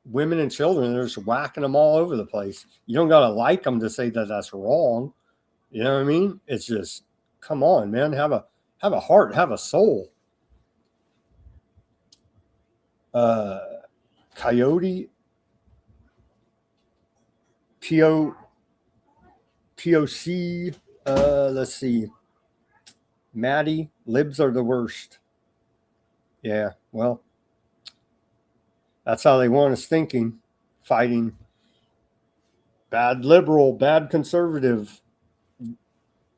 women and children. They're just whacking them all over the place. You don't got to like them to say that that's wrong. You know what I mean? It's just, come on, man. Have a heart, have a soul. Coyote, POC, let's see. Maddie, libs are the worst. Yeah, well, that's how they want us thinking, fighting. Bad liberal, bad conservative.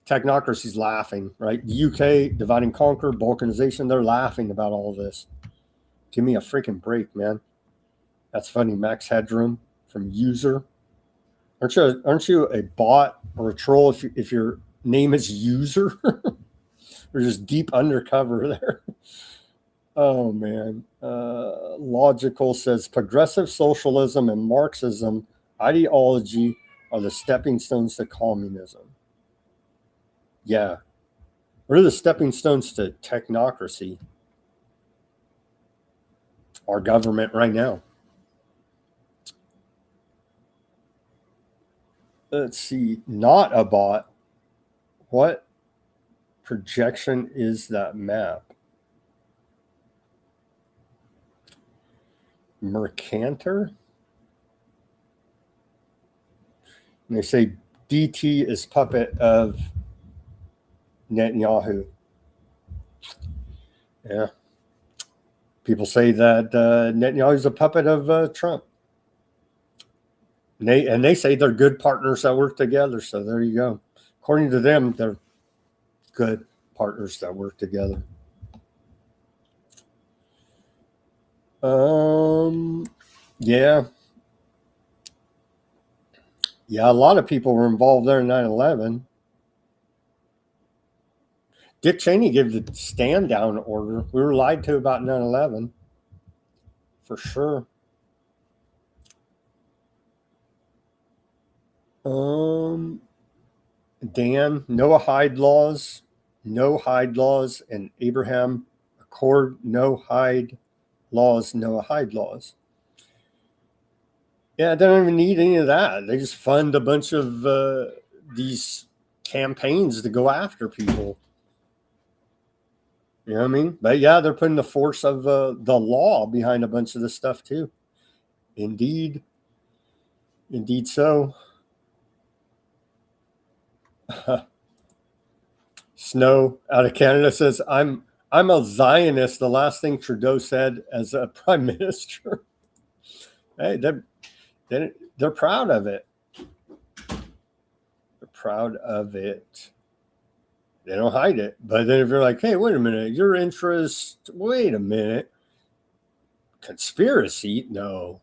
Technocracy's laughing, right? The UK, divide and conquer, balkanization, they're laughing about all this. Give me a freaking break, man. That's funny. Max Headroom from User. Aren't you a bot or a troll if your name is User? Or just deep undercover there. Oh, man. Logical says progressive socialism and Marxism ideology are the stepping stones to communism. Yeah. What are the stepping stones to technocracy? Our government right now. Let's see. Not a bot. What projection is that map? Mercantor? And they say DT is puppet of Netanyahu. Yeah. People say that Netanyahu is a puppet of Trump. And they say they're good partners that work together. So there you go. According to them, they're good partners that work together. Yeah. Yeah, a lot of people were involved there in 9/11. Dick Cheney gave the stand down order. We were lied to about 9/11. For sure. Dan, Noah Hyde laws, and Abraham Accord, Noah Hyde laws. Yeah, they don't even need any of that. They just fund a bunch of these campaigns to go after people. You know what I mean? But yeah, they're putting the force of the law behind a bunch of this stuff too. Indeed so. Snow out of Canada says, I'm a Zionist, the last thing Trudeau said as a prime minister. Hey, they're proud of it. They're proud of it. They don't hide it. But then if you're like, hey, wait a minute, your interest, wait a minute. Conspiracy? No.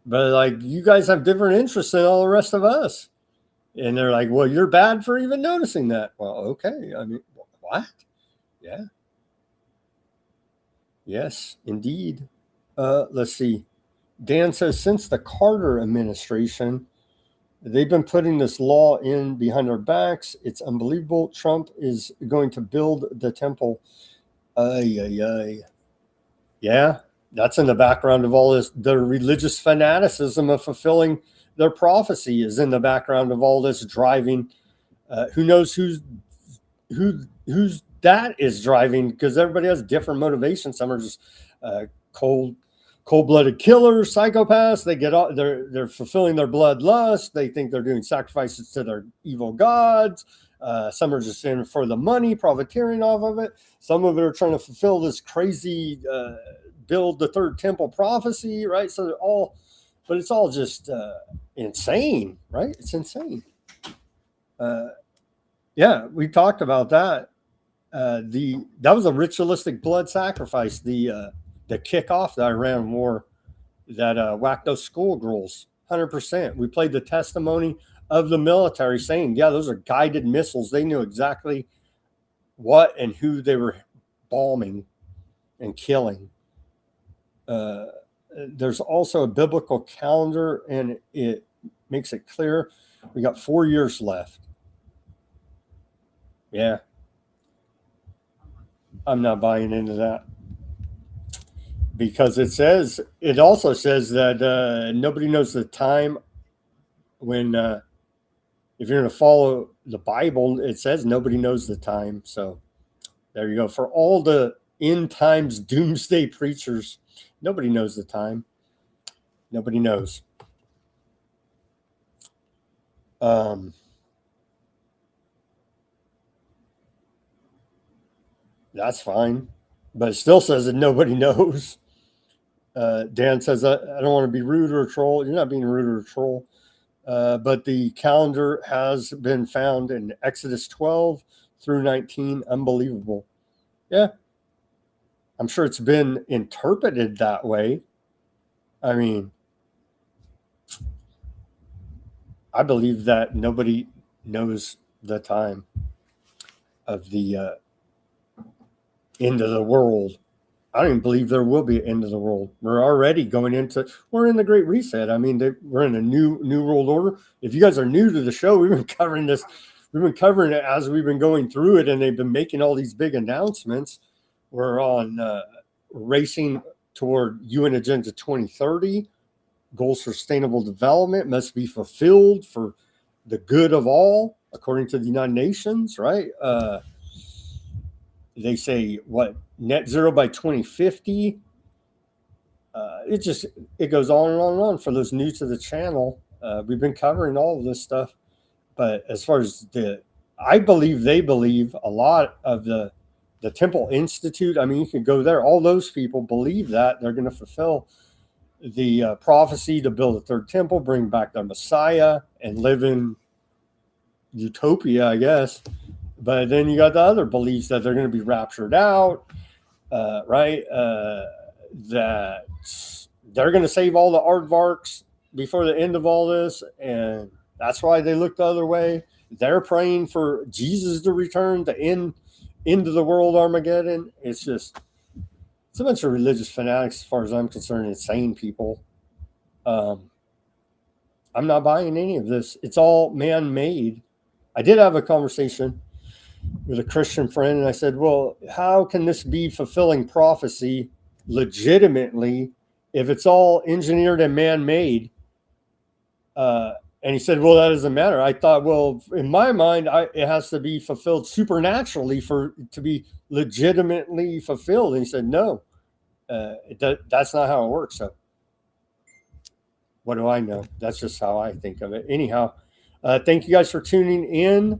But like, you guys have different interests than all the rest of us. And they're like, well, you're bad for even noticing that. Well, okay. I mean, what? Yeah. Yes, indeed. Let's see. Dan says, since the Carter administration, they've been putting this law in behind our backs. It's unbelievable. Trump is going to build the temple. Yeah, that's in the background of all this. The religious fanaticism of fulfilling their prophecy is in the background of all this driving. Who knows who's that is driving, because everybody has different motivations. Some are just cold-blooded killers, psychopaths. They get all, they're fulfilling their bloodlust. They think they're doing sacrifices to their evil gods. Some are just in for the money, profiteering off of it. Some of it are trying to fulfill this crazy build the third temple prophecy, right? So it's all just insane, right? It's insane. Yeah, we talked about that. That was a ritualistic blood sacrifice. The kickoff the Iran war that whacked those schoolgirls, 100%. We played the testimony of the military saying, yeah, those are guided missiles. They knew exactly what and who they were bombing and killing. There's also a biblical calendar, and it makes it clear we got 4 years left. Yeah. I'm not buying into that, because it also says that nobody knows the time when, if you're going to follow the Bible, it says nobody knows the time. So there you go. For all the end times doomsday preachers, nobody knows the time. Nobody knows. That's fine, but it still says that nobody knows. Dan says, I don't want to be rude or a troll. You're not being rude or a troll. But the calendar has been found in Exodus 12 through 19. Unbelievable. Yeah. I'm sure it's been interpreted that way. I mean, I believe that nobody knows the time of the end of the world. I don't even believe there will be an end of the world. We're already we're in the Great Reset. I mean, we're in a new world order. If you guys are new to the show, we've been covering this. We've been covering it as we've been going through it, and they've been making all these big announcements. We're on racing toward UN Agenda 2030. Goals for sustainable development must be fulfilled for the good of all, according to the United Nations, right? They say net zero by 2050. It goes on and on and on. For those new to the channel, we've been covering all of this stuff. But as far as the I believe they believe a lot of the Temple Institute. I mean, you can go there. All those people believe that they're going to fulfill the prophecy to build a third temple, bring back the Messiah, and live in utopia, I guess. But then you got the other beliefs that they're going to be raptured out, right? That they're going to save all the aardvarks before the end of all this, and that's why they look the other way. They're praying for Jesus to return to end of the world Armageddon. It's a bunch of religious fanatics, as far as I'm concerned, insane people. I'm not buying any of this. It's all man-made. I did have a conversation with a Christian friend, and I said, well, how can this be fulfilling prophecy legitimately if it's all engineered and man-made? And he said, well, that doesn't matter. I thought, well, in my mind, it has to be fulfilled supernaturally to be legitimately fulfilled. And he said, no, that's not how it works. So what do I know? That's just how I think of it. Anyhow, thank you guys for tuning in.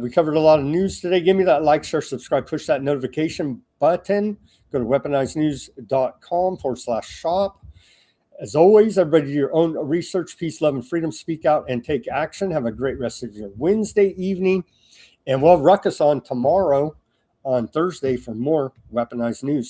We covered a lot of news today. Give me that like, share, subscribe, push that notification button. Go to weaponizednews.com/shop. As always, everybody do your own research, peace, love, and freedom. Speak out and take action. Have a great rest of your Wednesday evening. And we'll have Ruckus on tomorrow on Thursday for more Weaponized News.